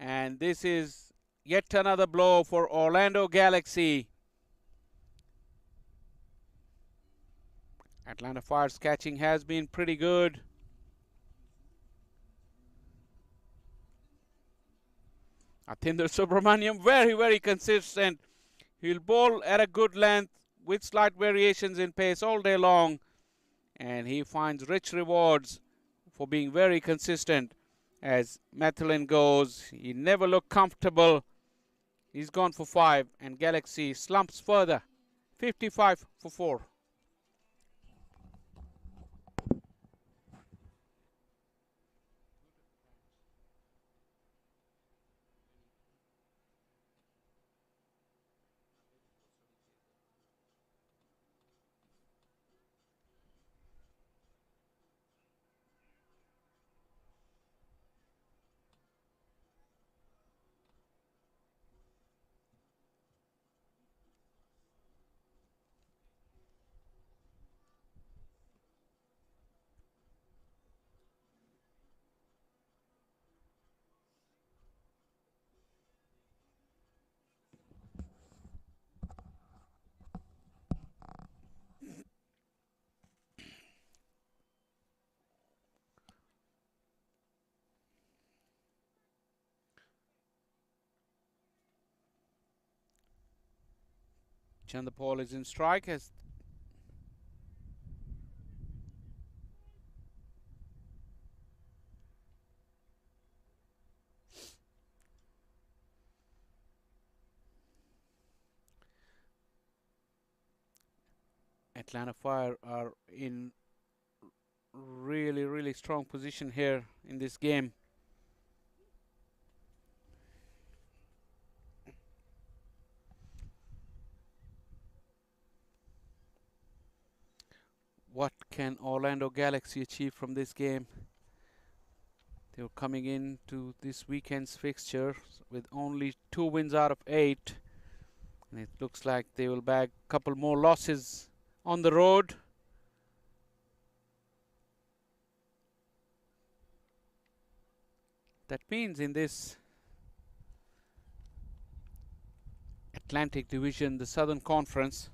And this is yet another blow for Orlando Galaxy. Atlanta Fire's catching has been pretty good. Athinder Subramaniam, very, very consistent. He'll bowl at a good length with slight variations in pace all day long. And he finds rich rewards for being very consistent. As Mathilin goes, he never looked comfortable. He's gone for 5, and Galaxy slumps further. 55 for 4. Chandapal is in strike as Atlanta Fire are in really, really strong position here in this game. can Orlando Galaxy achieve from this game? They were coming into this weekend's fixture with only 2 wins out of 8. And it looks like they will bag a couple more losses on the road. That means in this Atlantic Division, the Southern Conference,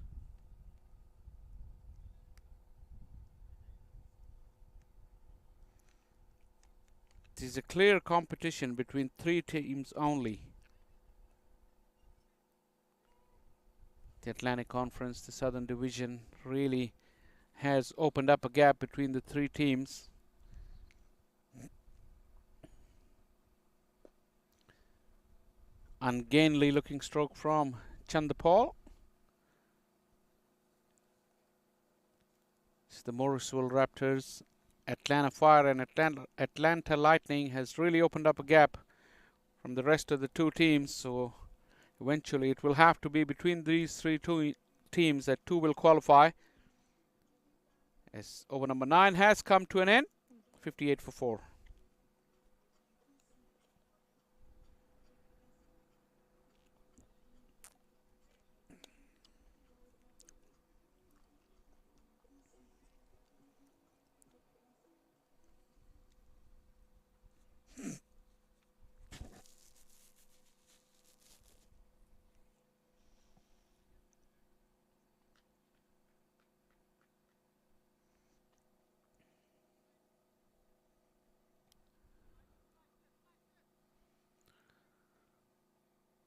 it is a clear competition between 3 teams only. The Atlantic Conference, the Southern Division, really has opened up a gap between the 3 teams. Ungainly looking stroke from Chandapal. It's the Morrisville Raptors. Atlanta Fire and Atlanta Lightning has really opened up a gap from the rest of the 2 teams. So eventually it will have to be between these 3 teams that 2 will qualify. As over number 9 has come to an end. 58 for 4.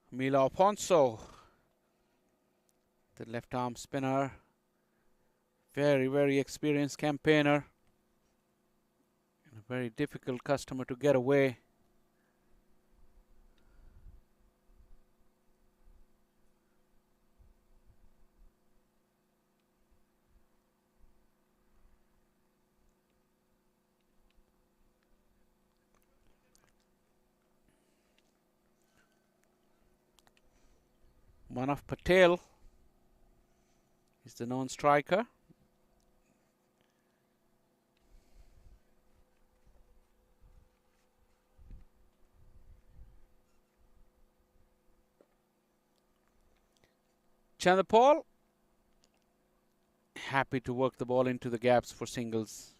Mila Alfonso, the left arm spinner, very experienced campaigner, and a very difficult customer to get away. Manav Patel is the known striker. Chandapal happy to work the ball into the gaps for singles.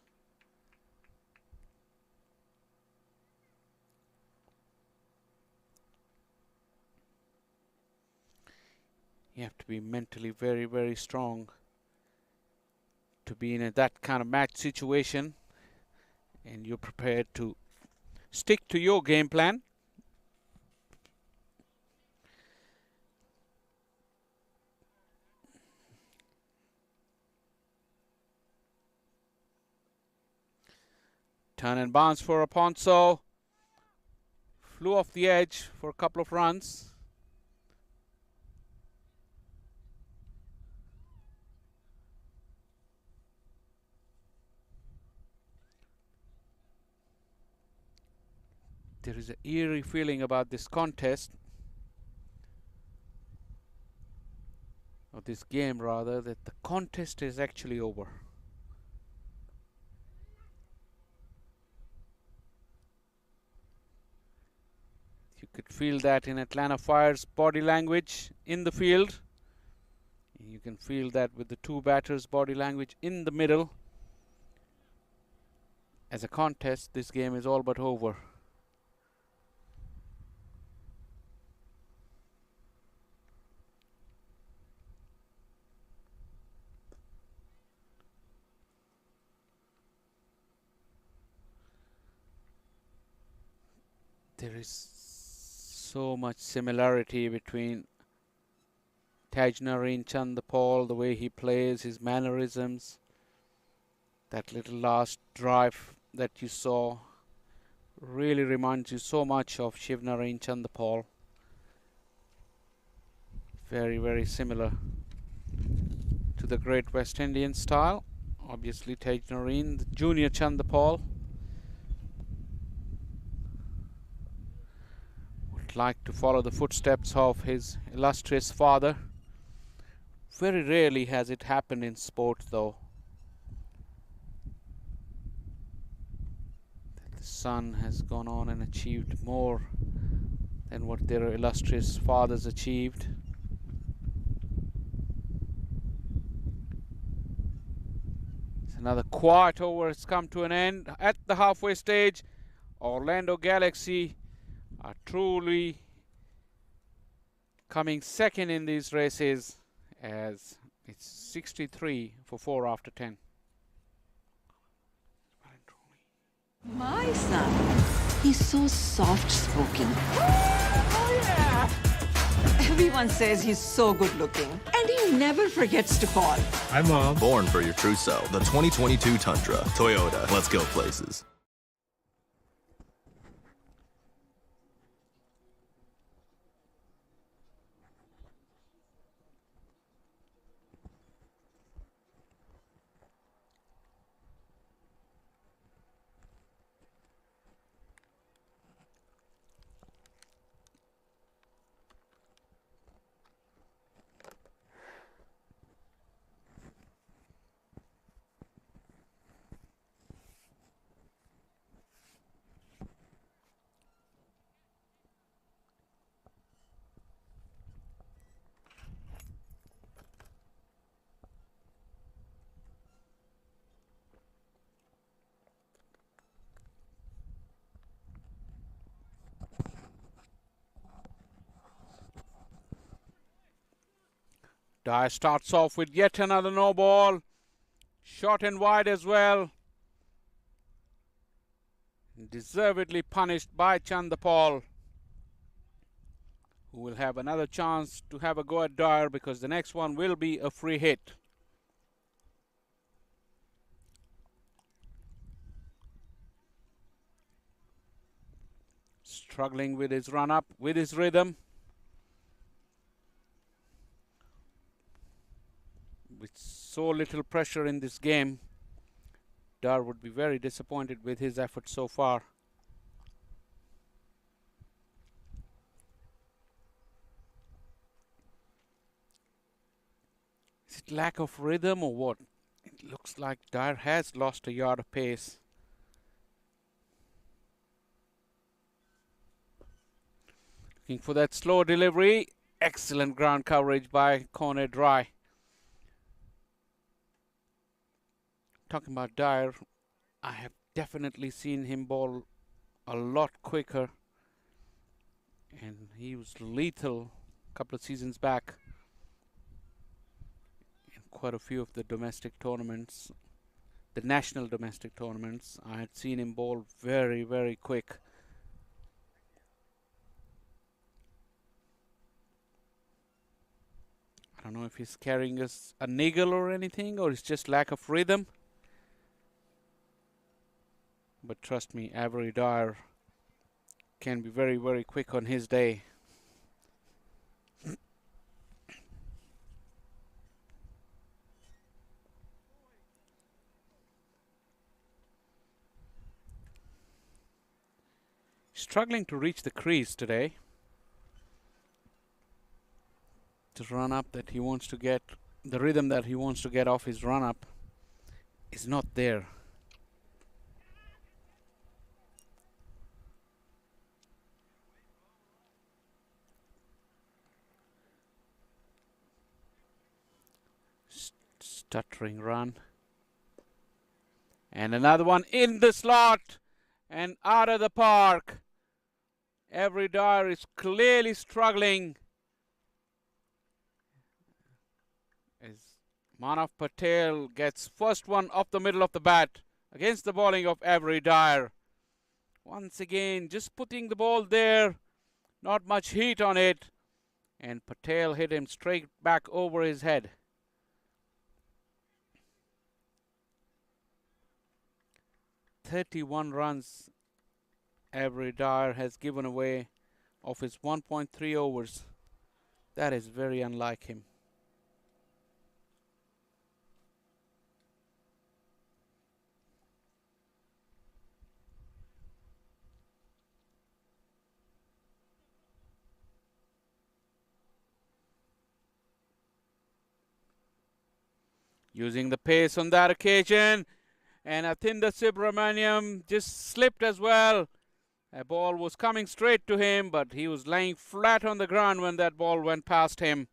You have to be mentally very strong to be in that kind of match situation, and you're prepared to stick to your game plan. Turn and bounce for Aponso. Flew off the edge for a couple of runs. There is an eerie feeling about this contest, or this game rather, that the contest is actually over. You could feel that in Atlanta Fire's body language in the field. You can feel that with the 2 batters' body language in the middle. As a contest, this game is all but over. There is so much similarity between Tajnareen Chandapal, the way he plays, his mannerisms. That little last drive that you saw really reminds you so much of Shivnareen Chandapal. Very similar to the great West Indian style. Obviously Tajnareen, the junior Chandapal, like to follow the footsteps of his illustrious father. Very rarely has it happened in sport though. son has gone on and achieved more than what their illustrious fathers achieved. Another quiet over has come to an end at the halfway stage. Orlando Galaxy are truly coming second in these races, as it's 63 for 4 after 10. My son, he's so soft-spoken. Oh, yeah. Everyone says he's so good-looking, and he never forgets to call. Hi, Mom. Born for your true self. The 2022 Tundra. Toyota. Let's go places. Dyer starts off with yet another no ball. Short and wide as well. Deservedly punished by Chandapal, who will have another chance to have a go at Dyer because the next one will be a free hit. Struggling with his run up, with his rhythm. With so little pressure in this game, Dyer would be very disappointed with his effort so far. Is it lack of rhythm or what? It looks like Dyer has lost a yard of pace. Looking for that slow delivery. Excellent ground coverage by Cornet Dry. Talking about Dyer, I have definitely seen him bowl a lot quicker, and he was lethal a couple of seasons back in quite a few of the domestic tournaments, the national domestic tournaments. I had seen him bowl very, very quick. I don't know if he's carrying a niggle or anything, or it's just lack of rhythm. But trust me, Avery Dyer can be very, very quick on his day. Struggling to reach the crease today. The run up that he wants to get, the rhythm that he wants to get off his run up is not there. Stuttering run. And another one in the slot and out of the park. Avery Dyer is clearly struggling as Manav Patel gets first one off the middle of the bat against the bowling of Avery Dyer. Once again, just putting the ball there, not much heat on it, and Patel hit him straight back over his head. 31 runs Avery Dyer has given away of his 1.3 overs. That is very unlike him. Using the pace on that occasion. And Athinda Subramaniam just slipped as well. A ball was coming straight to him, but he was laying flat on the ground when that ball went past him.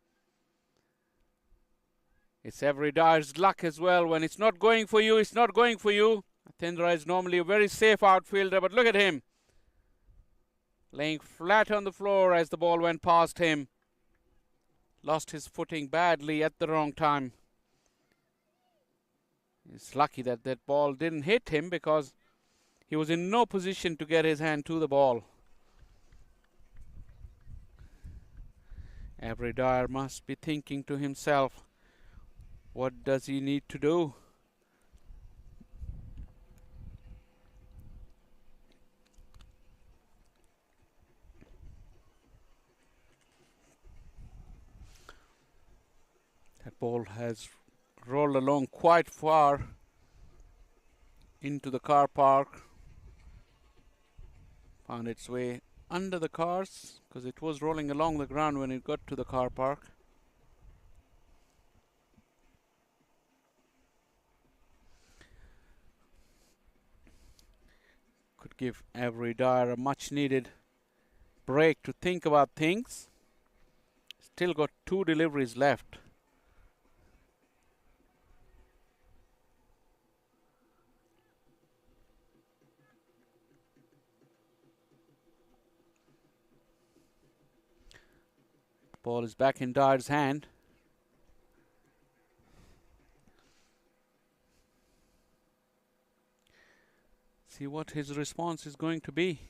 It's every dyer's luck as well. When it's not going for you, it's not going for you. Athindra is normally a very safe outfielder, but look at him. Laying flat on the floor as the ball went past him. Lost his footing badly at the wrong time. It's lucky that that ball didn't hit him because he was in no position to get his hand to the ball. Every dyer must be thinking to himself, what does he need to do? That ball has rolled along quite far into the car park. Found its way under the cars because it was rolling along the ground when it got to the car park. Could give every dyer a much needed break to think about things. Still got 2 deliveries left. Ball is back in Dyer's hand. See what his response is going to be.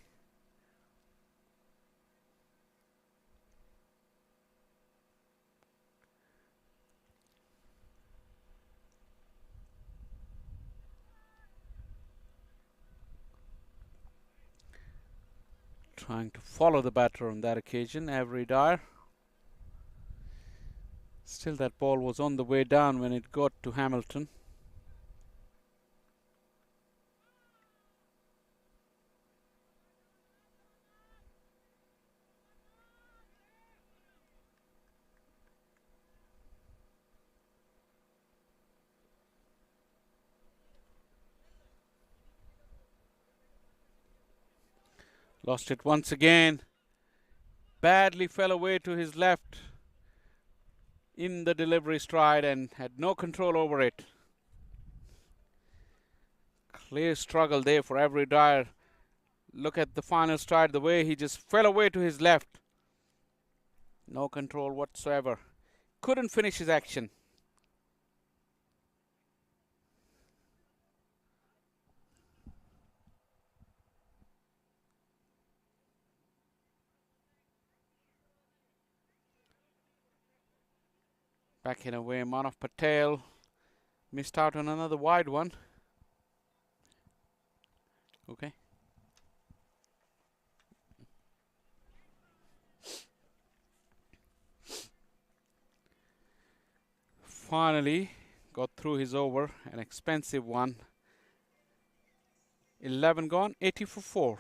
Trying to follow the batter on that occasion, every Dyer. Still, that ball was on the way down when it got to Hamilton. Lost it once again. Badly fell away to his left in the delivery stride and had no control over it. Clear struggle there for every Dyer. Look at the final stride, the way he just fell away to his left. No control whatsoever. Couldn't finish his action. Back in away, Manav Patel missed out on another wide one. Okay. Finally got through his over, an expensive one. 11 gone, 80 for 4.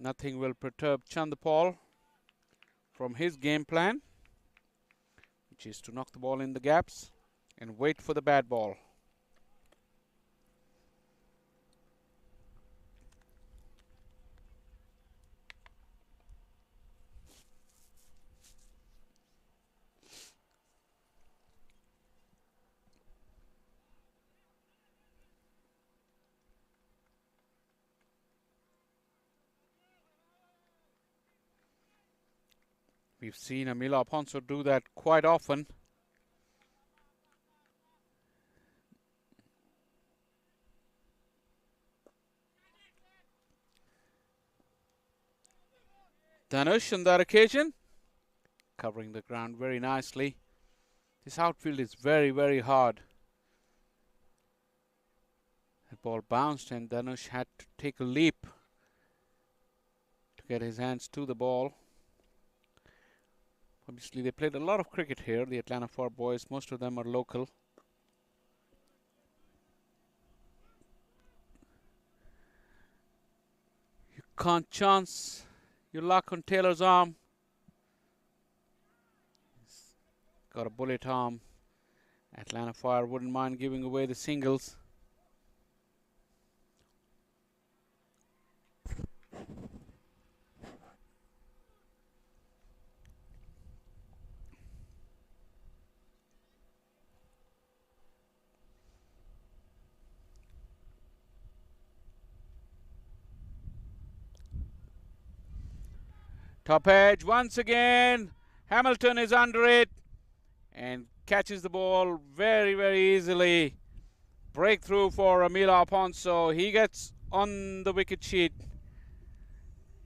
Nothing will perturb Chandapal from his game plan, which is to knock the ball in the gaps and wait for the bad ball. We've seen Amila Ponso do that quite often. Dhanush on that occasion, covering the ground very nicely. This outfield is very, very hard. The ball bounced and Dhanush had to take a leap to get his hands to the ball. Obviously, they played a lot of cricket here, the Atlanta Fire boys. Most of them are local. You can't chance your luck on Taylor's arm. He's got a bullet arm. Atlanta Fire wouldn't mind giving away the singles. Top edge once again. Hamilton is under it and catches the ball very, very easily. Breakthrough for Emilio Ponso. He gets on the wicket sheet.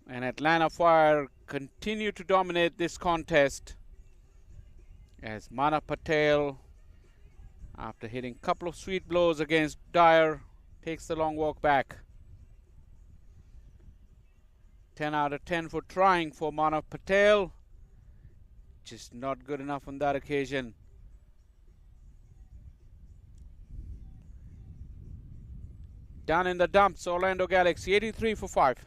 And Atlanta Fire continue to dominate this contest as Manav Patel, after hitting a couple of sweet blows against Dyer, takes the long walk back. 10 out of 10 for trying for Manav Patel. Just not good enough on that occasion. Down in the dumps, Orlando Galaxy, 83 for 5.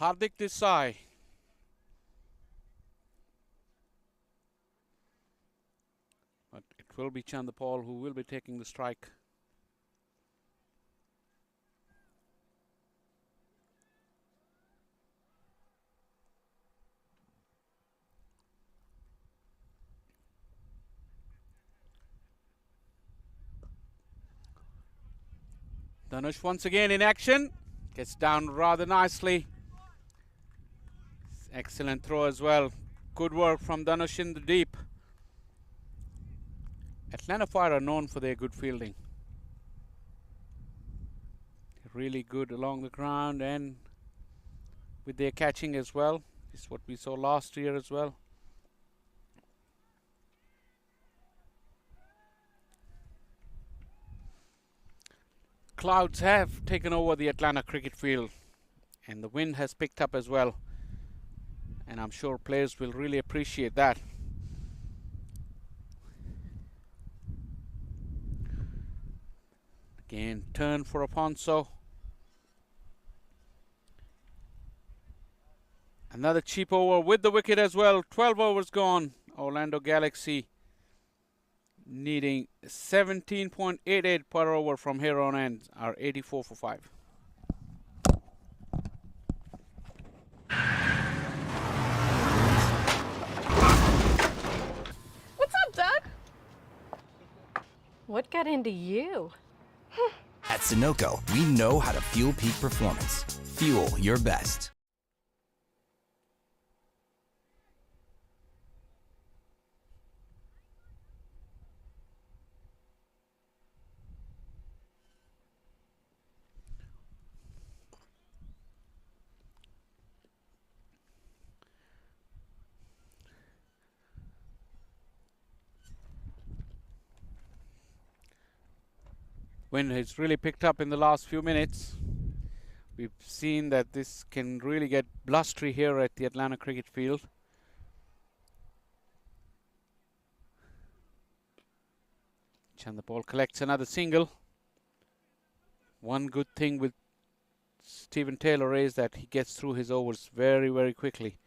Hardik Desai. But it will be Chandapal who will be taking the strike. Dhanush once again in action. Gets down rather nicely. Excellent throw as well. Good work from Dhanush in the deep. Atlanta Fire are known for their good fielding. Really good along the ground and with their catching as well. This is what we saw last year as well. Clouds have taken over the Atlanta cricket field and the wind has picked up as well. And I'm sure players will really appreciate that. Again, turn for Aponso. Another cheap over with the wicket as well. 12 overs gone. Orlando Galaxy needing 17.88 per over from here on and are 84 for 5. What got into you? At Sunoco, we know how to fuel peak performance. Fuel your best. Wind has really picked up in the last few minutes. We've seen that this can really get blustery here at the Atlanta cricket field. Chandapal collects another single. One good thing with Steven Taylor is that he gets through his overs very, very quickly,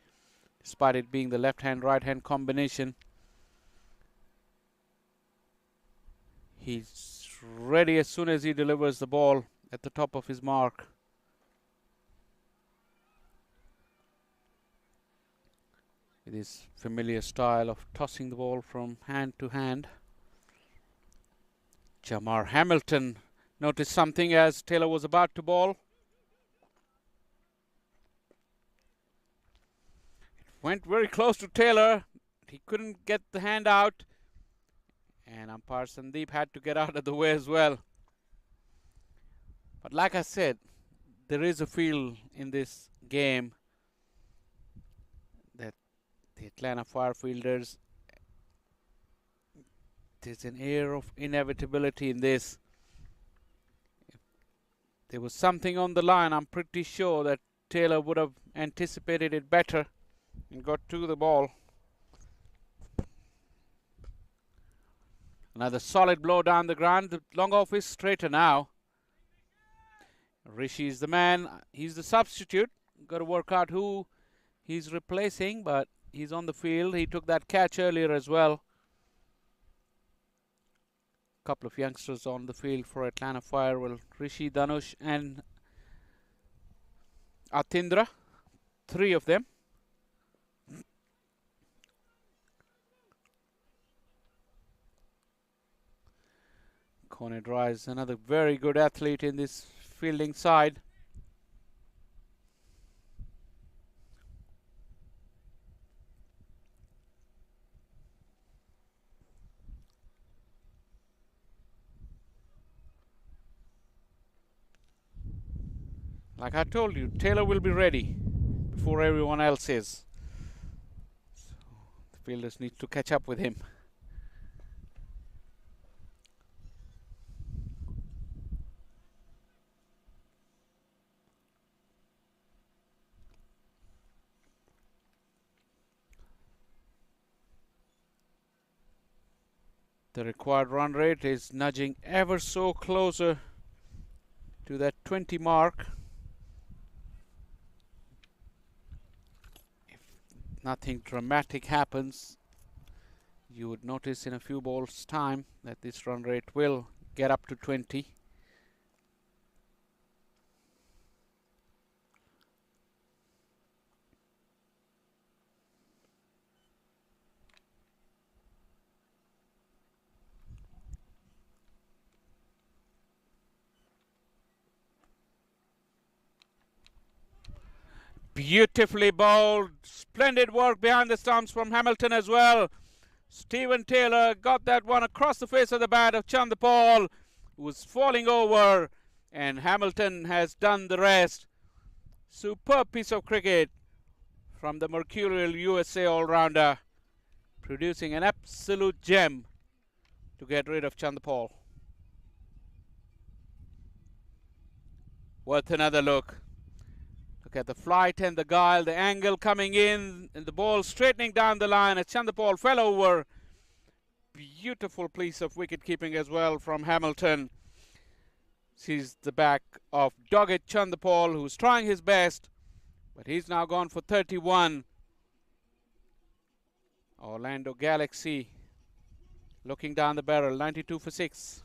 despite it being the left-hand, right-hand combination. He's ready as soon as he delivers the ball at the top of his mark. With his familiar style of tossing the ball from hand to hand. Jamar Hamilton noticed something as Taylor was about to ball. It went very close to Taylor. He couldn't get the hand out. And umpire Sandeep had to get out of the way as well. But like I said, there is a feel in this game that the Atlanta Firefielders, there's an air of inevitability in this. If there was something on the line, I'm pretty sure that Taylor would have anticipated it better and got to the ball. Another solid blow down the ground. The long off is straighter now. Rishi is the man. He's the substitute. Got to work out who he's replacing, but he's on the field. He took that catch earlier as well. Couple of youngsters on the field for Atlanta Fire. Well, Rishi, Dhanush and Atindra. 3 of them. Conrad Rice, another very good athlete in this fielding side. Like I told you, Taylor will be ready before everyone else is. So the fielders need to catch up with him. The required run rate is nudging ever so closer to that 20 mark. If nothing dramatic happens, you would notice in a few balls' time that this run rate will get up to 20. Beautifully bowled. Splendid work behind the stumps from Hamilton as well. Steven Taylor got that one across the face of the bat of Chandapal, who was falling over, and Hamilton has done the rest. Superb piece of cricket from the Mercurial USA all-rounder, producing an absolute gem to get rid of Chandapal. Worth another look. Look at the flight and the guile, the angle coming in, and the ball straightening down the line as Chandapal fell over. Beautiful piece of wicket keeping as well from Hamilton. Sees the back of dogged Chandapal, who's trying his best, but he's now gone for 31. Orlando Galaxy looking down the barrel, 92 for 6.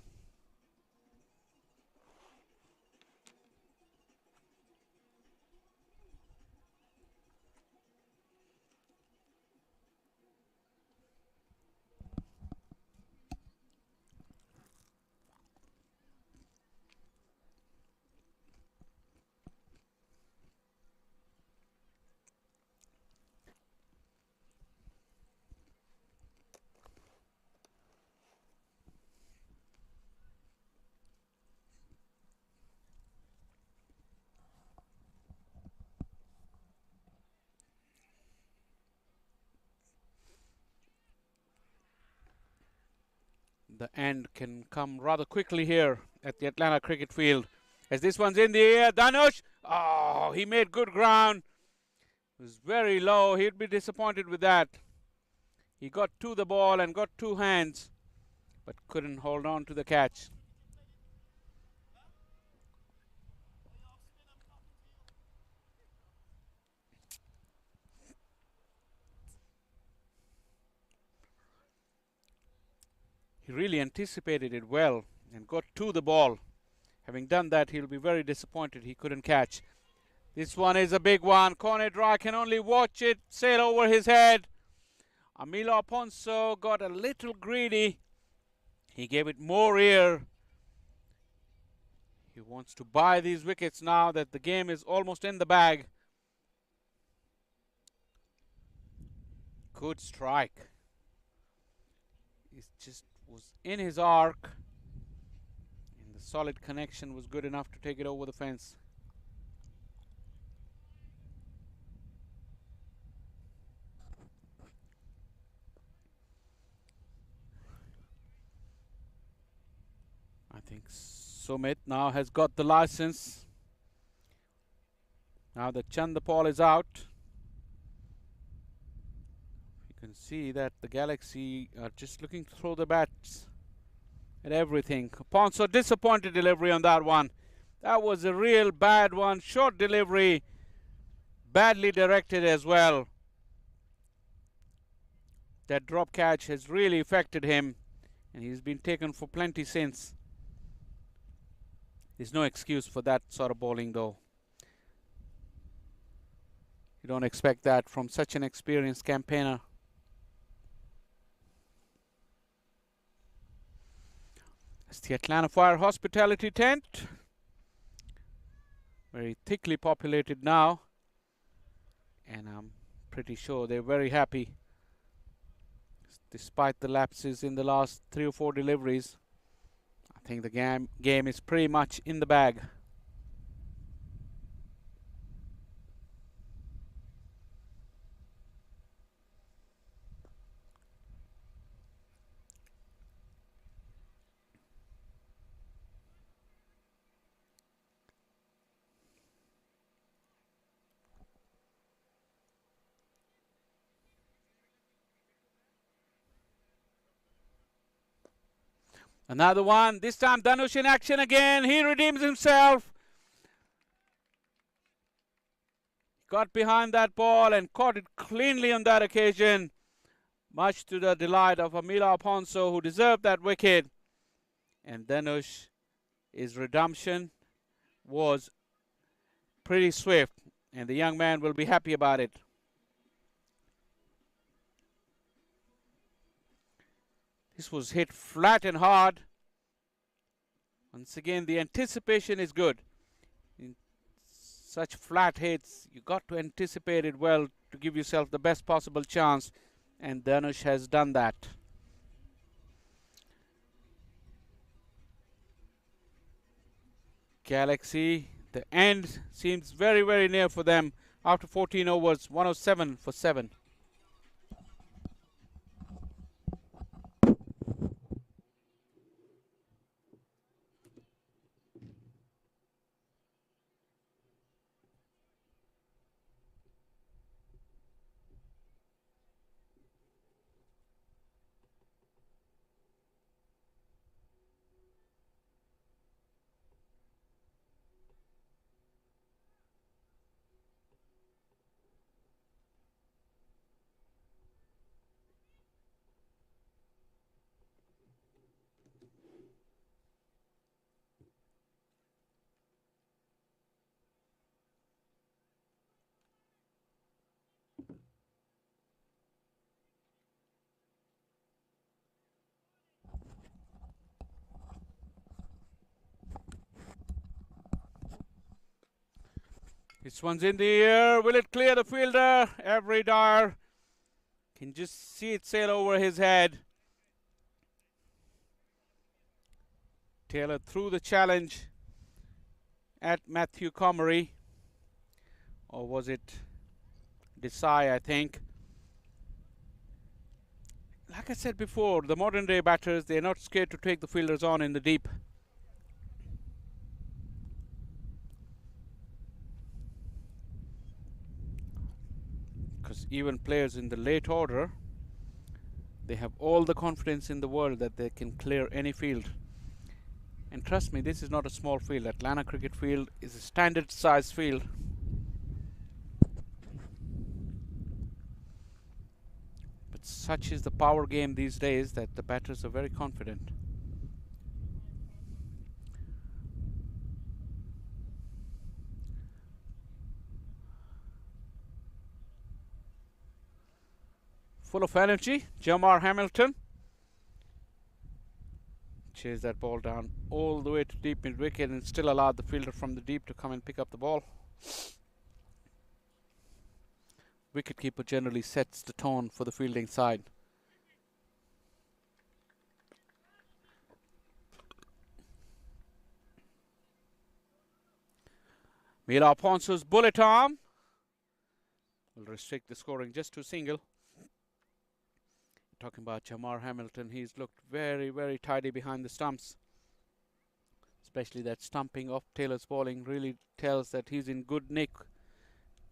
The end can come rather quickly here at the Atlanta cricket field. As this one's in the air, Dhanush, oh, he made good ground. It was very low. He'd be disappointed with that. He got to the ball and got 2 hands. but couldn't hold on to the catch. He really anticipated it well and got to the ball. Having done that, he'll be very disappointed he couldn't catch. This one is a big one. Corner Dry can only watch it sail over his head. Amilo Aponso got a little greedy. He gave it more air. He wants to buy these wickets now that the game is almost in the bag. Good strike. It just was in his arc. And the solid connection was good enough to take it over the fence. I think Sumit now has got the license. Now that Chandapal is out, you can see that the Galaxy are just looking to throw the bats at everything. Ponso, disappointed delivery on that one. That was a real bad one. Short delivery, badly directed as well. That drop catch has really affected him, and he's been taken for plenty since. There's no excuse for that sort of bowling though. You don't expect that from such an experienced campaigner. It's the Atlanta Fire Hospitality Tent. Very thickly populated now. And I'm pretty sure they're very happy. Despite the lapses in the last 3 or 4 deliveries, I think the game is pretty much in the bag. Another one. This time Dhanush in action again. He redeems himself. Got behind that ball and caught it cleanly on that occasion. Much to the delight of Amila Aponso, who deserved that wicket. And Dhanush, his redemption was pretty swift. And the young man will be happy about it. This was hit flat and hard. Once again, the anticipation is good. In such flat hits, you got to anticipate it well to give yourself the best possible chance. And Dhanush has done that. Galaxy, the end seems very, very near for them. After 14 overs, 107 for 7. This one's in the air. Will it clear the fielder? Every Dyer can just see it sail over his head. Taylor threw the challenge at Matthew Comrie. Or was it Desai, I think. Like I said before, the modern day batters, they're not scared to take the fielders on in the deep. Because even players in the late order They have all the confidence in the world that they can clear any field. And trust me, this is not a small field. Atlanta Cricket Field is a standard size field. But such is the power game these days that the batters are very confident. Full of energy, Jamar Hamilton. Chase that ball down all the way to deep mid wicket and still allowed the fielder from the deep to come and pick up the ball. Wicketkeeper generally sets the tone for the fielding side. Mila Ponce's bullet arm will restrict the scoring just to single. Talking about Jamar Hamilton, he's looked very, very tidy behind the stumps. Especially that stumping off Taylor's bowling really tells that he's in good nick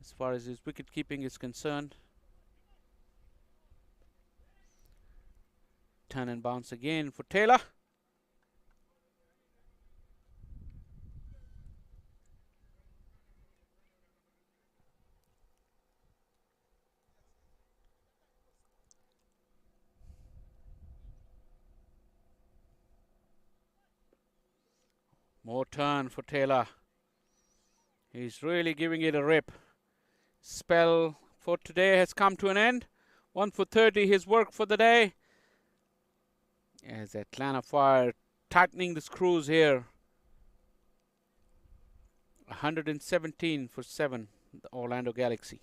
as far as his wicket keeping is concerned. Turn and bounce again for Taylor. More turn for Taylor. He's really giving it a rip. Spell for today has come to an end. 1 for 30, his work for the day. As Atlanta Fire tightening the screws here. 117 for 7, the Orlando Galaxy.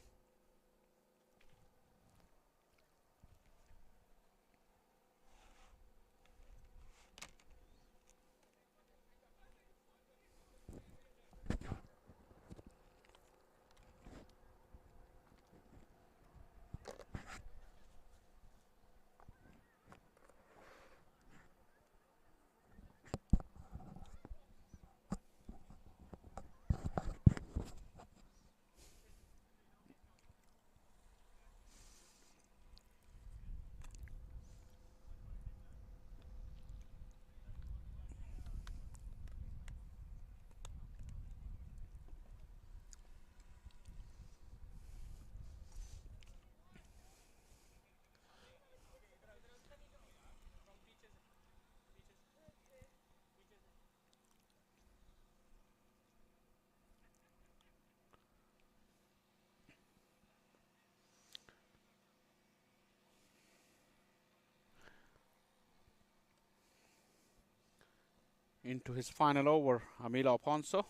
Into his final over, Amila Ponso.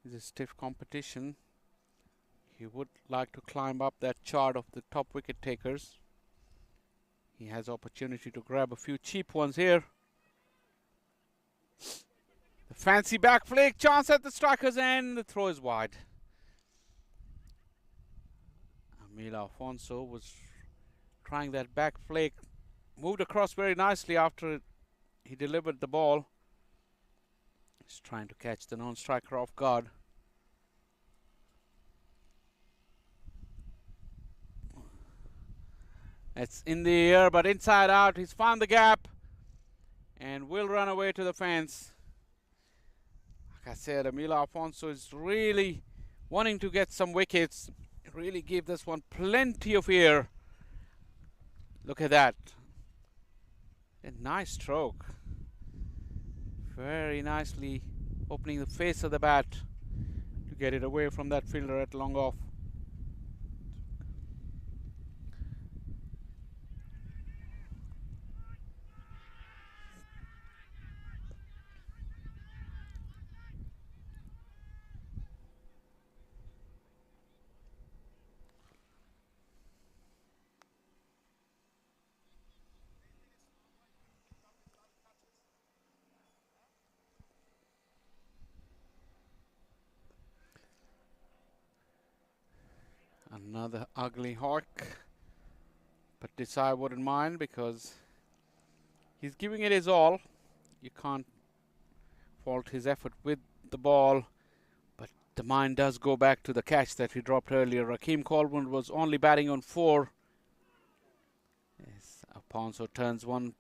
It's a stiff competition. He would like to climb up that chart of the top wicket takers. He has opportunity to grab a few cheap ones here. The fancy back flick, chance at the striker's end. The throw is wide. Mila Afonso was trying that back flick, moved across very nicely after he delivered the ball. He's trying to catch the non-striker off guard. It's in the air but inside out. He's found the gap and will run away to the fence. Like I said, Amila Afonso is really wanting to get some wickets. Really give this one plenty of air. Look at that. A nice stroke. Very nicely opening the face of the bat to get it away from that fielder at long off. Another ugly hawk, but this I wouldn't mind because he's giving it his all. You can't fault his effort with the ball, but The mind does go back to the catch that he dropped earlier. Raheem Coleman was only batting on 4. Yes, Alfonso turns one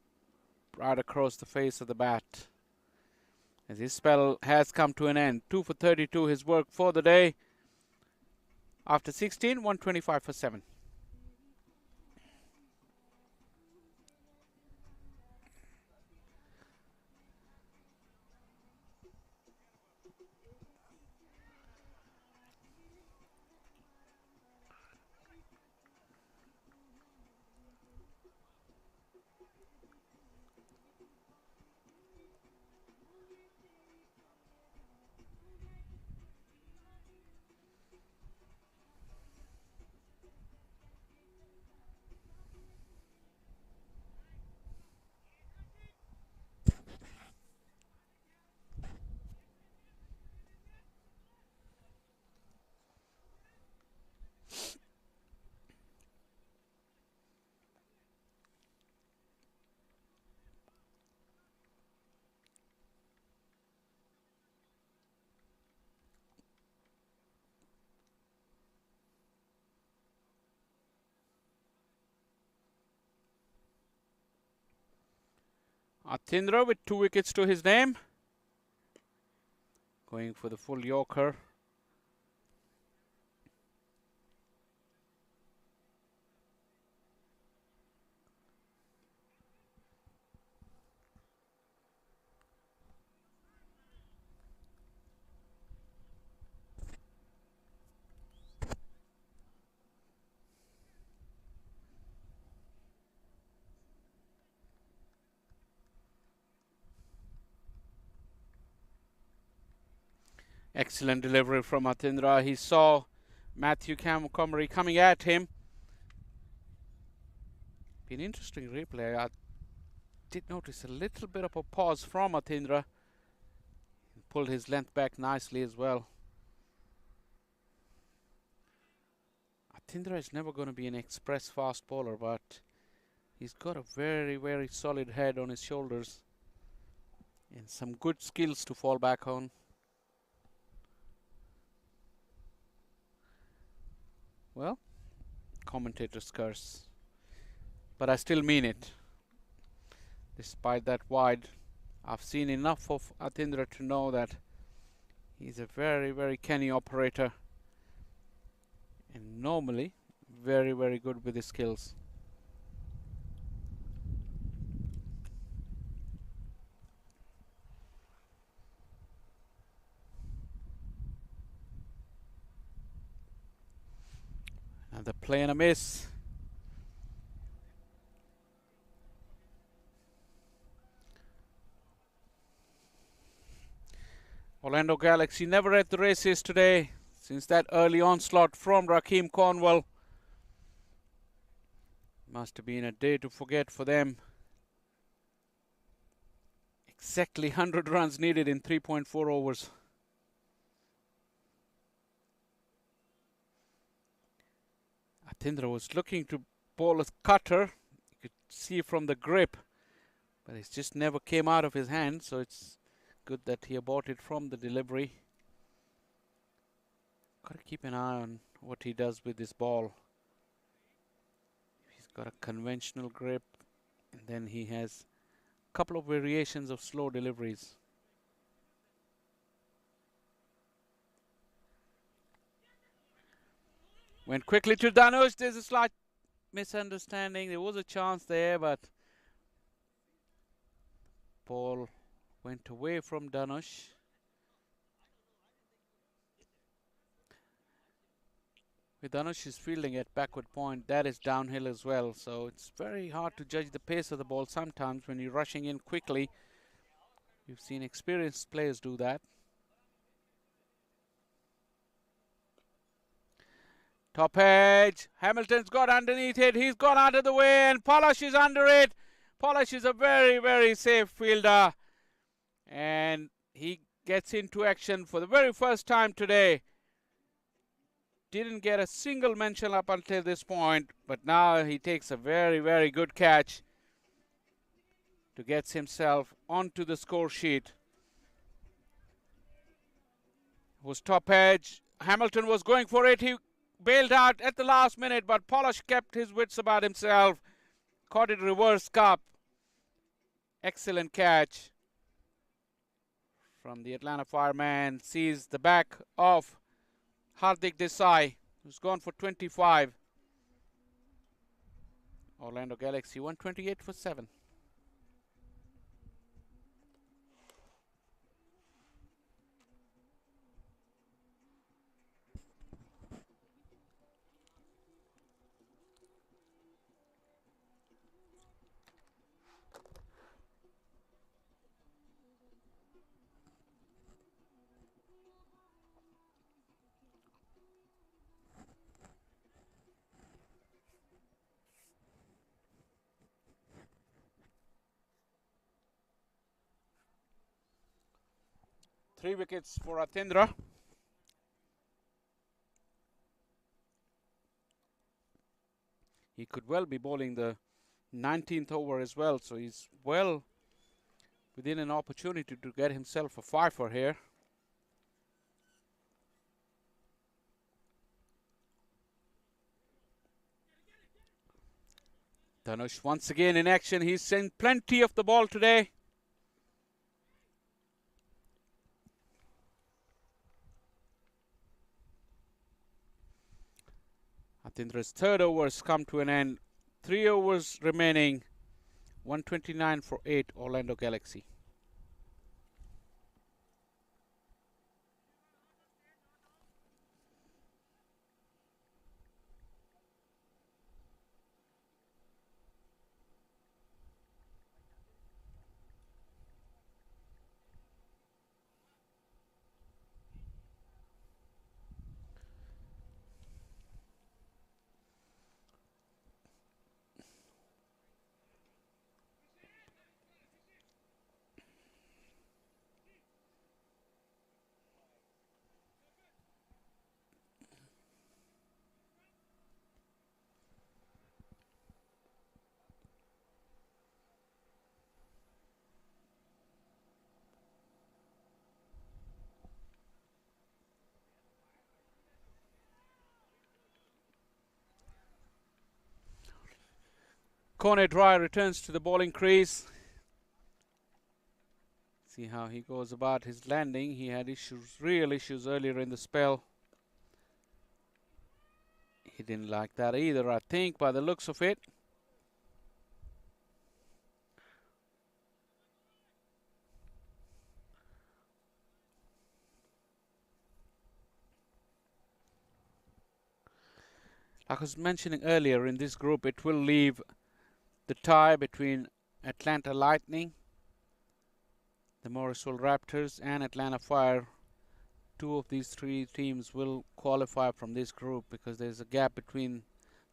right across the face of the bat. As his spell has come to an end. 2 for 32, his work for the day. After 16, 125 for 7. Atindra with 2 wickets to his name. Going for the full Yorker. Excellent delivery from Atindra. He saw Matthew Montgomery coming at him. Be an interesting replay. I did notice a little bit of a pause from Atindra. He pulled his length back nicely as well. Atindra is never going to be an express fast bowler, but he's got a very, very solid head on his shoulders and some good skills to fall back on. Well, commentator's curse. But I still mean it. Despite that wide, I've seen enough of Atindra to know that he's a very, very canny operator. And normally, very, very good with his skills. Another play and a miss. Orlando Galaxy never at the races today since that early onslaught from Raheem Cornwall. Must have been a day to forget for them. Exactly 100 runs needed in 3.4 overs. Atindra was looking to bowl a cutter. You could see from the grip, but it just never came out of his hand, so it's good that he aborted from the delivery. Got to keep an eye on what he does with this ball. He's got a conventional grip, and then he has a couple of variations of slow deliveries. Went quickly to Dhanush. There's a slight misunderstanding. There was a chance there, but ball went away from Dhanush. With Dhanush's fielding at backward point, that is downhill as well. So it's very hard to judge the pace of the ball sometimes when you're rushing in quickly. You've seen experienced players do that. Top edge. Hamilton's got underneath it. He's gone out of the way and Polish is under it. Polish is a very, very safe fielder. And he gets into action for the very first time today. Didn't get a single mention up until this point, but now he takes a very, very good catch to get himself onto the score sheet. Was top edge. Hamilton was going for it. He bailed out at the last minute, but Polish kept his wits about himself. Caught it reverse cup. Excellent catch from the Atlanta Fireman. Sees the back of Hardik Desai, who's gone for 25. Orlando Galaxy 128 for 7. Three wickets for Atindra. He could well be bowling the 19th over as well, so he's well within an opportunity to get himself a fifer here. Dhanush once again in action. He's seen plenty of the ball today. Atindra's third overs come to an end. 3 overs remaining. 129 for 8, Orlando Galaxy. Kone Dry returns to the bowling crease. See how he goes about his landing. He had issues, real issues earlier in the spell. He didn't like that either, I think, by the looks of it. Like I was mentioning earlier, in this group it will leave the tie between Atlanta Lightning, the Morrisville Raptors and Atlanta Fire. 2 of these 3 teams will qualify from this group because there's a gap between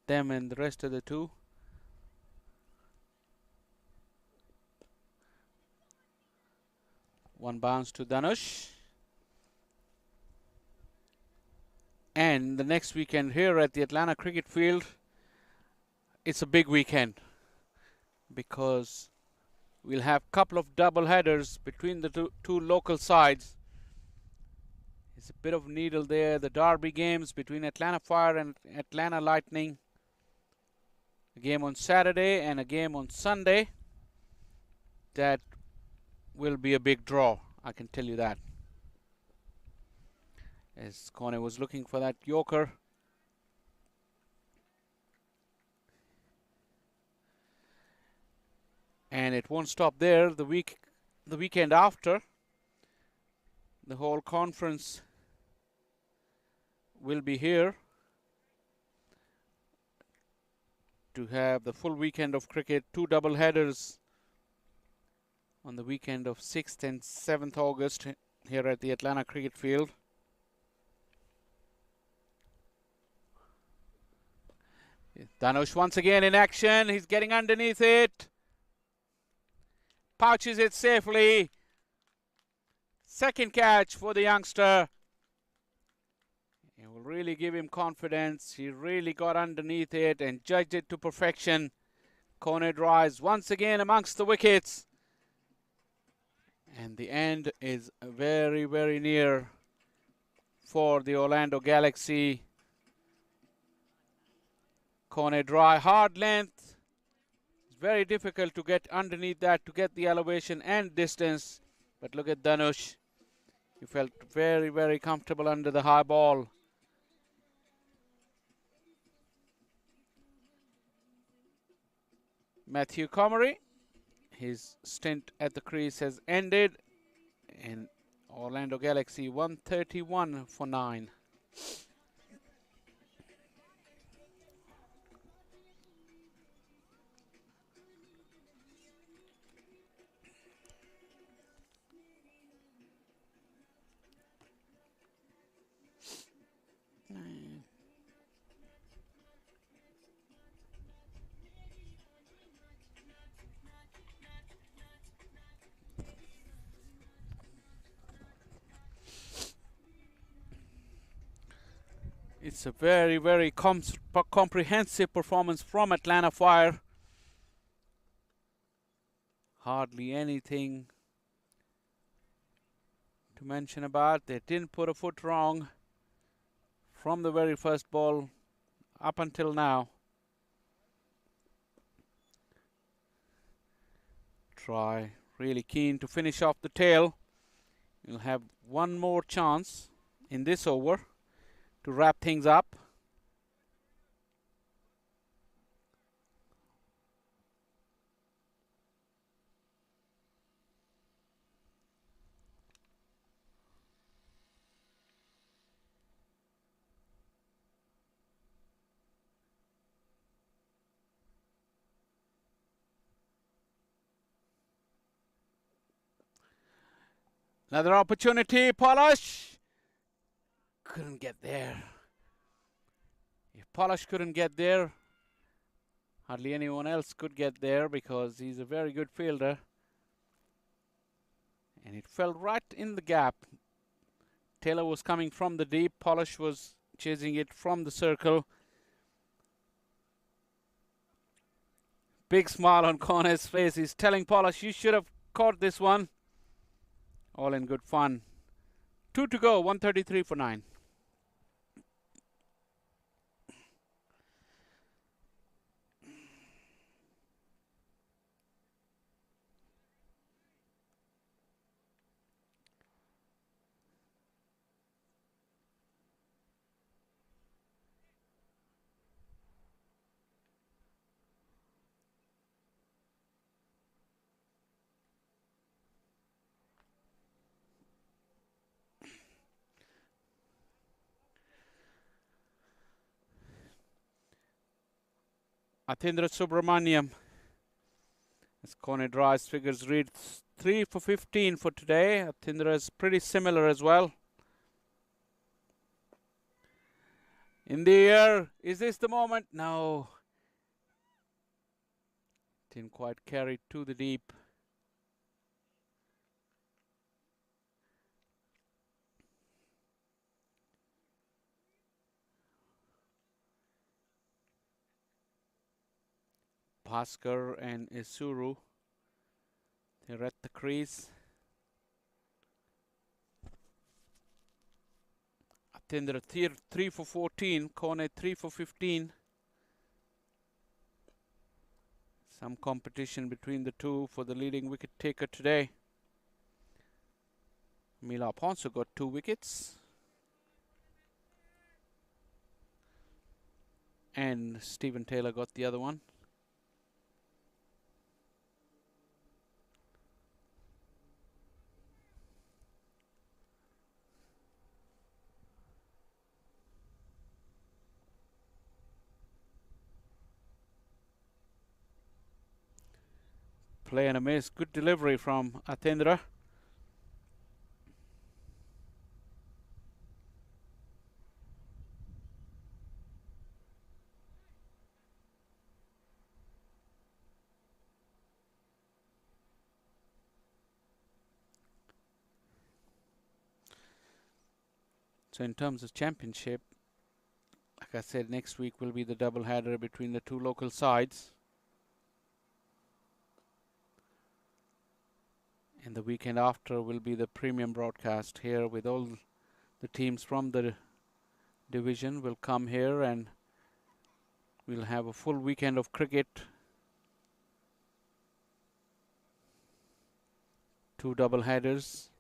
them and the rest of the 2. One bounce to Dhanush. And the next weekend here at the Atlanta Cricket Field, it's a big weekend because we'll have a couple of double headers between the two local sides. It's a bit of needle there. The derby games between Atlanta Fire and Atlanta Lightning. A game on Saturday and a game on Sunday. That will be a big draw, I can tell you that. As Kone was looking for that Yorker. And it won't stop there. The weekend after, the whole conference will be here to have the full weekend of cricket. 2 double headers on the weekend of 6th and 7th August here at the Atlanta Cricket Field. Dhanush once again in action. He's getting underneath it. Pouches it safely. Second catch for the youngster. It will really give him confidence. He really got underneath it and judged it to perfection. Kone Dries once again amongst the wickets. And the end is very, very near for the Orlando Galaxy. Corner dry, hard length. It's very difficult to get underneath that to get the elevation and distance. But look at Dhanush. He felt very, very comfortable under the high ball. Matthew Comrie, his stint at the crease has ended. And Orlando Galaxy 131 for 9. It's a very, very comprehensive performance from Atlanta Fire. Hardly anything to mention about. They didn't put a foot wrong from the very first ball up until now. Try really keen to finish off the tail. You'll have one more chance in this over to wrap things up. Another opportunity, Polish. Couldn't get there. If Polish couldn't get there, hardly anyone else could get there because he's a very good fielder. And it fell right in the gap. Taylor was coming from the deep. Polish was chasing it from the circle. Big smile on Corner's face. He's telling Polish, you should have caught this one. All in good fun. 2 to go, 133 for 9. Atindra Subramaniam. As Corner Drive's figures read 3 for 15 for today. Atindra is pretty similar as well. In the air. Is this the moment? No. Didn't quite carry to the deep. Bhaskar and Isuru, they're at the crease. Atindra 3 for 14, Kone 3 for 15. Some competition between the two for the leading wicket taker today. Milap Ponso got 2 wickets. And Stephen Taylor got the other one. Play and a miss. Good delivery from Atindra. So in terms of championship, like I said, next week will be the double header between the two local sides. And the weekend after will be the premium broadcast here with all the teams from the division will come here and we'll have a full weekend of cricket. 2 double headers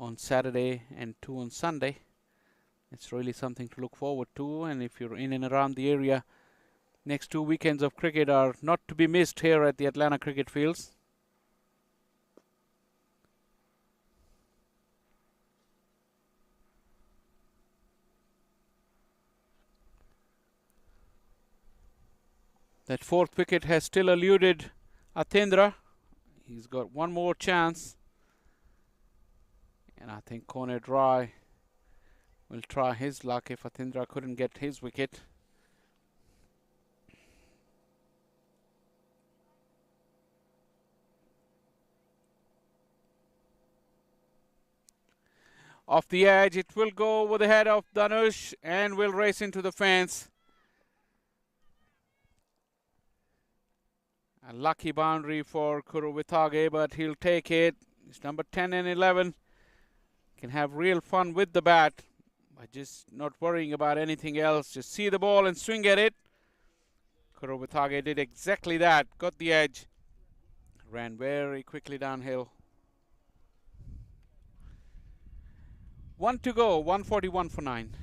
on Saturday and 2 on Sunday. It's really something to look forward to, and if you're in and around the area, next 2 weekends of cricket are not to be missed here at the Atlanta Cricket Fields. That 4th wicket has still eluded Atindra. He's got one more chance. And I think Conrad Roy will try his luck if Atindra couldn't get his wicket. Off the edge, it will go over the head of Dhanush and will race into the fence. A lucky boundary for Kuruvitage, but he'll take it. It's number 10 and 11. Can have real fun with the bat by just not worrying about anything else. Just see the ball and swing at it. Kuruvitage did exactly that. Got the edge. Ran very quickly downhill. 1 to go. 141 for 9.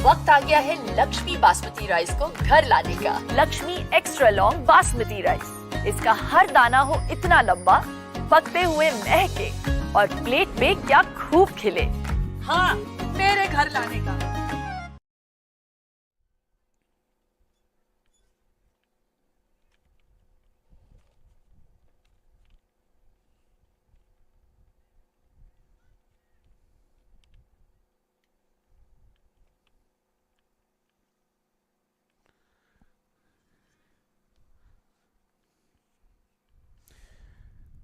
वक्त आ गया है Lakshmi basmati rice को घर लाने का। Lakshmi extra long basmati rice, इसका हर दाना हो इतना लंबा, पकते हुए महके और प्लेट पे क्या खूब खिले। हाँ, मेरे घर लाने का।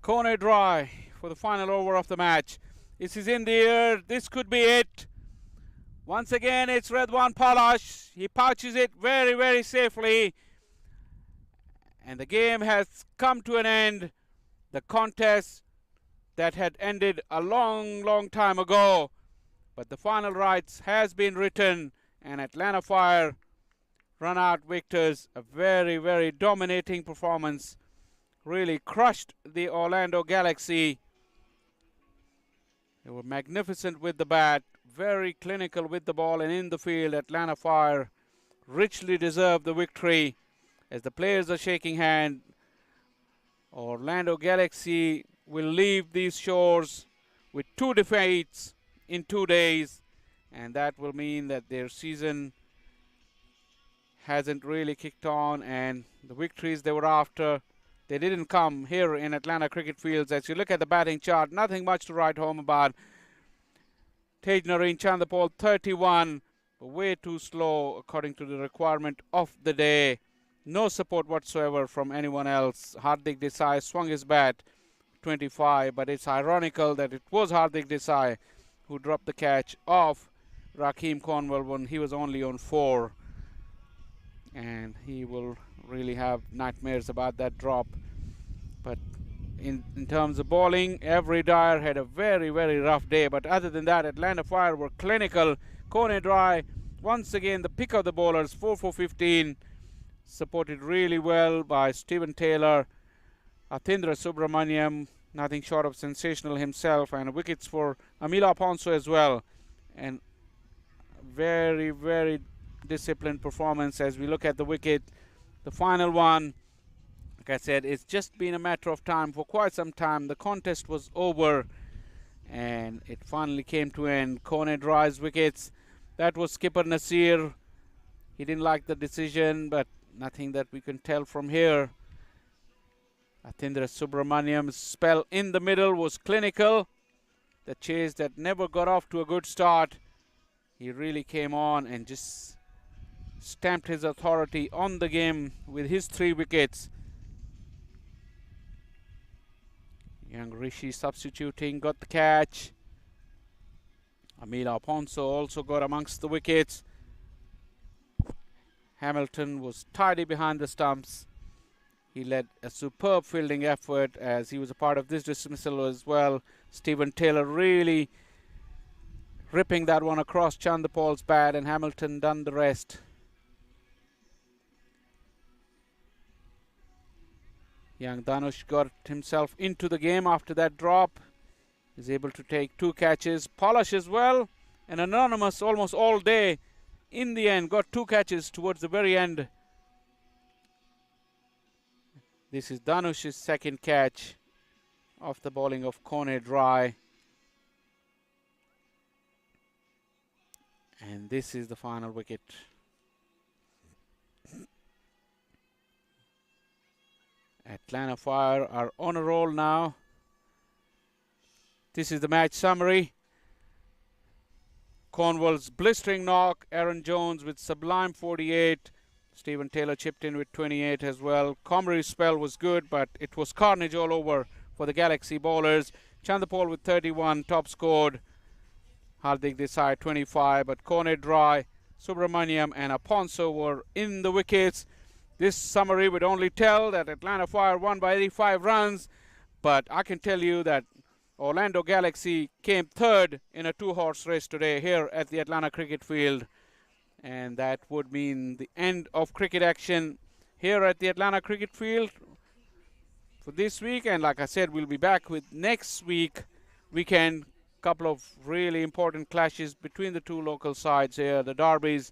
Corner dry for the final over of the match. This is in the air. This could be it. Once again, it's Redwan Palash. He pouches it very, very safely. And the game has come to an end. The contest that had ended a long, long time ago. But the final rights has been written. And Atlanta Fire run out victors. A very, very dominating performance. Really crushed the Orlando Galaxy. They were magnificent with the bat, very clinical with the ball and in the field. Atlanta Fire richly deserved the victory. As the players are shaking hands, Orlando Galaxy will leave these shores with 2 defeats in 2 days, and that will mean that their season hasn't really kicked on, and the victories they were after, they didn't come here in Atlanta Cricket Fields. As you look at the batting chart, nothing much to write home about. Tej Nareen Chandapal 31, way too slow according to the requirement of the day. No support whatsoever from anyone else. Hardik Desai swung his bat 25, but it's ironical that it was Hardik Desai who dropped the catch off Rakeem Cornwall when he was only on 4. And he will really have nightmares about that drop. But in terms of bowling, Avery Dyer had a very, very rough day. But other than that, Atlanta Fire were clinical. Kone Dry, once again, the pick of the bowlers, 4 for 15. Supported really well by Stephen Taylor. Atindra Subramaniam, nothing short of sensational himself. And wickets for Amila Ponso as well. And very, very disciplined performance as we look at the wicket. The final one, like I said, it's just been a matter of time. For quite some time, the contest was over and it finally came to end. Kone Dry's wickets. That was skipper Nasir. He didn't like the decision, but nothing that we can tell from here. Atindra Subramaniam's spell in the middle was clinical. The chase that never got off to a good start. He really came on and just stamped his authority on the game with his 3 wickets. Young Rishi substituting, got the catch. Amila Ponso also got amongst the wickets. Hamilton was tidy behind the stumps. He led a superb fielding effort as he was a part of this dismissal as well. Stephen Taylor really ripping that one across Chandapal's bat, and Hamilton done the rest. Young Dhanush got himself into the game after that drop. He's able to take 2 catches. Polish as well. And Anonymous almost all day. In the end, got 2 catches towards the very end. This is Dhanush's second catch off the bowling of Kone Dry. And this is the final wicket. Atlanta Fire are on a roll now. This is the match summary. Cornwall's blistering knock. Aaron Jones with sublime 48. Stephen Taylor chipped in with 28 as well. Comrie's spell was good, but it was carnage all over for the Galaxy bowlers. Chandapal with 31, top scored. Hardik Desai 25, but Kone Dry, Subramaniam and Aponso were in the wickets. This summary would only tell that Atlanta Fire won by 85 runs, but I can tell you that Orlando Galaxy came third in a 2-horse race today here at the Atlanta Cricket Field. And that would mean the end of cricket action here at the Atlanta Cricket Field for this week. And like I said, we'll be back with next weekend. Couple of really important clashes between the two local sides here. The derbies,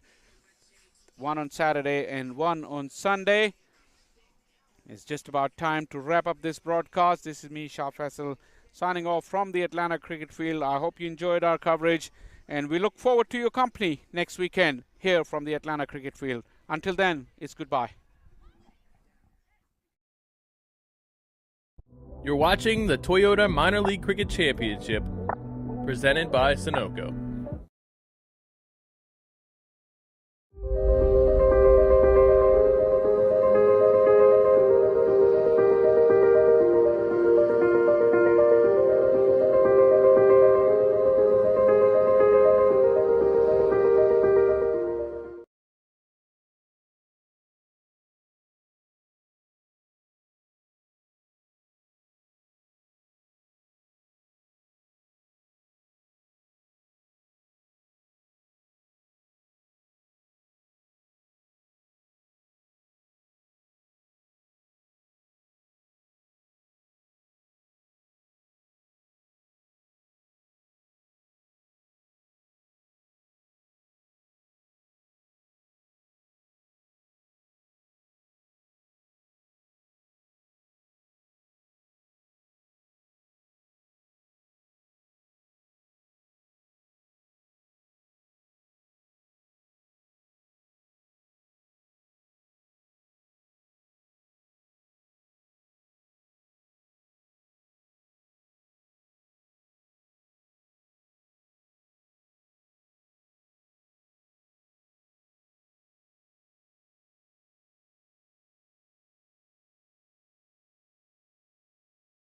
one on Saturday and one on Sunday. It's just about time to wrap up this broadcast. This is me, Shah Faisal, signing off from the Atlanta Cricket Field. I hope you enjoyed our coverage, and we look forward to your company next weekend here from the Atlanta Cricket Field. Until then, it's goodbye. You're watching the Toyota Minor League Cricket Championship, presented by Sunoco.